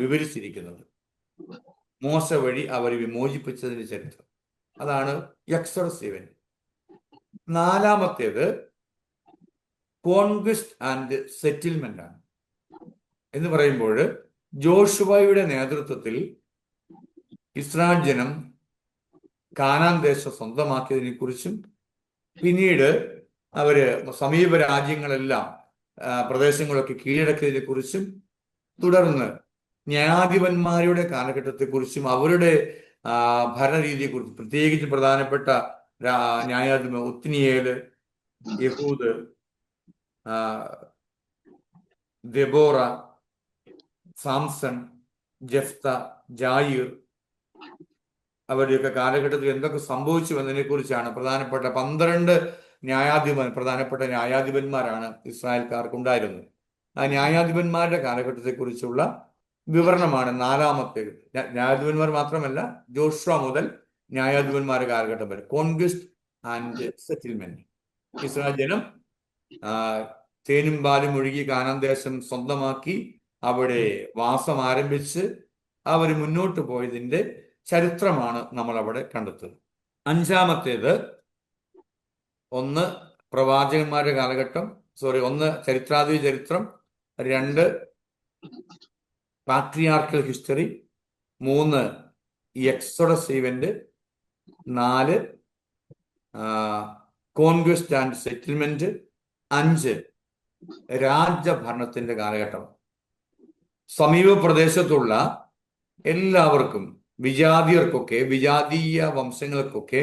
വിവരിച്ചിരിക്കുന്നത്. മോശ വഴി അവരെ വിമോചിപ്പിച്ചതിന്റെ ചരിത്രം. അതാണ് എക്സോഡസ് ഇവന്റ്. നാലാമത്തേത് കോൺക്വിസ്റ്റ് ആൻഡ് സെറ്റിൽമെന്റ് ആണ്. എന്ന് പറയുമ്പോൾ ജോഷുവയുടെ നേതൃത്വത്തിൽ ഇസ്രായേൽ ജനം കാനാൻ ദേശം സ്വന്തമാക്കിയതിനെ കുറിച്ചും, പിന്നീട് അവര് സമീപ രാജ്യങ്ങളെല്ലാം പ്രദേശങ്ങളൊക്കെ കീഴടക്കിയതിനെ കുറിച്ചും, തുടർന്ന് ന്യായാധിപന്മാരുടെ കാലഘട്ടത്തെക്കുറിച്ചും അവരുടെ ഭരണരീതിയെക്കുറിച്ചും, പ്രത്യേകിച്ച് പ്രധാനപ്പെട്ട ന്യായാധിപൻ ഒത്നിയേല്, യഹൂദ്, ദെബോറ, സാംസൺ, ജഫ്ത, ജായിർ, അവരുടെയൊക്കെ കാലഘട്ടത്തിൽ എന്തൊക്കെ സംഭവിച്ചു എന്നതിനെ കുറിച്ചാണ് പ്രധാനപ്പെട്ട 12 പ്രധാനപ്പെട്ട ന്യായാധിപന്മാരാണ് ഇസ്രായേൽക്കാർക്കുണ്ടായിരുന്നത്. ആ ന്യായാധിപന്മാരുടെ കാലഘട്ടത്തെക്കുറിച്ചുള്ള വിവരണമാണ് 4-ാമത്തേത്. ന്യായാധിപന്മാർ മാത്രമല്ല, ജോഷുവ മുതൽ ന്യായാധിപന്മാരുടെ കാലഘട്ടം വരെ, കോൺക്വസ്റ്റ് ആൻഡ് സെറ്റിൽമെന്റ്. ഇസ്രായേൽ ജനം തേനും പാലും ഒഴുകി കാനാൻ ദേശം സ്വന്തമാക്കി അവിടെ വാസം ആരംഭിച്ച് അവർ മുന്നോട്ട് പോയതിന്റെ ചരിത്രമാണ് നമ്മൾ അവിടെ കണ്ടെത്തുന്നത്. 5-ാമത്തേത്, 1 പ്രവാചകന്മാരുടെ കാലഘട്ടം, 1 ചരിത്രാതീത ചരിത്രം, 2 patriarchal history, 3 exodus event, 4 conquest and settlement, 5 രാജഭരണത്തിന്റെ കാലഘട്ടം. സമീപ പ്രദേശത്തുള്ള എല്ലാവർക്കും, വിജാതീയർക്കൊക്കെ, വിജാതീയ വംശങ്ങൾക്കൊക്കെ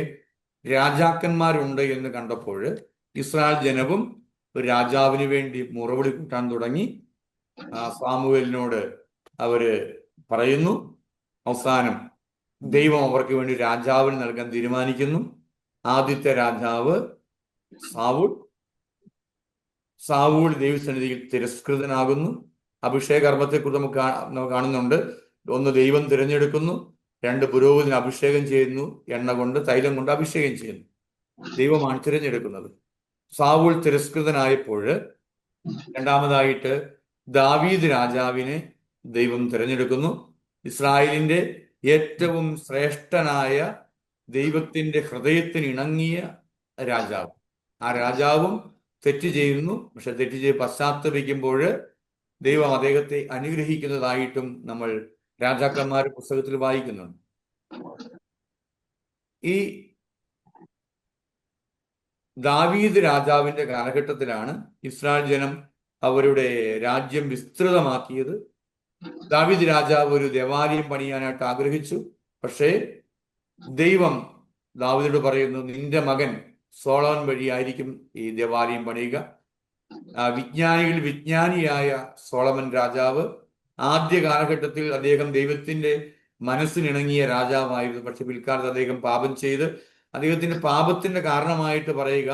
രാജാക്കന്മാരുണ്ട് എന്ന് കണ്ടപ്പോൾ ഇസ്രായേൽ ജനവും ഒരു രാജാവിന് വേണ്ടി മുറവിളി കൂട്ടാൻ തുടങ്ങി. സാമുവേലിനോട് അവര് പറയുന്നു. അവസാനം ദൈവം അവർക്ക് വേണ്ടി രാജാവിന് നൽകാൻ തീരുമാനിക്കുന്നു. ആദ്യത്തെ രാജാവ് സാവൂൾ ദൈവസന്നിധിയിൽ തിരസ്കൃതനാകുന്നു. അഭിഷേകർമ്മത്തെക്കുറിച്ച് നമുക്ക് കാണുന്നുണ്ട്. 1 ദൈവം തിരഞ്ഞെടുക്കുന്നു, 2 പുരോഹിതന് അഭിഷേകം ചെയ്യുന്നു, എണ്ണ കൊണ്ട്, തൈലം കൊണ്ട് അഭിഷേകം ചെയ്യുന്നു. ദൈവമാണ് തിരഞ്ഞെടുക്കുന്നത്. സാവൂൾ തിരസ്കൃതനായപ്പോൾ രണ്ടാമതായിട്ട് ദാവീദ് രാജാവിനെ ദൈവം തിരഞ്ഞെടുക്കുന്നു. ഇസ്രായേലിന്റെ ഏറ്റവും ശ്രേഷ്ഠനായ, ദൈവത്തിന്റെ ഹൃദയത്തിന് ഇണങ്ങിയ രാജാവ്. ആ രാജാവും തെറ്റ് ചെയ്യുന്നു. പക്ഷെ തെറ്റ് ചെയ്ത് പശ്ചാത്തപിക്കുമ്പോൾ ദൈവം അദ്ദേഹത്തെ അനുഗ്രഹിക്കുന്നതായിട്ടും നമ്മൾ രാജാക്കന്മാരുടെ പുസ്തകത്തിൽ വായിക്കുന്നുണ്ട്. ഈ ദാവീദ് രാജാവിന്റെ കാലഘട്ടത്തിലാണ് ഇസ്രായേൽ ജനം അവരുടെ രാജ്യം വിസ്തൃതമാക്കിയത്. ദാവീദ് രാജാവ് ഒരു ദേവാലയം പണിയാനായിട്ട് ആഗ്രഹിച്ചു. പക്ഷേ ദൈവം ദാവീദോട് പറയുന്നു, നിന്റെ മകൻ സോളമൻ വഴിയായിരിക്കും ഈ ദേവാലയം പണിയുക. വിജ്ഞാനികളിൽ വിജ്ഞാനിയായ സോളമൻ രാജാവ് ആദ്യ കാലഘട്ടത്തിൽ അദ്ദേഹം ദൈവത്തിന്റെ മനസ്സിനിണങ്ങിയ രാജാവായിരുന്നു. പക്ഷെ പിൽക്കാലത്ത് അദ്ദേഹം പാപം ചെയ്ത്, അദ്ദേഹത്തിന്റെ പാപത്തിന്റെ കാരണമായിട്ട് പറയുക,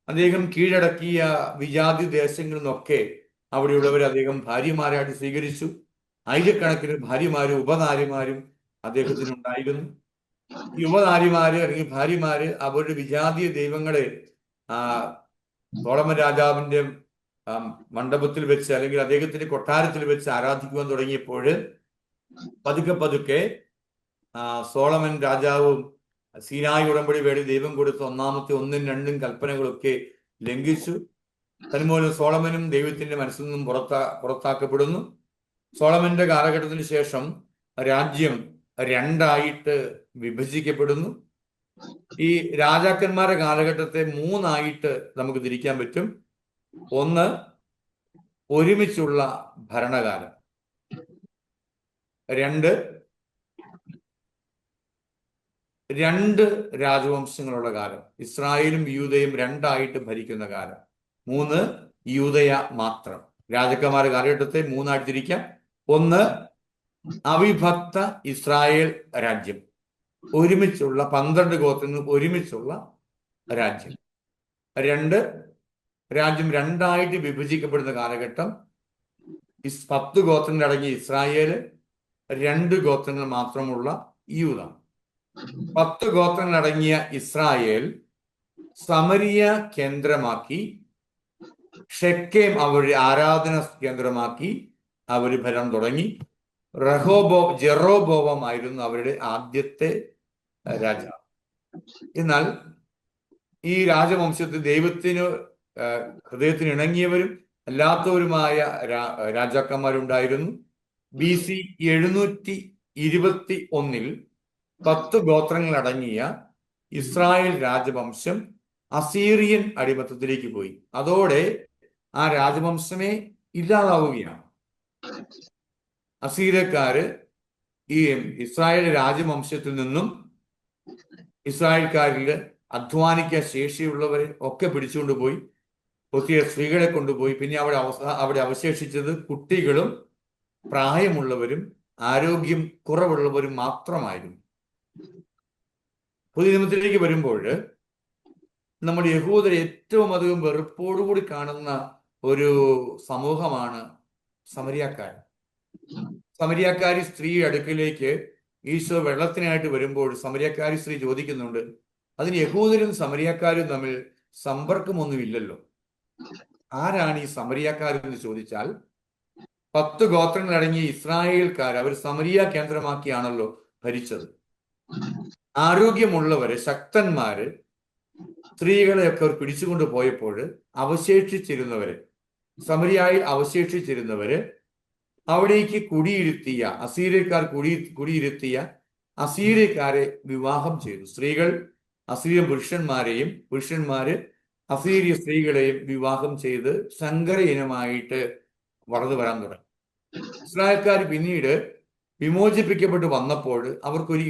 അദ്ദേഹം കീഴടക്കിയ വിജാതി ദേശങ്ങളിൽ നിന്നൊക്കെ അവിടെയുള്ളവർ അദ്ദേഹം ഭാര്യമാരായിട്ട് സ്വീകരിച്ചു. ആയിരക്കണക്കിന് ഭാര്യമാരും ഉപനാരിമാരും അദ്ദേഹത്തിനുണ്ടായിരുന്നു. ഈ ഉപനാരിമാര് അല്ലെങ്കിൽ ഭാര്യമാര് അവരുടെ വിജാതീയ ദൈവങ്ങളെ സോളമൻ രാജാവിന്റെ മണ്ഡപത്തിൽ വെച്ച് അല്ലെങ്കിൽ അദ്ദേഹത്തിന്റെ കൊട്ടാരത്തിൽ വെച്ച് ആരാധിക്കുവാൻ തുടങ്ങിയപ്പോൾ പതുക്കെ സോളമൻ രാജാവും സീനായി ഉടമ്പടി വേണ്ടി ദൈവം കൊടുത്ത 1-ാമത്തെ 1ഉം 2ഉം കൽപ്പനകളൊക്കെ ലംഘിച്ചു. തന്മൂലം സോളമനും ദൈവത്തിന്റെ മനസ്സിൽ നിന്നും പുറത്താക്കപ്പെടുന്നു. സോളമന്റെ കാലഘട്ടത്തിന് ശേഷം രാജ്യം 2ആയിട്ട് വിഭജിക്കപ്പെടുന്നു. ഈ രാജാക്കന്മാരുടെ കാലഘട്ടത്തെ 3ആയിട്ട് നമുക്ക് തിരിക്കാൻ പറ്റും. 1 ഒരുമിച്ചുള്ള ഭരണകാലം, 2 രാജവംശങ്ങളുള്ള കാലം, ഇസ്രായേലും യൂദയും 2ആയിട്ട് ഭരിക്കുന്ന കാലം, 3 യൂദയ മാത്രം. രാജാക്കന്മാരുടെ കാലഘട്ടത്തെ 3ആയിട്ട് തിരിക്കാം. 1 അവിഭക്ത ഇസ്രായേൽ രാജ്യം, ഒരുമിച്ചുള്ള 12 ഗോത്രങ്ങൾ ഒരുമിച്ചുള്ള രാജ്യം. 2 രാജ്യം 2ആയിട്ട് വിഭജിക്കപ്പെടുന്ന കാലഘട്ടം, 10 ഗോത്രങ്ങൾ അടങ്ങിയ ഇസ്രായേല്, 2 ഗോത്രങ്ങൾ മാത്രമുള്ള യൂദ. 10 ഗോത്രങ്ങൾ അടങ്ങിയ ഇസ്രായേൽ സമരിയ കേന്ദ്രമാക്കി, ഷെക്കേം അവരുടെ ആരാധന കേന്ദ്രമാക്കി അവർ ഭരണം തുടങ്ങി. ജെറോബോവം ആയിരുന്നു അവരുടെ ആദ്യത്തെ രാജാവ്. എന്നാൽ ഈ രാജവംശത്തിൽ ദൈവത്തിന് ഹൃദയത്തിന് ഇണങ്ങിയവരും അല്ലാത്തവരുമായ രാജാക്കന്മാരുണ്ടായിരുന്നു. BC 721 10 ഗോത്രങ്ങൾ അടങ്ങിയ ഇസ്രായേൽ രാജവംശം അസീറിയൻ അടിമത്തത്തിലേക്ക് പോയി. അതോടെ ആ രാജവംശമേ ഇല്ലാതാവുകയാണ്. അസീര്യക്കാര് ഈ ഇസ്രായേൽ രാജവംശത്തിൽ നിന്നും ഇസ്രായേൽക്കാരിൽ അധ്വാനിക്കാൻ ശേഷിയുള്ളവരെ ഒക്കെ പിടിച്ചുകൊണ്ട് പോയി, ഒത്തിരി സ്ത്രീകളെ കൊണ്ടുപോയി. പിന്നെ അവിടെ അവശേഷിച്ചത് കുട്ടികളും പ്രായമുള്ളവരും ആരോഗ്യം കുറവുള്ളവരും മാത്രമായിരുന്നു. പുതിയ നിയമത്തിലേക്ക് വരുമ്പോൾ നമ്മുടെ യഹൂദരെ ഏറ്റവും അധികം വെറുപ്പോടുകൂടി കാണുന്ന ഒരു സമൂഹമാണ് സമരിയാക്കാർ. സമരിയാക്കാരി സ്ത്രീ അടുക്കിലേക്ക് ഈശോ വെള്ളത്തിനായിട്ട് വരുമ്പോൾ സമരിയാക്കാരി സ്ത്രീ ചോദിക്കുന്നുണ്ട്, അതിന് യഹൂദരും സമരിയാക്കാരും തമ്മിൽ സമ്പർക്കമൊന്നുമില്ലല്ലോ, ആരാണ് ഈ സമരിയാക്കാരെന്ന് ചോദിച്ചാൽ 10 ഗോത്രങ്ങളടങ്ങിയ ഇസ്രായേൽക്കാർ അവർ സമരിയ കേന്ദ്രമാക്കിയാണല്ലോ ഭരിച്ചത്. ആരോഗ്യമുള്ളവര്, ശക്തന്മാര്, സ്ത്രീകളെയൊക്കെ അവർ പിടിച്ചുകൊണ്ട് പോയപ്പോൾ അവശേഷിച്ചിരുന്നവര്, സമരിയായിൽ അവശേഷിച്ചിരുന്നവര് അവിടേക്ക് കുടിയിരുത്തിയ അസീര്യക്കാർ കുടിയിരുത്തിയ അസീര്യക്കാരെ വിവാഹം ചെയ്തു. സ്ത്രീകൾ അസീരിയൻ പുരുഷന്മാരെയും പുരുഷന്മാര് അസീരിയ സ്ത്രീകളെയും വിവാഹം ചെയ്ത് സങ്കര ഇനമായിട്ട് വളർന്നു വരാൻ തുടങ്ങി. ഇസ്രായേൽക്കാർ പിന്നീട് വിമോചിപ്പിക്കപ്പെട്ട് വന്നപ്പോൾ അവർക്കൊരു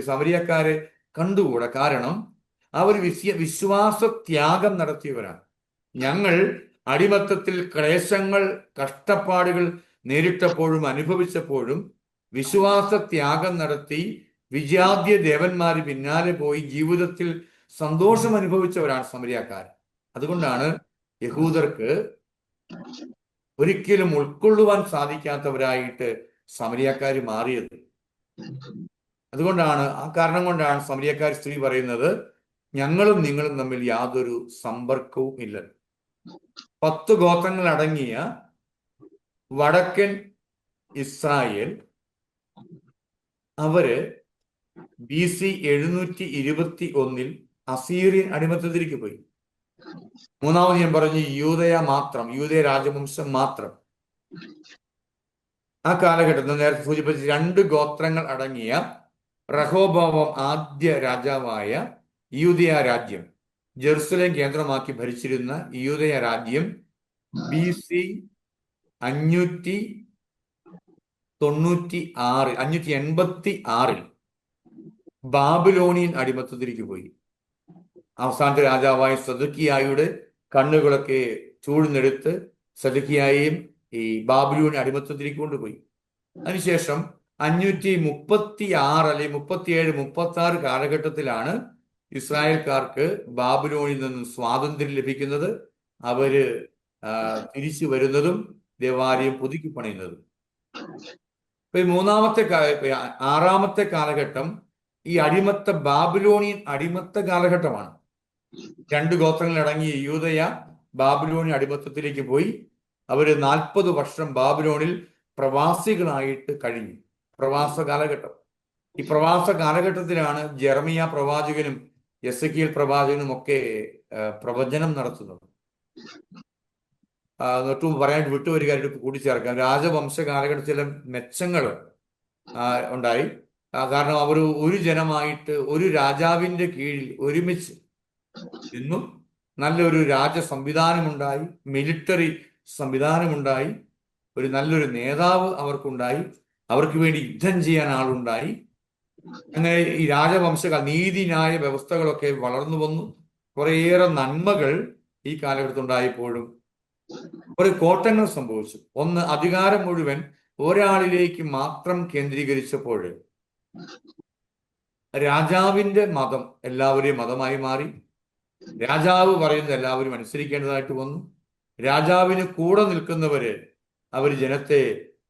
സമരിയക്കാരെ കണ്ടുകൂടാ. കാരണം അവർ വിശ്വാസത്യാഗം നടത്തിയവരാണ്. ഞങ്ങൾ അടിമത്തത്തിൽ ക്ലേശങ്ങൾ, കഷ്ടപ്പാടുകൾ നേരിട്ടപ്പോഴും അനുഭവിച്ചപ്പോഴും വിശ്വാസത്യാഗം നടത്തി വിജാദ്യ ദേവന്മാര് പിന്നാലെ പോയി ജീവിതത്തിൽ സന്തോഷം അനുഭവിച്ചവരാണ് സമരിയാക്കാർ. അതുകൊണ്ടാണ് യഹൂദർക്ക് ഒരിക്കലും ഉൾക്കൊള്ളുവാൻ സാധിക്കാത്തവരായിട്ട് സമരിയാക്കാർ മാറിയത്. അതുകൊണ്ടാണ്, ആ കാരണം കൊണ്ടാണ് സമരിയാക്കാർ സ്ത്രീ പറയുന്നത്, ഞങ്ങളും നിങ്ങളും തമ്മിൽ യാതൊരു സമ്പർക്കവും ഇല്ല. 10 ഗോത്രങ്ങൾ അടങ്ങിയ വടക്കൻ ഇസ്രായേൽ അവര് BC 721 അസീറിയൻ അടിമത്തത്തിലേക്ക് പോയി. മൂന്നാമത് ഞാൻ പറഞ്ഞു യൂദയ രാജവംശം മാത്രം. ആ കാലഘട്ടത്തിൽ നേരത്തെ സൂചിപ്പിച്ച 2 ഗോത്രങ്ങൾ അടങ്ങിയ റഹോബോവം ആദ്യ രാജാവായ യൂദയ രാജ്യം, ജെറുസലേം കേന്ദ്രമാക്കി ഭരിച്ചിരുന്ന യൂദയ രാജ്യം BC 586 ബാബിലോണിയൻ അടിമത്തത്തിലേക്ക് പോയി. അവസാനത്തെ രാജാവായ സെദക്കിയായുടെ കണ്ണുകളൊക്കെ ചൂഴ്ന്നെടുത്ത് സെദക്കിയായെയും ഈ ബാബിലോണിയൻ അടിമത്തത്തിലേക്ക് കൊണ്ടുപോയി. അതിനുശേഷം 536 അല്ലെങ്കിൽ 37, 36 കാലഘട്ടത്തിലാണ് ഇസ്രായേൽക്കാർക്ക് ബാബിലോണിൽ നിന്നും സ്വാതന്ത്ര്യം ലഭിക്കുന്നത്. അവര് തിരിച്ചു വരുന്നതും ദേവാലയം പുതുക്കി പണിയുന്നതും. ആറാമത്തെ കാലഘട്ടം ഈ ബാബിലോണിയൻ അടിമത്ത കാലഘട്ടമാണ്. 2 ഗോത്രങ്ങളടങ്ങിയ യൂദയ ബാബിലോണിയൻ അടിമത്തത്തിലേക്ക് പോയി. അവര് 40 വർഷം ബാബിലോണിൽ പ്രവാസികളായിട്ട് കഴിഞ്ഞു. പ്രവാസ കാലഘട്ടം. ഈ പ്രവാസ കാലഘട്ടത്തിലാണ് ജെറമിയ പ്രവാചകനും എസെക്കിയേൽ പ്രവാചകനും ഒക്കെ പ്രവചനം നടത്തുന്നത്. ഒട്ടും പറയാൻ വിട്ടുവരിക കൂട്ടിച്ചേർക്കാം. രാജവംശ കാലഘട്ടത്തിൽ ചില മെച്ചങ്ങൾ ഉണ്ടായി. കാരണം അവർ ഒരു ജനമായിട്ട് ഒരു രാജാവിന്റെ കീഴിൽ ഒരുമിച്ച് നിന്നും നല്ലൊരു രാജ സംവിധാനമുണ്ടായി, മിലിറ്ററി സംവിധാനമുണ്ടായി, ഒരു നല്ലൊരു നേതാവ് അവർക്കുണ്ടായി, അവർക്ക് വേണ്ടി യുദ്ധം ചെയ്യാൻ ആളുണ്ടായി. അങ്ങനെ ഈ നീതിന്യായ വ്യവസ്ഥകളൊക്കെ വളർന്നു വന്നു. കുറേയേറെ നന്മകൾ ഈ കാലഘട്ടത്തിൽ ഉണ്ടായപ്പോഴും കുറെ കോട്ടങ്ങൾ സംഭവിച്ചു. ഒന്ന്, അധികാരം മുഴുവൻ ഒരാളിലേക്ക് മാത്രം കേന്ദ്രീകരിച്ചപ്പോൾ രാജാവിന്റെ മതം എല്ലാവരെയും മതമായി മാറി. രാജാവ് പറയുന്നത് എല്ലാവരും അനുസരിക്കേണ്ടതായിട്ട് വന്നു. രാജാവിന് കൂടെ നിൽക്കുന്നവര് അവർ ജനത്തെ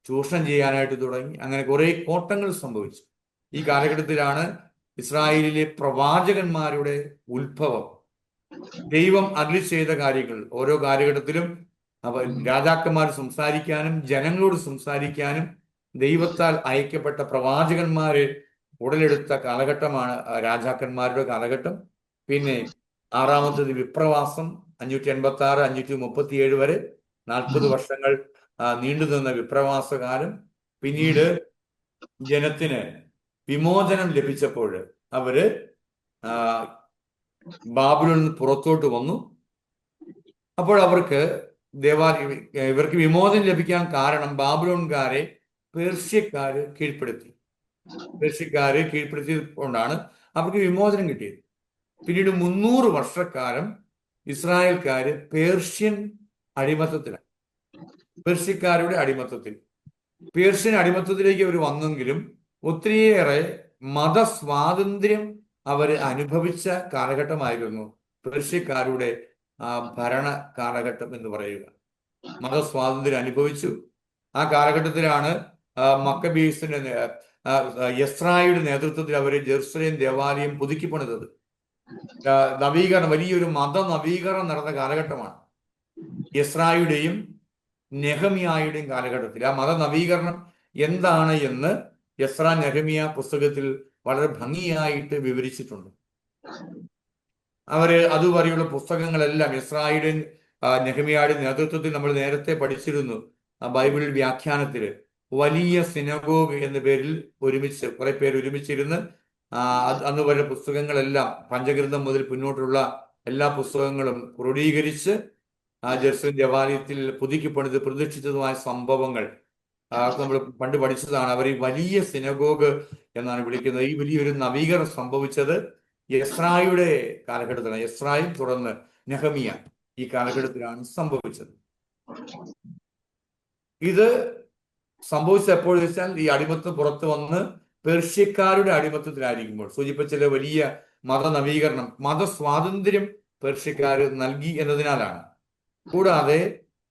ചൂഷണം ചെയ്യാനായിട്ട് തുടങ്ങി. അങ്ങനെ കുറെ കോട്ടങ്ങൾ സംഭവിച്ചു. ഈ കാലഘട്ടത്തിലാണ് ഇസ്രായേലിലെ പ്രവാചകന്മാരുടെ ഉത്ഭവം. ദൈവം അരുളി ചെയ്ത കാര്യങ്ങൾ ഓരോ കാലഘട്ടത്തിലും രാജാക്കന്മാർ സംസാരിക്കാനും ജനങ്ങളോട് സംസാരിക്കാനും ദൈവത്താൽ അയക്കപ്പെട്ട പ്രവാചകന്മാരെ ഉടലെടുത്ത കാലഘട്ടമാണ് രാജാക്കന്മാരുടെ കാലഘട്ടം. പിന്നെ ആറാമത്തത് വിപ്രവാസം 586, 537 വരെ 40 വർഷങ്ങൾ നീണ്ടുനിന്ന വിപ്രവാസകാലം. പിന്നീട് ജനത്തിന് വിമോചനം ലഭിച്ചപ്പോൾ അവര് ബാബിലോണിൽ നിന്ന് പുറത്തോട്ട് വന്നു. അപ്പോൾ ഇവർക്ക് വിമോചനം ലഭിക്കാൻ കാരണം ബാബിലോൺകാരെ പേർഷ്യക്കാര് കീഴ്പ്പെടുത്തി. പേർഷ്യക്കാര് കീഴ്പ്പെടുത്തിയത് കൊണ്ടാണ് അവർക്ക് വിമോചനം കിട്ടിയത്. പിന്നീട് 300 വർഷക്കാലം ഇസ്രായേൽക്കാര് പേർഷ്യൻ അടിമത്തത്തിലാണ്. പേർഷ്യക്കാരുടെ അടിമത്തത്തിൽ. പേർഷ്യൻ അടിമത്തത്തിലേക്ക് അവർ വന്നെങ്കിലും ഒത്തിരിയേറെ മതസ്വാതന്ത്ര്യം അവർ അനുഭവിച്ച കാലഘട്ടമായിരുന്നു പേർഷ്യക്കാരുടെ ഭരണ കാലഘട്ടം എന്ന് പറയുക. മതസ്വാതന്ത്ര്യം അനുഭവിച്ചു. ആ കാലഘട്ടത്തിലാണ് മക്കബീസിന്റെ യസ്രായുടെ നേതൃത്വത്തിൽ അവർ ജെറുസലേം ദേവാലയം പുതുക്കി പണിതത്. നവീകരണം, വലിയൊരു മത നവീകരണം നടന്ന കാലഘട്ടമാണ് യസ്രായുടെയും നെഹമ്യായുടെയും കാലഘട്ടത്തിൽ. ആ മത നവീകരണം എന്താണ് എന്ന് യസ്രാ നെഹമ്യ പുസ്തകത്തിൽ വളരെ ഭംഗിയായിട്ട് വിവരിച്ചിട്ടുണ്ട്. അതുവരെയുള്ള പുസ്തകങ്ങളെല്ലാം യസ്രായുടെയും നെഹമ്യയുടെ നേതൃത്വത്തിൽ നമ്മൾ നേരത്തെ പഠിച്ചിരുന്നു. ബൈബിൾ വ്യാഖ്യാനത്തിൽ വലിയ സിനഗോഗ് എന്ന പേരിൽ കുറെ പേര് ഒരുമിച്ചിരുന്ന് അന്ന് വരെ പുസ്തകങ്ങളെല്ലാം പഞ്ചഗ്രന്ഥം മുതൽ പിന്നോട്ടുള്ള എല്ലാ പുസ്തകങ്ങളും ക്രോഡീകരിച്ച് ജെറുസലേം ദേവാലയത്തിൽ പുതുക്കി പണിത് പ്രതിഷ്ഠിച്ചതുമായ സംഭവങ്ങൾ നമ്മൾ പണ്ട് പഠിച്ചതാണ്. അവർ ഈ വലിയ സിനഗോഗ് എന്നാണ് വിളിക്കുന്നത്. ഈ വലിയൊരു നവീകരണം സംഭവിച്ചത് യസ്രായുടെ കാലഘട്ടത്തിലാണ്. യസ്രായും തുടർന്ന് നെഹമ്യ ഈ കാലഘട്ടത്തിലാണ് സംഭവിച്ചത്. ഇത് സംഭവിച്ചത് എപ്പോഴെന്ന് വെച്ചാൽ ഈ അടിമത്തം പുറത്തു വന്ന് പേർഷ്യക്കാരുടെ അടിമത്തത്തിലായിരിക്കുമ്പോൾ സൂചിപ്പിച്ച വലിയ മത നവീകരണം, മതസ്വാതന്ത്ര്യം പേർഷ്യക്കാര് നൽകി എന്നതിനാലാണ്. കൂടാതെ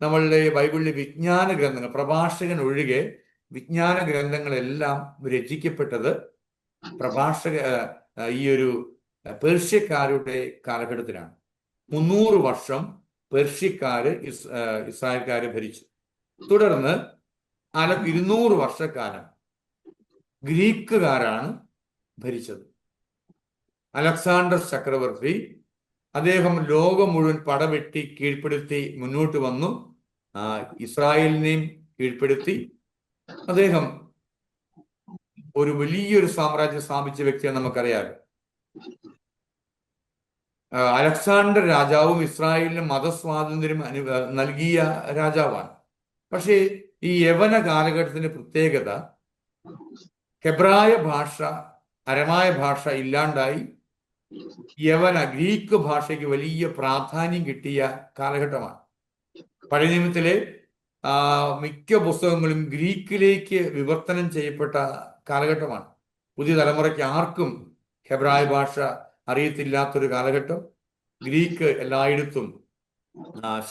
നമ്മളുടെ ബൈബിളിലെ വിജ്ഞാന ഗ്രന്ഥങ്ങൾ, പ്രഭാഷകൻ ഒഴികെ വിജ്ഞാന ഗ്രന്ഥങ്ങളെല്ലാം രചിക്കപ്പെട്ടത് ഈ ഒരു പേർഷ്യക്കാരുടെ കാലഘട്ടത്തിലാണ്. 300 വർഷം പേർഷ്യക്കാര് ഇസ്രായേൽക്കാരെ ഭരിച്ചു. തുടർന്ന് 200 വർഷക്കാലം ഗ്രീക്കുകാരാണ് ഭരിച്ചത്. അലക്സാണ്ടർ ചക്രവർത്തി അദ്ദേഹം ലോകം മുഴുവൻ പടവെട്ടി കീഴ്പ്പെടുത്തി മുന്നോട്ട് വന്നു. ഇസ്രായേലിനെയും കീഴ്പ്പെടുത്തി. അദ്ദേഹം ഒരു വലിയൊരു സാമ്രാജ്യം സ്ഥാപിച്ച വ്യക്തിയാണ്, നമുക്കറിയാമല്ലോ. അലക്സാണ്ടർ രാജാവും ഇസ്രായേലിന് മതസ്വാതന്ത്ര്യം നൽകിയ രാജാവാണ്. പക്ഷേ ഈ യവന കാലഘട്ടത്തിന്റെ പ്രത്യേകത, ഹെബ്രായ ഭാഷ, അരമായ ഭാഷ ഇല്ലാണ്ടായി ഗ്രീക്ക് ഭാഷയ്ക്ക് വലിയ പ്രാധാന്യം കിട്ടിയ കാലഘട്ടമാണ്. പഴയ നിയമത്തിലെ മിക്ക പുസ്തകങ്ങളും ഗ്രീക്കിലേക്ക് വിവർത്തനം ചെയ്യപ്പെട്ട കാലഘട്ടമാണ്. പുതിയ തലമുറയ്ക്ക് ആർക്കും ഹെബ്രായ ഭാഷ അറിയത്തില്ലാത്തൊരു കാലഘട്ടം. ഗ്രീക്ക് എല്ലായിടത്തും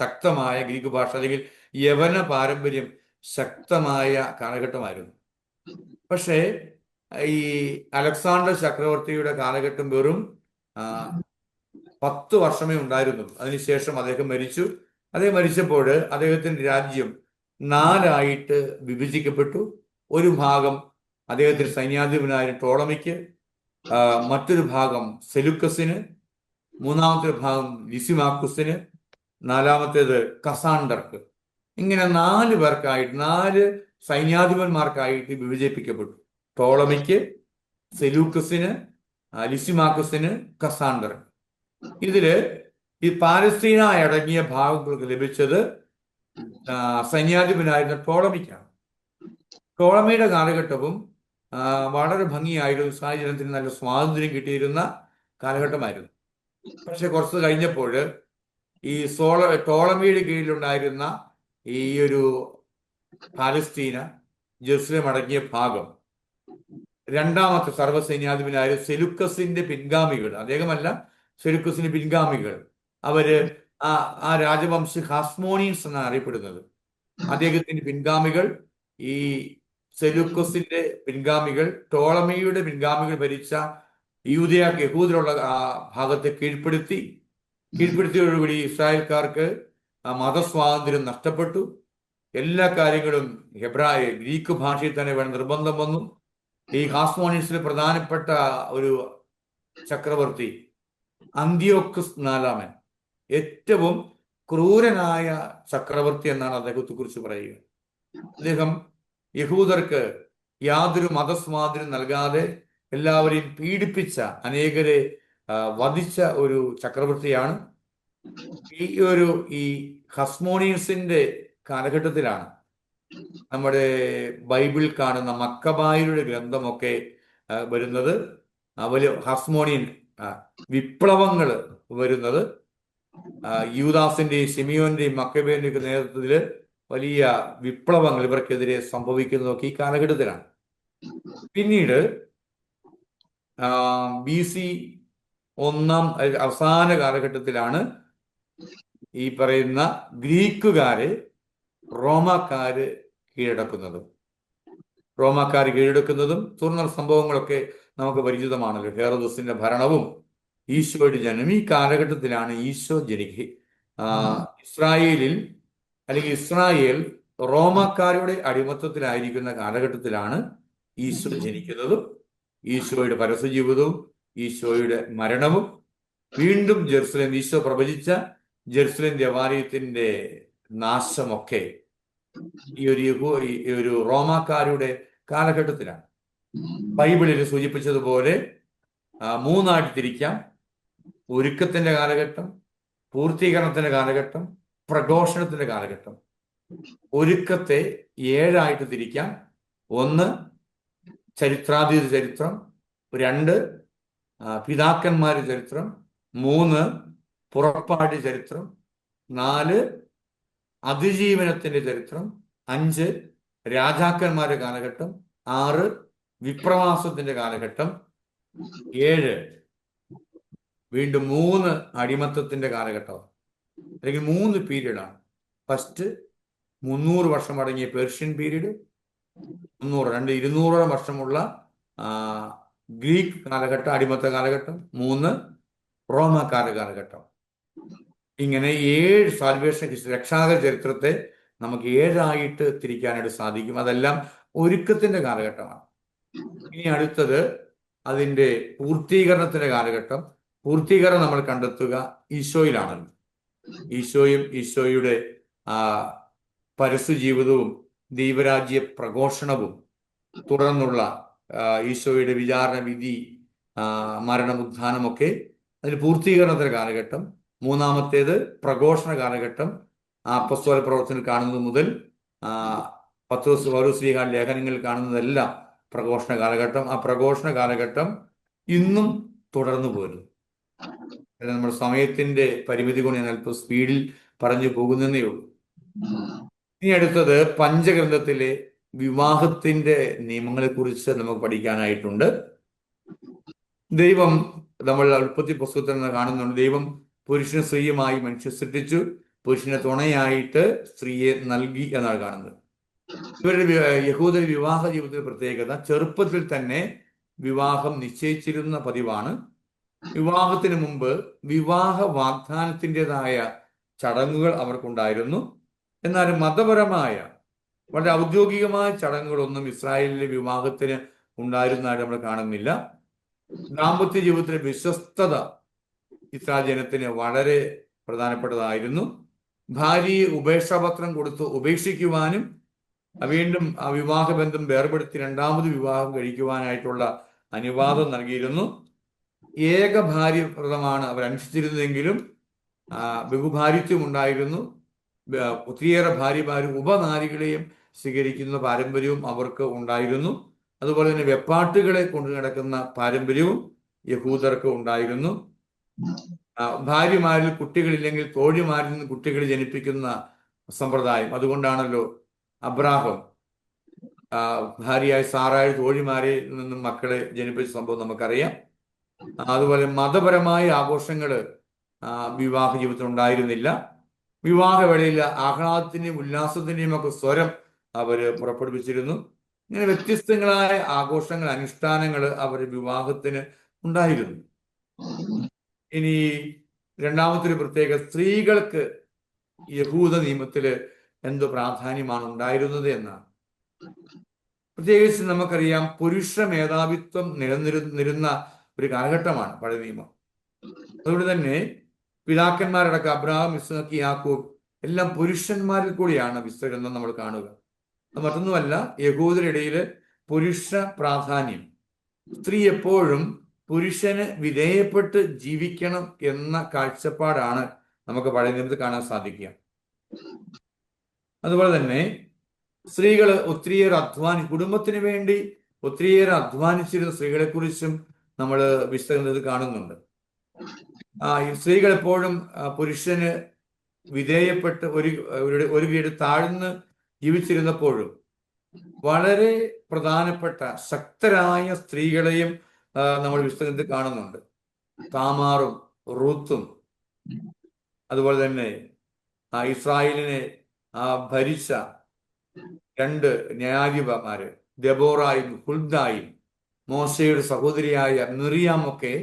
ശക്തമായ ഗ്രീക്ക് ഭാഷ അല്ലെങ്കിൽ യവന പാരമ്പര്യം ശക്തമായ കാലഘട്ടമായിരുന്നു. പക്ഷേ ഈ അലക്സാണ്ടർ ചക്രവർത്തിയുടെ കാലഘട്ടം വെറും 10 വർഷമേ ഉണ്ടായിരുന്നുള്ളൂ. അതിനുശേഷം അദ്ദേഹം മരിച്ചു. അദ്ദേഹം മരിച്ചപ്പോൾ അദ്ദേഹത്തിന്റെ രാജ്യം 4 വിഭജിക്കപ്പെട്ടു. ഒരു ഭാഗം അദ്ദേഹത്തിന്റെ സൈന്യാധിപനായ ടോളമിക്ക്, മറ്റൊരു ഭാഗം സെലുക്കസിന്, മൂന്നാമത്തെ ഭാഗം ലിസിമാക്കുസിന്, നാലാമത്തേത് കസാണ്ടർക്ക്. ഇങ്ങനെ 4 പേർക്കായിട്ട്, 4 സൈന്യാധിപന്മാർക്കായിട്ട് വിഭജിപ്പിക്കപ്പെട്ടു. ടോളമിക്ക്, സെലൂക്കസിന്, ലിസിമാക്കുസിന്, കസാണ്ടർ. ഇതില് ഈ പാലസ്തീന അടങ്ങിയ ഭാഗങ്ങൾക്ക് ലഭിച്ചത് സൈന്യാധിപനായിരുന്ന ടോളമിക്കാണ്. ടോളമിയുടെ കാലഘട്ടവും വളരെ ഭംഗിയായിരുന്നു. സാഹചര്യത്തിന് നല്ല സ്വാതന്ത്ര്യം കിട്ടിയിരുന്ന കാലഘട്ടമായിരുന്നു. പക്ഷെ കുറച്ച് കഴിഞ്ഞപ്പോൾ ഈ ടോളമിയുടെ കീഴിലുണ്ടായിരുന്ന ഈ ഒരു പാലസ്തീന, ജെറുസലേം അടങ്ങിയ ഭാഗം രണ്ടാമത്തെ സർവ്വസൈന്യാധിപനായ സെലുക്കസിന്റെ പിൻഗാമികൾ, അദ്ദേഹമല്ല സെലുക്കസിന്റെ പിൻഗാമികൾ, അവര് ആ രാജവംശ ഹാസ്മോണിയൻസ് എന്നാണ് അറിയപ്പെടുന്നത്. അദ്ദേഹത്തിന്റെ പിൻഗാമികൾ, ഈ സെലുക്കസിന്റെ പിൻഗാമികൾ, ടോളമിയുടെ പിൻഗാമികൾ ഭരിച്ച യഹൂദരുള്ള ആ ഭാഗത്തെ കീഴ്പ്പെടുത്തിയോടുകൂടി ഇസ്രായേൽക്കാർക്ക് മതസ്വാതന്ത്ര്യം നഷ്ടപ്പെട്ടു. എല്ലാ കാര്യങ്ങളും ഗ്രീക്ക് ഭാഷയിൽ തന്നെ വേണം നിർബന്ധം വന്നു. ഈ ഹാസ്മോണിയൻസിലെ പ്രധാനപ്പെട്ട ഒരു ചക്രവർത്തി അന്ത്യോക്കസ് 4 ഏറ്റവും ക്രൂരനായ ചക്രവർത്തി എന്നാണ് അദ്ദേഹത്തെ കുറിച്ച് പറയുക. അദ്ദേഹം യഹൂദർക്ക് യാതൊരു മതസ്വാതന്ത്ര്യം നൽകാതെ എല്ലാവരെയും പീഡിപ്പിച്ച, അനേകരെ വധിച്ച ഒരു ചക്രവർത്തിയാണ്. ഈ ഹസ്മോണിയൻസിന്റെ കാലഘട്ടത്തിലാണ് നമ്മുടെ ബൈബിളിൽ കാണുന്ന മക്കബായരുടെ ഗ്രന്ഥമൊക്കെ വരുന്നത് വലിയ ഹസ്മോണിയൻ വിപ്ലവങ്ങൾ വരുന്നത് യൂദാസിന്റെയും ശിമിയോന്റെയും മക്കബേന്റെയും നേതൃത്വത്തിൽ വലിയ വിപ്ലവങ്ങൾ ഇവർക്കെതിരെ സംഭവിക്കുന്നതൊക്കെ ഈ കാലഘട്ടത്തിലാണ്. പിന്നീട് BC അവസാന കാലഘട്ടത്തിലാണ് ഈ പറയുന്ന ഗ്രീക്കുകാര് റോമാക്കാര് കീഴടക്കുന്നതും തുടർന്ന സംഭവങ്ങളൊക്കെ നമുക്ക് പരിചിതമാണല്ലോ. ഹെറോദസിന്റെ ഭരണവും ഈശോയുടെ ജനനം ഈ കാലഘട്ടത്തിലാണ് ഈശോ ജനിക്കുക. ഇസ്രായേൽ റോമാക്കാരുടെ അടിമത്തത്തിലായിരിക്കുന്ന കാലഘട്ടത്തിലാണ് ഈശോ ജനിക്കുന്നതും ഈശോയുടെ പരസ്യജീവിതവും ഈശോയുടെ മരണവും വീണ്ടും ജെറുസലേം ഈശോ പ്രവചിച്ച ജെറുസലേം ദേവാലയത്തിന്റെ നാശമൊക്കെ ഈ ഒരു റോമാക്കാരുടെ കാലഘട്ടത്തിലാണ്. ബൈബിളിൽ സൂചിപ്പിച്ചതുപോലെ മൂന്നായിട്ട് തിരിക്കാം: ഒരുക്കത്തിന്റെ കാലഘട്ടം, പൂർത്തീകരണത്തിന്റെ കാലഘട്ടം, പ്രഘോഷണത്തിന്റെ കാലഘട്ടം. ഒരുക്കത്തെ 7 തിരിക്കാം. 1 ചരിത്രാതീത ചരിത്രം, 2 പിതാക്കന്മാരുടെ ചരിത്രം, 3 പുറപ്പാട് ചരിത്രം, 4 അതിജീവനത്തിന്റെ ചരിത്രം, 5 രാജാക്കന്മാരുടെ കാലഘട്ടം, 6 വിപ്രവാസത്തിന്റെ കാലഘട്ടം, 7 വീണ്ടും 3 അടിമത്തത്തിന്റെ കാലഘട്ടം. അല്ലെങ്കിൽ 3 പീരീഡാണ്. ഫസ്റ്റ് 300 വർഷം അടങ്ങിയ പേർഷ്യൻ പീരീഡ്, 200 വർഷമുള്ള ഗ്രീക്ക് കാലഘട്ടം, അടിമത്ത കാലഘട്ടം, 3 റോമാക്കാരുടെ കാലഘട്ടം. ഇങ്ങനെ 7 സാൽവേഷൻ രക്ഷാകര ചരിത്രത്തെ നമുക്ക് 7 തിരിക്കാനായിട്ട് സാധിക്കും. അതെല്ലാം ഒരുക്കത്തിന്റെ കാലഘട്ടമാണ്. ഇനി അടുത്തത് അതിന്റെ പൂർത്തീകരണത്തിന്റെ കാലഘട്ടം. പൂർത്തീകരണം നമ്മൾ കണ്ടെത്തുക ഈശോയിലാണല്ലോ. ഈശോയും ഈശോയുടെ പരസ്യ ജീവിതവും ദൈവരാജ്യ പ്രഘോഷണവും തുടർന്നുള്ള ഈശോയുടെ വിചാരണ, വിധി, മരണമുത്ഥാനമൊക്കെ അതിന് പൂർത്തീകരണത്തിന്റെ കാലഘട്ടം. മൂന്നാമത്തേത് പ്രഘോഷണ കാലഘട്ടം. അപ്പസ്തോല പ്രവർത്തനത്തിൽ കാണുന്നത് മുതൽ പൗലോസ് ലേഖനങ്ങളിൽ കാണുന്നതെല്ലാം പ്രഘോഷണ കാലഘട്ടം. ആ പ്രഘോഷണ കാലഘട്ടം ഇന്നും തുടർന്നു പോരുന്നു. നമ്മുടെ സമയത്തിന്റെ പരിമിതി കൊണ്ട് ഞാൻ അല്പം സ്പീഡിൽ പറഞ്ഞു പോകുന്നതേ ഉള്ളൂ. ഇനി അടുത്തത് പഞ്ചഗ്രന്ഥത്തിലെ വിവാഹത്തിന്റെ നിയമങ്ങളെ കുറിച്ച് നമുക്ക് പഠിക്കാനായിട്ടുണ്ട്. ദൈവം, നമ്മൾ ഉൽപ്പത്തി പുസ്തകത്തിൽ നിന്ന് കാണുന്നുണ്ട്, ദൈവം പുരുഷന് സ്ത്രീയുമായി മനുഷ്യ സൃഷ്ടിച്ചു, പുരുഷന് തുണയായിട്ട് സ്ത്രീയെ നൽകി എന്നാണ് കാണുന്നത്. ഇവരുടെ യഹൂദ വിവാഹ ജീവിതത്തിന്റെ പ്രത്യേകത ചെറുപ്പത്തിൽ തന്നെ വിവാഹം നിശ്ചയിച്ചിരുന്ന പതിവാണ്. വിവാഹത്തിന് മുമ്പ് വിവാഹ വാഗ്ദാനത്തിൻ്റെതായ ചടങ്ങുകൾ അവർക്കുണ്ടായിരുന്നു. എന്നാൽ മതപരമായ വളരെ ഔദ്യോഗികമായ ചടങ്ങുകളൊന്നും ഇസ്രായേലിലെ വിവാഹത്തിന് ഉണ്ടായിരുന്നതായിട്ട് നമ്മൾ കാണുന്നില്ല. ദാമ്പത്യ ജീവിതത്തിലെ വിശ്വസ്തത ഇസ്രായേൽ ജനത്തിന് വളരെ പ്രധാനപ്പെട്ടതായിരുന്നു. ഭാര്യയെ ഉപേക്ഷാപത്രം കൊടുത്ത് ഉപേക്ഷിക്കുവാനും വീണ്ടും ആ വിവാഹബന്ധം വേർപെടുത്തി രണ്ടാമത് വിവാഹം കഴിക്കുവാനായിട്ടുള്ള അനുവാദം നൽകിയിരുന്നു. ഏക ഭാര്യ വ്രതമാണ് അവർ അനുഷ്ഠിച്ചിരുന്നതെങ്കിലും ബഹുഭാര്യത്വം ഉണ്ടായിരുന്നു. ഒത്തിരിയേറെ ഭാര്യമാരും ഉപനാരികളെയും സ്വീകരിക്കുന്ന പാരമ്പര്യവും അവർക്ക് ഉണ്ടായിരുന്നു. അതുപോലെ തന്നെ വെപ്പാട്ടുകളെ കൊണ്ടു നടക്കുന്ന പാരമ്പര്യവും യഹൂദർക്ക് ഉണ്ടായിരുന്നു. ഭാര്യമാരിൽ കുട്ടികളില്ലെങ്കിൽ തോഴിമാരിൽ നിന്ന് കുട്ടികൾ ജനിപ്പിക്കുന്ന സമ്പ്രദായം. അതുകൊണ്ടാണല്ലോ അബ്രാഹം ഭാര്യയായ സാറായ തോഴിമാരിൽ നിന്നും മക്കളെ ജനിപ്പിച്ച സംഭവം നമുക്കറിയാം. അതുപോലെ മതപരമായ ആഘോഷങ്ങൾ വിവാഹ ജീവിതത്തിൽ ഉണ്ടായിരുന്നില്ല. വിവാഹവേളയിൽ ആഹ്ലാദത്തിന്റെയും ഉല്ലാസത്തിന്റെയും ഒക്കെ സ്വരം അവർ പുറപ്പെടുവിച്ചിരുന്നു. ഇങ്ങനെ വ്യത്യസ്തങ്ങളായ ആഘോഷങ്ങൾ, അനുഷ്ഠാനങ്ങൾ അവർ വിവാഹത്തിന് ഉണ്ടായിരുന്നു. ഇനി രണ്ടാമത്തെ ഒരു പ്രത്യേക, സ്ത്രീകൾക്ക് യഹൂദ നിയമത്തില് എന്ത് പ്രാധാന്യമാണ് ഉണ്ടായിരുന്നത് എന്നാണ്. പ്രത്യേകിച്ച് നമുക്കറിയാം, പുരുഷ മേധാവിത്വം നിലനിന്നിരുന്ന ഒരു കാലഘട്ടമാണ് പഴയ നിയമം. അതുകൊണ്ട് തന്നെ പിതാക്കന്മാരടക്കം അബ്രഹാം, ഇസ്ഹാക്ക്, യാക്കോബ് എല്ലാം പുരുഷന്മാരിൽ കൂടിയാണ് വിസ്തരണം നമ്മൾ കാണുക. മറ്റൊന്നുമല്ല, യഹൂദരിടയിൽ പുരുഷ പ്രാധാന്യം, സ്ത്രീ എപ്പോഴും പുരുഷന് വിധേയപ്പെട്ട് ജീവിക്കണം എന്ന കാഴ്ചപ്പാടാണ് നമുക്ക് പഴയ നിയമത്തിൽ കാണാൻ സാധിക്കുക. അതുപോലെ തന്നെ സ്ത്രീകൾ ഒത്തിരിയേറെ കുടുംബത്തിന് വേണ്ടി ഒത്തിരിയേറെ അധ്വാനിച്ചിരുന്ന സ്ത്രീകളെ കുറിച്ചും നമ്മൾ വിശദത്തിൽ കാണുന്നുണ്ട്. ഈ സ്ത്രീകൾ എപ്പോഴും പുരുഷന് വിധേയപ്പെട്ട് ഒരു വീട് താഴ്ന്ന് ജീവിച്ചിരുന്നപ്പോഴും വളരെ പ്രധാനപ്പെട്ട ശക്തരായ സ്ത്രീകളെയും നമ്മൾ വിശദത്തിൽ കാണുന്നുണ്ട്. താമാറും റൂത്തും, അതുപോലെ തന്നെ ഇസ്രായേലിനെ ഭരിച്ച 2 ന്യായാധിപന്മാര്, ദെബോറായും ഹുൽദായും, മോശയുടെ സഹോദരിയായ മിറിയാമൊക്കെ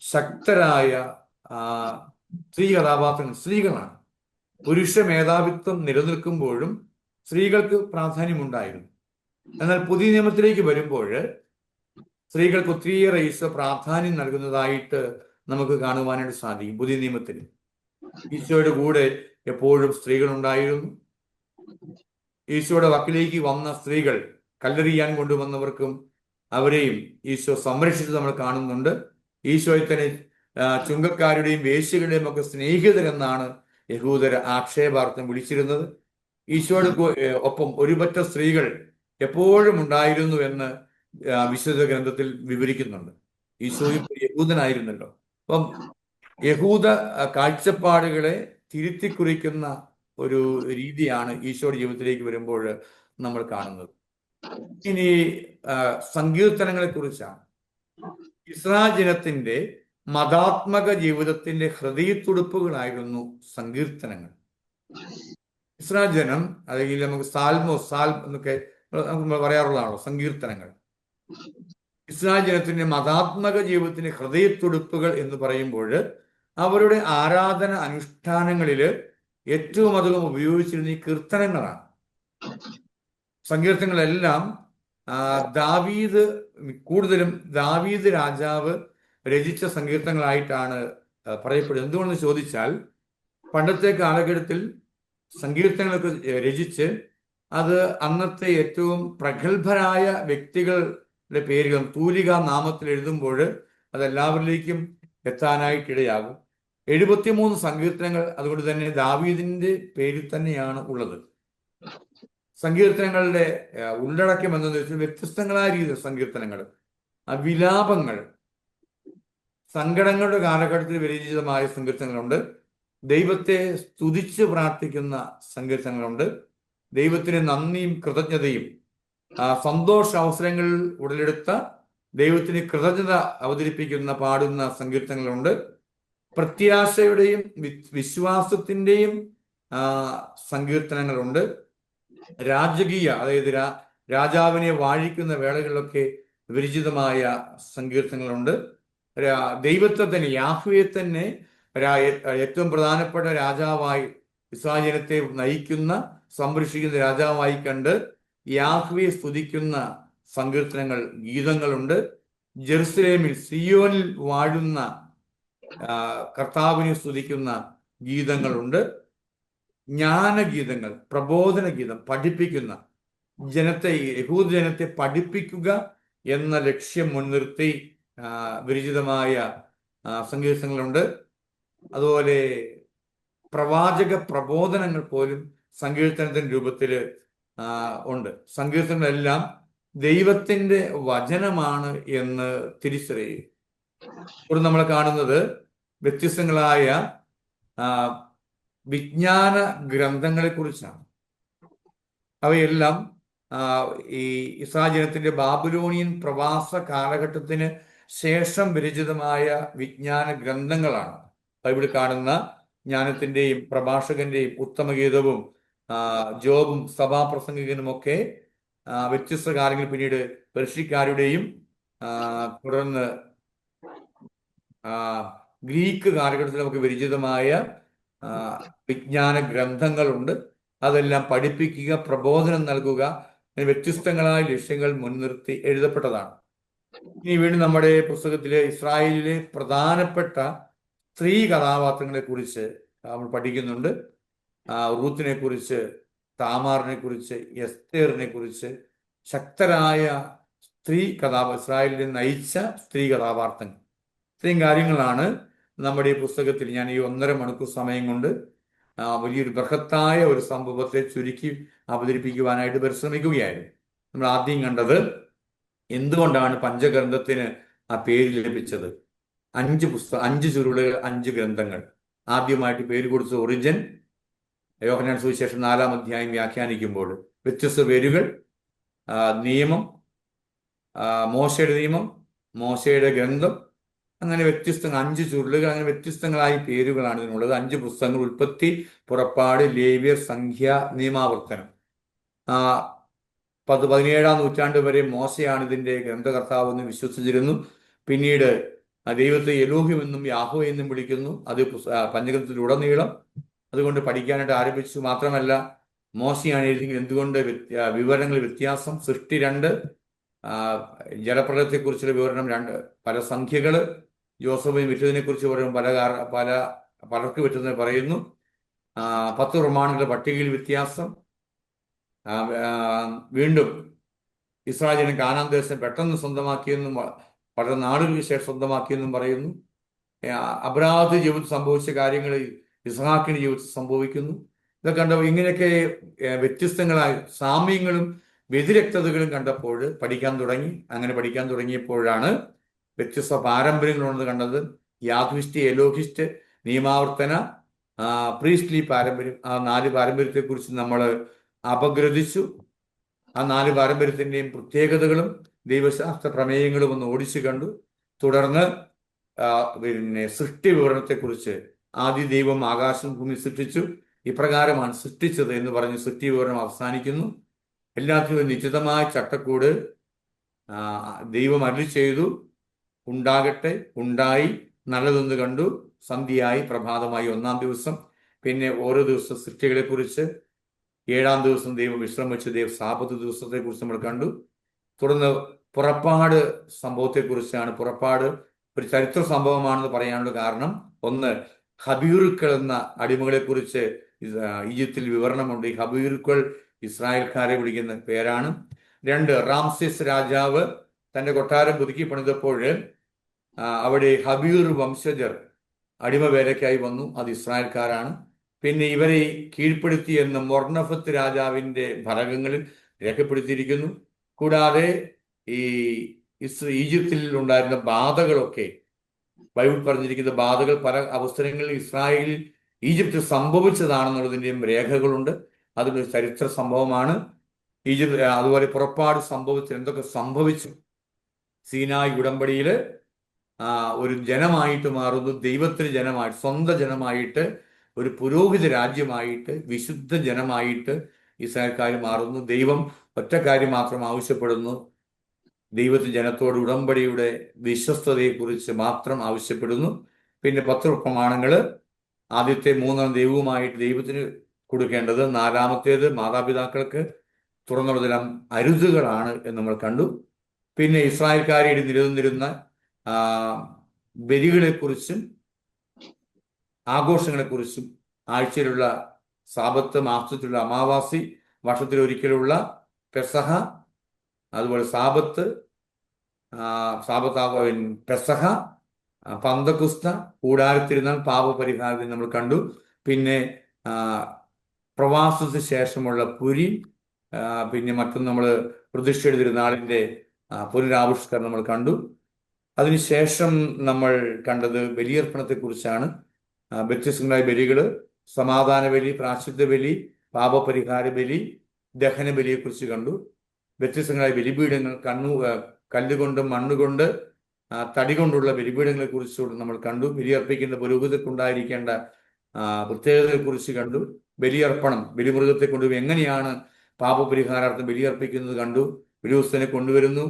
ശക്തരായ സ്ത്രീ കഥാപാത്രങ്ങൾ, സ്ത്രീകളാണ്. പുരുഷ മേധാവിത്വം നിലനിൽക്കുമ്പോഴും സ്ത്രീകൾക്ക് പ്രാധാന്യമുണ്ടായിരുന്നു. എന്നാൽ പുതിയ നിയമത്തിലേക്ക് വരുമ്പോൾ സ്ത്രീകൾക്ക് ഒത്തിരിയേറെ ഈശോ പ്രാധാന്യം നൽകുന്നതായിട്ട് നമുക്ക് കാണുവാനായിട്ട് സാധിക്കും. പുതിയ നിയമത്തിൽ ഈശോയുടെ കൂടെ എപ്പോഴും സ്ത്രീകൾ ഉണ്ടായിരുന്നു. ഈശോയുടെ വക്കിലേക്ക് വന്ന സ്ത്രീകൾ, കല്ലെറിയാൻ കൊണ്ടുവന്നവർക്കും അവരെയും ഈശോ സംരക്ഷിച്ച് നമ്മൾ കാണുന്നുണ്ട്. ഈശോയെ തന്നെ ചുങ്കക്കാരുടെയും വേശ്യകളുടെയും ഒക്കെ സ്നേഹിതരെന്നാണ് യഹൂദർ ആക്ഷേപാർത്ഥം വിളിച്ചിരുന്നത്. ഈശോയുടെ ഒപ്പം ഒരുപറ്റ സ്ത്രീകൾ എപ്പോഴും ഉണ്ടായിരുന്നു എന്ന് വിശുദ്ധ ഗ്രന്ഥത്തിൽ വിവരിക്കുന്നുണ്ട്. ഈശോയും യഹൂദനായിരുന്നല്ലോ. അപ്പം യഹൂദ കാഴ്ചപ്പാടുകളെ തിരുത്തി കുറിക്കുന്ന ഒരു രീതിയാണ് ഈശോയുടെ ജീവിതത്തിലേക്ക് വരുമ്പോൾ നമ്മൾ കാണുന്നത്. ഇനി സങ്കീർത്തനങ്ങളെ കുറിച്ചാണ്. ഇസ്രായേൽ ജനത്തിന്റെ മതാത്മക ജീവിതത്തിന്റെ ഹൃദയത്തുടുപ്പുകളായിരുന്നു സങ്കീർത്തനങ്ങൾ. ഇസ്രായേൽ ജനം, അല്ലെങ്കിൽ നമുക്ക് സാൽം എന്നൊക്കെ നമുക്ക് പറയാറുള്ളതാണല്ലോ സങ്കീർത്തനങ്ങൾ. ഇസ്രായേൽ ജനത്തിന്റെ മതാത്മക ജീവിതത്തിന്റെ ഹൃദയത്തുടുപ്പുകൾ എന്ന് പറയുമ്പോൾ അവരുടെ ആരാധന അനുഷ്ഠാനങ്ങളിൽ ഏറ്റവും അധികം ഉപയോഗിച്ചിരുന്ന ഈ കീർത്തനങ്ങളാണ്. സങ്കീർത്തനങ്ങളെല്ലാം കൂടുതലും ദാവീദ് രാജാവ് രചിച്ച സങ്കീർത്തനങ്ങളായിട്ടാണ് പറയപ്പെടുന്നത്. എന്തുകൊണ്ടെന്ന് ചോദിച്ചാൽ, പണ്ടത്തെ കാലഘട്ടത്തിൽ സങ്കീർത്തനങ്ങളൊക്കെ രചിച്ച് അത് അന്നത്തെ ഏറ്റവും പ്രഗത്ഭരായ വ്യക്തികളുടെ പേരുകളും തൂലിക നാമത്തിൽ എഴുതുമ്പോൾ അതെല്ലാവരിലേക്കും എത്താനായിട്ടിടയാകും. 73 സങ്കീർത്തനങ്ങൾ അതുകൊണ്ട് തന്നെ ദാവീദിന്റെ പേരിൽ തന്നെയാണ് ഉള്ളത്. സങ്കീർത്തനങ്ങളുടെ ഉള്ളടക്കം എന്തെന്ന് വെച്ചാൽ വ്യത്യസ്തങ്ങളായ രീതിയിൽ സങ്കീർത്തനങ്ങൾ, വിലാപങ്ങൾ, സങ്കടങ്ങളുടെ കാലഘട്ടത്തിൽ വിരചിതമായ സങ്കീർത്തനങ്ങളുണ്ട്, ദൈവത്തെ സ്തുതിച്ച് പ്രാർത്ഥിക്കുന്ന സങ്കീർത്തനങ്ങളുണ്ട്, ദൈവത്തിന് നന്ദിയും കൃതജ്ഞതയും സന്തോഷ അവസരങ്ങളിൽ ഉടലെടുത്ത ദൈവത്തിന് കൃതജ്ഞത അവതരിപ്പിക്കുന്ന പാടുന്ന സങ്കീർത്തനങ്ങളുണ്ട്, പ്രത്യാശയുടെയും വിശ്വാസത്തിന്റെയും സങ്കീർത്തനങ്ങളുണ്ട്, രാജകീയ, അതായത് രാജാവിനെ വാഴിക്കുന്ന വേളകളിലൊക്കെ വിരചിതമായ സങ്കീർത്തനങ്ങളുണ്ട്. ദൈവത്തെ തന്നെ, യാഹ്വയെ തന്നെ ഏറ്റവും പ്രധാനപ്പെട്ട രാജാവായി ഇസ്രായേൽ ജനത്തെ നയിക്കുന്ന സംരക്ഷിക്കുന്ന രാജാവായി കണ്ട് യാഹ്വയെ സ്തുതിക്കുന്ന സങ്കീർത്തനങ്ങൾ, ഗീതങ്ങളുണ്ട്. ജെറുസലേമിൽ സിയോനിൽ വാഴുന്ന കർത്താവിനെ സ്തുതിക്കുന്ന ഗീതങ്ങളുണ്ട്. ജ്ഞാനഗീതങ്ങൾ, പ്രബോധന ഗീതം, പഠിപ്പിക്കുന്ന യഹൂദ ജനത്തെ പഠിപ്പിക്കുക എന്ന ലക്ഷ്യം മുൻനിർത്തി വിരചിതമായ സങ്കീർത്തനങ്ങളുണ്ട്. അതുപോലെ പ്രവാചക പ്രബോധനങ്ങൾ പോലും സങ്കീർത്തനത്തിന്റെ രൂപത്തിൽ ഉണ്ട്. സങ്കീർത്തനങ്ങളെല്ലാം ദൈവത്തിന്റെ വചനമാണ് എന്ന് തിരിച്ചറിയുക. ഇവിടെ നമ്മൾ കാണുന്നത് വ്യത്യസ്തങ്ങളായ വിജ്ഞാന ഗ്രന്ഥങ്ങളെ കുറിച്ചാണ്. അവയെല്ലാം ഈ ഇസ്രായേൽ ജനത്തിന്റെ ബാബിലോണിയൻ പ്രവാസ കാലഘട്ടത്തിന് ശേഷം വിരചിതമായ വിജ്ഞാന ഗ്രന്ഥങ്ങളാണ്. ബൈബിളിൽ കാണുന്ന ജ്ഞാനത്തിന്റെയും പ്രഭാഷകന്റെയും ഉത്തമഗീതവും ജോബും സഭാപ്രസംഗികനും ഒക്കെ വ്യത്യസ്ത കാലങ്ങളിൽ പിന്നീട് പെർഷ്യക്കാരുടെയും തുടർന്ന് ഗ്രീക്ക് കാലഘട്ടത്തിൽ നമുക്ക് വിരചിതമായ വിജ്ഞാന ഗ്രന്ഥങ്ങളുണ്ട്. അതെല്ലാം പഠിപ്പിക്കുക, പ്രബോധനം നൽകുക, വ്യത്യസ്തങ്ങളായ ലക്ഷ്യങ്ങൾ മുൻനിർത്തി എഴുതപ്പെട്ടതാണ്. ഇനി വീണ്ടും നമ്മുടെ പുസ്തകത്തിലെ ഇസ്രായേലിലെ പ്രധാനപ്പെട്ട സ്ത്രീ കഥാപാത്രങ്ങളെ കുറിച്ച് നമ്മൾ പഠിക്കുന്നുണ്ട്. റൂത്തിനെ കുറിച്ച്, താമാറിനെ കുറിച്ച്, എസ്തേറിനെ കുറിച്ച്, ശക്തരായ ഇസ്രായേലിനെ നയിച്ച സ്ത്രീ കഥാപാത്രങ്ങൾ. ഇത്രയും കാര്യങ്ങളാണ് നമ്മുടെ ഈ പുസ്തകത്തിൽ ഞാൻ ഈ 1.5 മണിക്കൂർ സമയം കൊണ്ട് വലിയൊരു ബൃഹത്തായ ഒരു സംഭവത്തെ ചുരുക്കി അവതരിപ്പിക്കുവാനായിട്ട് പരിശ്രമിക്കുകയായിരുന്നു. നമ്മൾ ആദ്യം കണ്ടത് എന്തുകൊണ്ടാണ് പഞ്ചഗ്രന്ഥത്തിന് ആ പേര് ലഭിച്ചത്. 5 ചുരുളുകൾ, 5 ഗ്രന്ഥങ്ങൾ. ആദ്യമായിട്ട് പേര് കൊടുത്ത ഒറിജിൻ യോഹന്നാൻ സുവിശേഷം 4-ാം അധ്യായം വ്യാഖ്യാനിക്കുമ്പോൾ വ്യത്യസ്ത പേരുകൾ. നിയമം, മോശയുടെ നിയമം, മോശയുടെ ഗ്രന്ഥം, അങ്ങനെ 5 ചുരുളുകൾ, അങ്ങനെ വ്യത്യസ്തങ്ങളായ പേരുകളാണ് ഇതിനുള്ളത്. 5 പുസ്തകങ്ങൾ: ഉൽപ്പത്തി, പുറപ്പാട്, ലേവ്യർ, സംഖ്യ, നിയമാവർത്തനം. 17-ാം നൂറ്റാണ്ട് വരെ മോശയാണ് ഇതിന്റെ ഗ്രന്ഥകർത്താവ് എന്ന് വിശ്വസിച്ചിരുന്നു. പിന്നീട് ദൈവത്തെ എലോഹിം എന്നും യാഹോ എന്നും വിളിക്കുന്നു. അത് പഞ്ചഗ്രന്ഥത്തിലുടനീളം അതുകൊണ്ട് പഠിക്കാനായിട്ട് ആരംഭിച്ചു. മാത്രമല്ല, മോശയാണ് എഴുതിയെങ്കിൽ എന്തുകൊണ്ട് വിവരങ്ങൾ വ്യത്യാസം? സൃഷ്ടി 2, ജലപ്രളയത്തെക്കുറിച്ചുള്ള വിവരണം 2, പല സംഖ്യകള്, ജോസഫിന് വിറ്റതിനെ കുറിച്ച് പറയുന്നു, പലർക്ക് വിറ്റതിനെ പറയുന്നു. 10 പ്രമാണങ്ങളുടെ പട്ടികയിൽ വ്യത്യാസം. വീണ്ടും ഇസ്രായേലിനെ കാനാൻ ദേശം പെട്ടെന്ന് സ്വന്തമാക്കിയെന്നും വളരെ നാളുകൾക്ക് ശേഷം സ്വന്തമാക്കിയെന്നും പറയുന്നു. അബ്രാഹത്തിന്റെ ജീവിതത്തിൽ സംഭവിച്ച കാര്യങ്ങൾ ഇസ്ഹാക്കിന്റെ ജീവിതത്തിൽ സംഭവിക്കുന്നു. ഇതൊക്കെ കണ്ടപ്പോൾ ഇങ്ങനെയൊക്കെ വ്യത്യസ്തങ്ങളായ സാമ്യങ്ങളും വ്യതിരക്തതകളും കണ്ടപ്പോൾ പഠിക്കാൻ തുടങ്ങി. അങ്ങനെ പഠിക്കാൻ തുടങ്ങിയപ്പോഴാണ് വ്യത്യസ്ത പാരമ്പര്യങ്ങളുണ്ടെന്ന് കണ്ടത്. യാഹ്വിസ്റ്റ്, എലോഹിസ്റ്റ്, നിയമാവർത്തന, പ്രീസ്റ്റ്ലി പാരമ്പര്യം. ആ 4 പാരമ്പര്യത്തെക്കുറിച്ച് നമ്മൾ അപഗ്രഥിച്ചു. ആ 4 പാരമ്പര്യത്തിൻ്റെയും പ്രത്യേകതകളും ദൈവശാസ്ത്ര പ്രമേയങ്ങളും ഒന്ന് ഓടിച്ചു കണ്ടു. തുടർന്ന് പിന്നെ സൃഷ്ടി വിവരണത്തെക്കുറിച്ച്, ആദ്യ ദൈവം ആകാശം ഭൂമി സൃഷ്ടിച്ചു, ഇപ്രകാരമാണ് സൃഷ്ടിച്ചത് എന്ന് പറഞ്ഞ് സൃഷ്ടി വിവരണം അവസാനിക്കുന്നു. എല്ലാത്തിനും നിശ്ചിതമായ ചട്ടക്കൂട് ദൈവം അരുളി ചെയ്തു. ഉണ്ടാകട്ടെ, ഉണ്ടായി, നല്ലതെന്ന് കണ്ടു, സന്ധ്യയായി, പ്രഭാതമായി 1-ാം ദിവസം. പിന്നെ ഓരോ ദിവസം സൃഷ്ടികളെ കുറിച്ച്, 7-ാം ദിവസം ദൈവം വിശ്രമിച്ചു, സാബത്ത് ദിവസത്തെക്കുറിച്ച് നമ്മൾ കണ്ടു. തുടർന്ന് പുറപ്പാട് സംഭവത്തെക്കുറിച്ചാണ്. പുറപ്പാട് ഒരു ചരിത്ര സംഭവമാണെന്ന് പറയാനുള്ള കാരണം, 1, ഹബീറുക്കൾ എന്ന അടിമകളെ കുറിച്ച് ഈജിപ്തിൽ വിവരണമുണ്ട്. ഈ ഹബീറുക്കൾ ഇസ്രായേൽക്കാരെ വിളിക്കുന്ന പേരാണ്. 2, റാംസെസ് രാജാവ് തന്റെ കൊട്ടാരം പുതുക്കി പണിതപ്പോൾ അവിടെ ഹബീർ വംശജർ അടിമ വേലയ്ക്കായി വന്നു. അത് ഇസ്രായേൽക്കാരാണ്. പിന്നെ ഇവരെ കീഴ്പ്പെടുത്തിയെന്ന് മൊർണഫത്ത് രാജാവിന്റെ ഫലകങ്ങളിൽ രേഖപ്പെടുത്തിയിരിക്കുന്നു. കൂടാതെ ഈ ഈജിപ്തിൽ ഉണ്ടായിരുന്ന ബാധകളൊക്കെ, ബൈബിൾ പറഞ്ഞിരിക്കുന്ന ബാധകൾ പല അവസരങ്ങളിൽ ഇസ്രായേലിൽ ഈജിപ്തിൽ സംഭവിച്ചതാണെന്നുള്ളതിൻ്റെയും രേഖകളുണ്ട്. അതൊരു ചരിത്ര സംഭവമാണ്. അതുപോലെ പുറപ്പാട് സംഭവത്തിൽ എന്തൊക്കെ സംഭവിച്ചു. സീനായ് ഉടമ്പടിയിൽ ഒരു ജനമായിട്ട് മാറുന്നു, ദൈവത്തിന് ജനമായിട്ട്, സ്വന്തം ജനമായിട്ട്, ഒരു പുരോഹിത രാജ്യമായിട്ട്, വിശുദ്ധ ജനമായിട്ട് ഇസ്രായേൽക്കാർ മാറുന്നു. ദൈവം ഒറ്റ കാര്യം മാത്രം ആവശ്യപ്പെടുന്നു, ദൈവത്തിന് ജനത്തോട് ഉടമ്പടിയുടെ വിശ്വസ്തതയെക്കുറിച്ച് മാത്രം ആവശ്യപ്പെടുന്നു. പിന്നെ 10 പ്രമാണങ്ങൾ, ആദ്യത്തെ 3 ദൈവവുമായിട്ട് ദൈവത്തിന് കൊടുക്കേണ്ടത്, 4-ാമത്തേത് മാതാപിതാക്കൾക്ക്, തുറന്നുള്ളതെല്ലാം അരുതുകളാണ് എന്ന് നമ്മൾ കണ്ടു. പിന്നെ ഇസ്രായേൽക്കാരെ നിലനിന്നിരുന്ന ബലികളെക്കുറിച്ചും ആഘോഷങ്ങളെക്കുറിച്ചും, ആഴ്ചയിലുള്ള സാബത്ത്, മാസത്തിലുള്ള അമാവാസി, വർഷത്തിലൊരിക്കലുള്ള പെസഹ, അതുപോലെ സാബത്ത്, പെസഹ, പന്തക്കുസ്ത, കൂടാരത്തിരുന്നാൾ, പാപപരിഹാരം നമ്മൾ കണ്ടു. പിന്നെ പ്രവാസത്തിന് ശേഷമുള്ള പുരി, പിന്നെ മറ്റൊന്ന് നമ്മൾ പ്രതിഷ്ഠയുടെ തിരുനാളിൻ്റെ പുനരാവിഷ്കരണം നമ്മൾ കണ്ടു. അതിനുശേഷം നമ്മൾ കണ്ടത് ബലിയർപ്പണത്തെക്കുറിച്ചാണ്. വ്യത്യസ്തങ്ങളായ ബലികൾ: സമാധാന ബലി, പ്രാശ്ചിത്യ ബലി, പാപപരിഹാര ബലി, ദഹന ബലിയെക്കുറിച്ച് കണ്ടു. വ്യത്യസ്തങ്ങളായ ബലിപീഠങ്ങൾ, കല്ലുകൊണ്ടും മണ്ണുകൊണ്ട്, തടി കൊണ്ടുള്ള ബലിപീഠങ്ങളെ കുറിച്ചുകൂടെ നമ്മൾ കണ്ടു. ബലിയർപ്പിക്കുന്ന പുരോഹിതർക്കുണ്ടായിരിക്കേണ്ട പ്രത്യേകതയെക്കുറിച്ച് കണ്ടു. ബലിയർപ്പണം, ബലിമൃഗത്തെ കൊണ്ടുപോയി എങ്ങനെയാണ് പാപപരിഹാരാർത്ഥം ബലിയർപ്പിക്കുന്നത് കണ്ടു. ബലിവസ്തുവിനെ കൊണ്ടുവരുന്നു,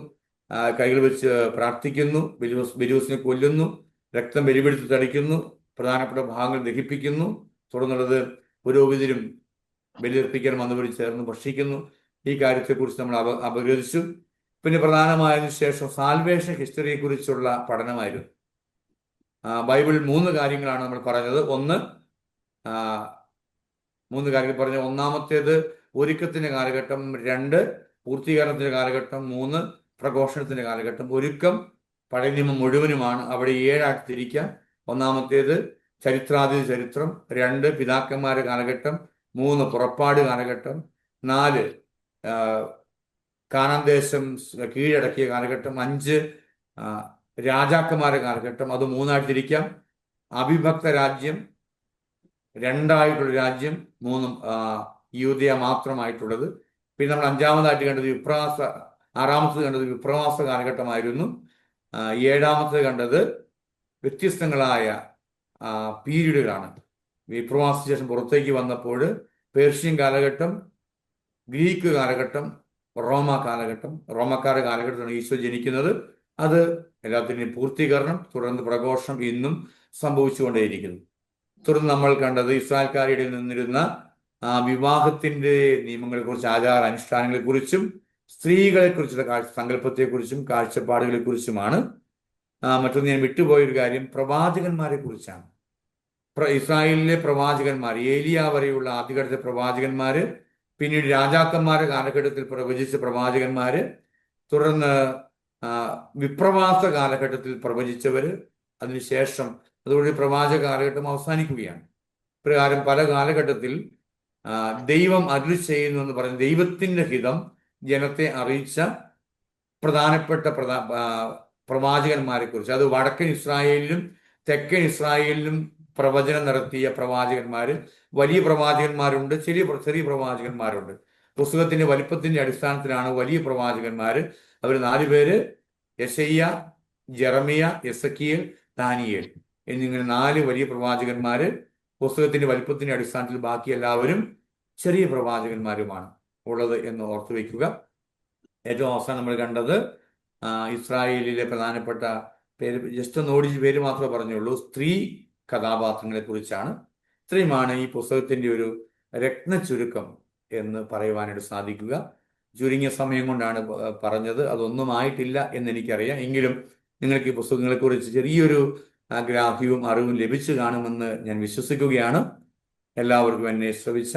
കൈകൾ വെച്ച് പ്രാർത്ഥിക്കുന്നു, ബലിവസ്തുവിനെ കൊല്ലുന്നു, രക്തം ബലിപീഠത്തിൽ തളിക്കുന്നു, പ്രധാനപ്പെട്ട ഭാഗങ്ങൾ ദഹിപ്പിക്കുന്നു. തുടർന്നുള്ളത് പുരോഹിതരും ബലിയർപ്പിക്കാൻ വന്നവർ ചേർന്ന് ഭക്ഷിക്കുന്നു. ഈ കാര്യത്തെക്കുറിച്ച് നമ്മൾ അപഗ്രഥിച്ചു. പിന്നെ പ്രധാനമായതിനു ശേഷം സാൽവേഷൻ ഹിസ്റ്ററിയെ കുറിച്ചുള്ള പഠനമായിരുന്നു. ബൈബിളിൽ 3 കാര്യങ്ങളാണ് നമ്മൾ പറഞ്ഞത്. 3 കാര്യങ്ങൾ പറഞ്ഞ, 1-ാമത്തേത് ഒരുക്കത്തിന്റെ കാലഘട്ടം, 2 പൂർത്തീകരണത്തിന്റെ കാലഘട്ടം, 3 പ്രഘോഷണത്തിന്റെ കാലഘട്ടം. ഒരുക്കം പഴയ നിയമം മുഴുവനുമാണ്. അവിടെ 7 ആയിട്ട് തിരിക്കാം. 1-ാമത്തേത് ചരിത്രാതി ചരിത്രം, 2 പിതാക്കന്മാരുടെ കാലഘട്ടം, 3 പുറപ്പാട് കാലഘട്ടം, 4 കാനാൻ ദേശം കീഴടക്കിയ കാലഘട്ടം, 5 രാജാക്കന്മാരുടെ കാലഘട്ടം. അത് 3ആയിട്ട് തിരിക്കാം. അവിഭക്ത രാജ്യം, 2ആയിട്ടുള്ള രാജ്യം, 3 യൂദയ മാത്രമായിട്ടുള്ളത്. പിന്നെ നമ്മൾ 5-മതായിട്ട് കണ്ടത് ആറാമത്തത് കണ്ടത് വിപ്രവാസ കാലഘട്ടമായിരുന്നു. 7-മത്തത് കണ്ടത് വ്യത്യസ്തങ്ങളായ പീരീഡുകളാണ്. വിപ്രവാസ ശേഷം പുറത്തേക്ക് വന്നപ്പോൾ പേർഷ്യൻ കാലഘട്ടം, ഗ്രീക്ക് കാലഘട്ടം, റോമക്കാരുടെ കാലഘട്ടത്തിലാണ് ഈശോ ജനിക്കുന്നത്. അത് എല്ലാത്തിൻ്റെയും പൂർത്തീകരണം, തുടർന്ന് പ്രഘോഷം ഇന്നും സംഭവിച്ചുകൊണ്ടേയിരിക്കുന്നു. തുടർന്ന് നമ്മൾ കണ്ടത് ഇസ്രായേൽക്കാരുടെ നിന്നിരുന്ന വിവാഹത്തിന്റെ നിയമങ്ങളെക്കുറിച്ച്, ആചാര അനുഷ്ഠാനങ്ങളെക്കുറിച്ചും സ്ത്രീകളെക്കുറിച്ചുള്ള സങ്കല്പത്തെക്കുറിച്ചും കാഴ്ചപ്പാടുകളെക്കുറിച്ചുമാണ്. മറ്റൊന്ന് ഞാൻ വിട്ടുപോയൊരു കാര്യം പ്രവാചകന്മാരെ കുറിച്ചാണ്. ഇസ്രായേലിലെ പ്രവാചകന്മാർ, ഏലിയ വരെയുള്ള ആദ്യകാലത്തെ പ്രവാചകന്മാര്, പിന്നീട് രാജാക്കന്മാരുടെ കാലഘട്ടത്തിൽ പ്രവചിച്ച പ്രവാചകന്മാര്, തുടർന്ന് വിപ്രവാസ കാലഘട്ടത്തിൽ പ്രവചിച്ചവര്, അതിനുശേഷം അതുകൊണ്ട് പ്രവാചക കാലഘട്ടം അവസാനിക്കുകയാണ്. പ്രകാരം പല കാലഘട്ടത്തിൽ ദൈവം അരുളി ചെയ്യുന്നു എന്ന് പറഞ്ഞ് ദൈവത്തിന്റെ ഹിതം ജനത്തെ അറിയിച്ച പ്രധാനപ്പെട്ട പ്രവാചകന്മാരെ കുറിച്ച്, അത് വടക്കൻ ഇസ്രായേലിലും തെക്കൻ ഇസ്രായേലിലും പ്രവചനം നടത്തിയ പ്രവാചകന്മാര്, വലിയ പ്രവാചകന്മാരുണ്ട്, ചെറിയ പ്രവാചകന്മാരുണ്ട്. പുസ്തകത്തിന്റെ വലിപ്പത്തിന്റെ അടിസ്ഥാനത്തിലാണ് വലിയ പ്രവാചകന്മാര്. അവർ 4 പേര്: യെശയ്യ, ജെറമിയ, എസക്കിയേൽ, ദാനിയേൽ എന്നിങ്ങനെ 4 വലിയ പ്രവാചകന്മാര് പുസ്തകത്തിന്റെ വലിപ്പത്തിന്റെ അടിസ്ഥാനത്തിൽ. ബാക്കി എല്ലാവരും ചെറിയ പ്രവാചകന്മാരുമാണ് ഉള്ളത് എന്ന് ഓർത്തു വയ്ക്കുക. ഏറ്റവും അവസാനം നമ്മൾ കണ്ടത് ഇസ്രായേലിലെ പ്രധാനപ്പെട്ട പേര്, ജസ്റ്റ് ഒന്ന് ഓടിച്ച് പേര് മാത്രമേ പറഞ്ഞുള്ളൂ, സ്ത്രീ കഥാപാത്രങ്ങളെ കുറിച്ചാണ്. ഇത്രയുമാണ് ഈ പുസ്തകത്തിന്റെ ഒരു രത്ന ചുരുക്കം എന്ന് പറയുവാനായിട്ട് സാധിക്കുക. ചുരുങ്ങിയ സമയം കൊണ്ടാണ് പറഞ്ഞത്, അതൊന്നും ആയിട്ടില്ല എന്ന് എനിക്കറിയാം. എങ്കിലും നിങ്ങൾക്ക് ഈ പുസ്തകങ്ങളെക്കുറിച്ച് ചെറിയൊരു ഗ്രാഹ്യവും അറിവും ലഭിച്ചു കാണുമെന്ന് ഞാൻ വിശ്വസിക്കുകയാണ്. എല്ലാവർക്കും എന്നെ ശ്രവിച്ച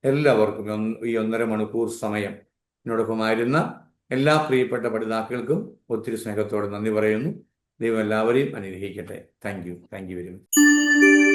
എല്ലാവർക്കും ഈ 1.5 മണിക്കൂർ സമയം എന്നോടൊപ്പമായിരുന്ന എല്ലാ പ്രിയപ്പെട്ട പഠിതാക്കൾക്കും ഒത്തിരി സ്നേഹത്തോടെ നന്ദി പറയുന്നു. ദൈവം എല്ലാവരെയും അനുഗ്രഹിക്കട്ടെ. Thank you very much.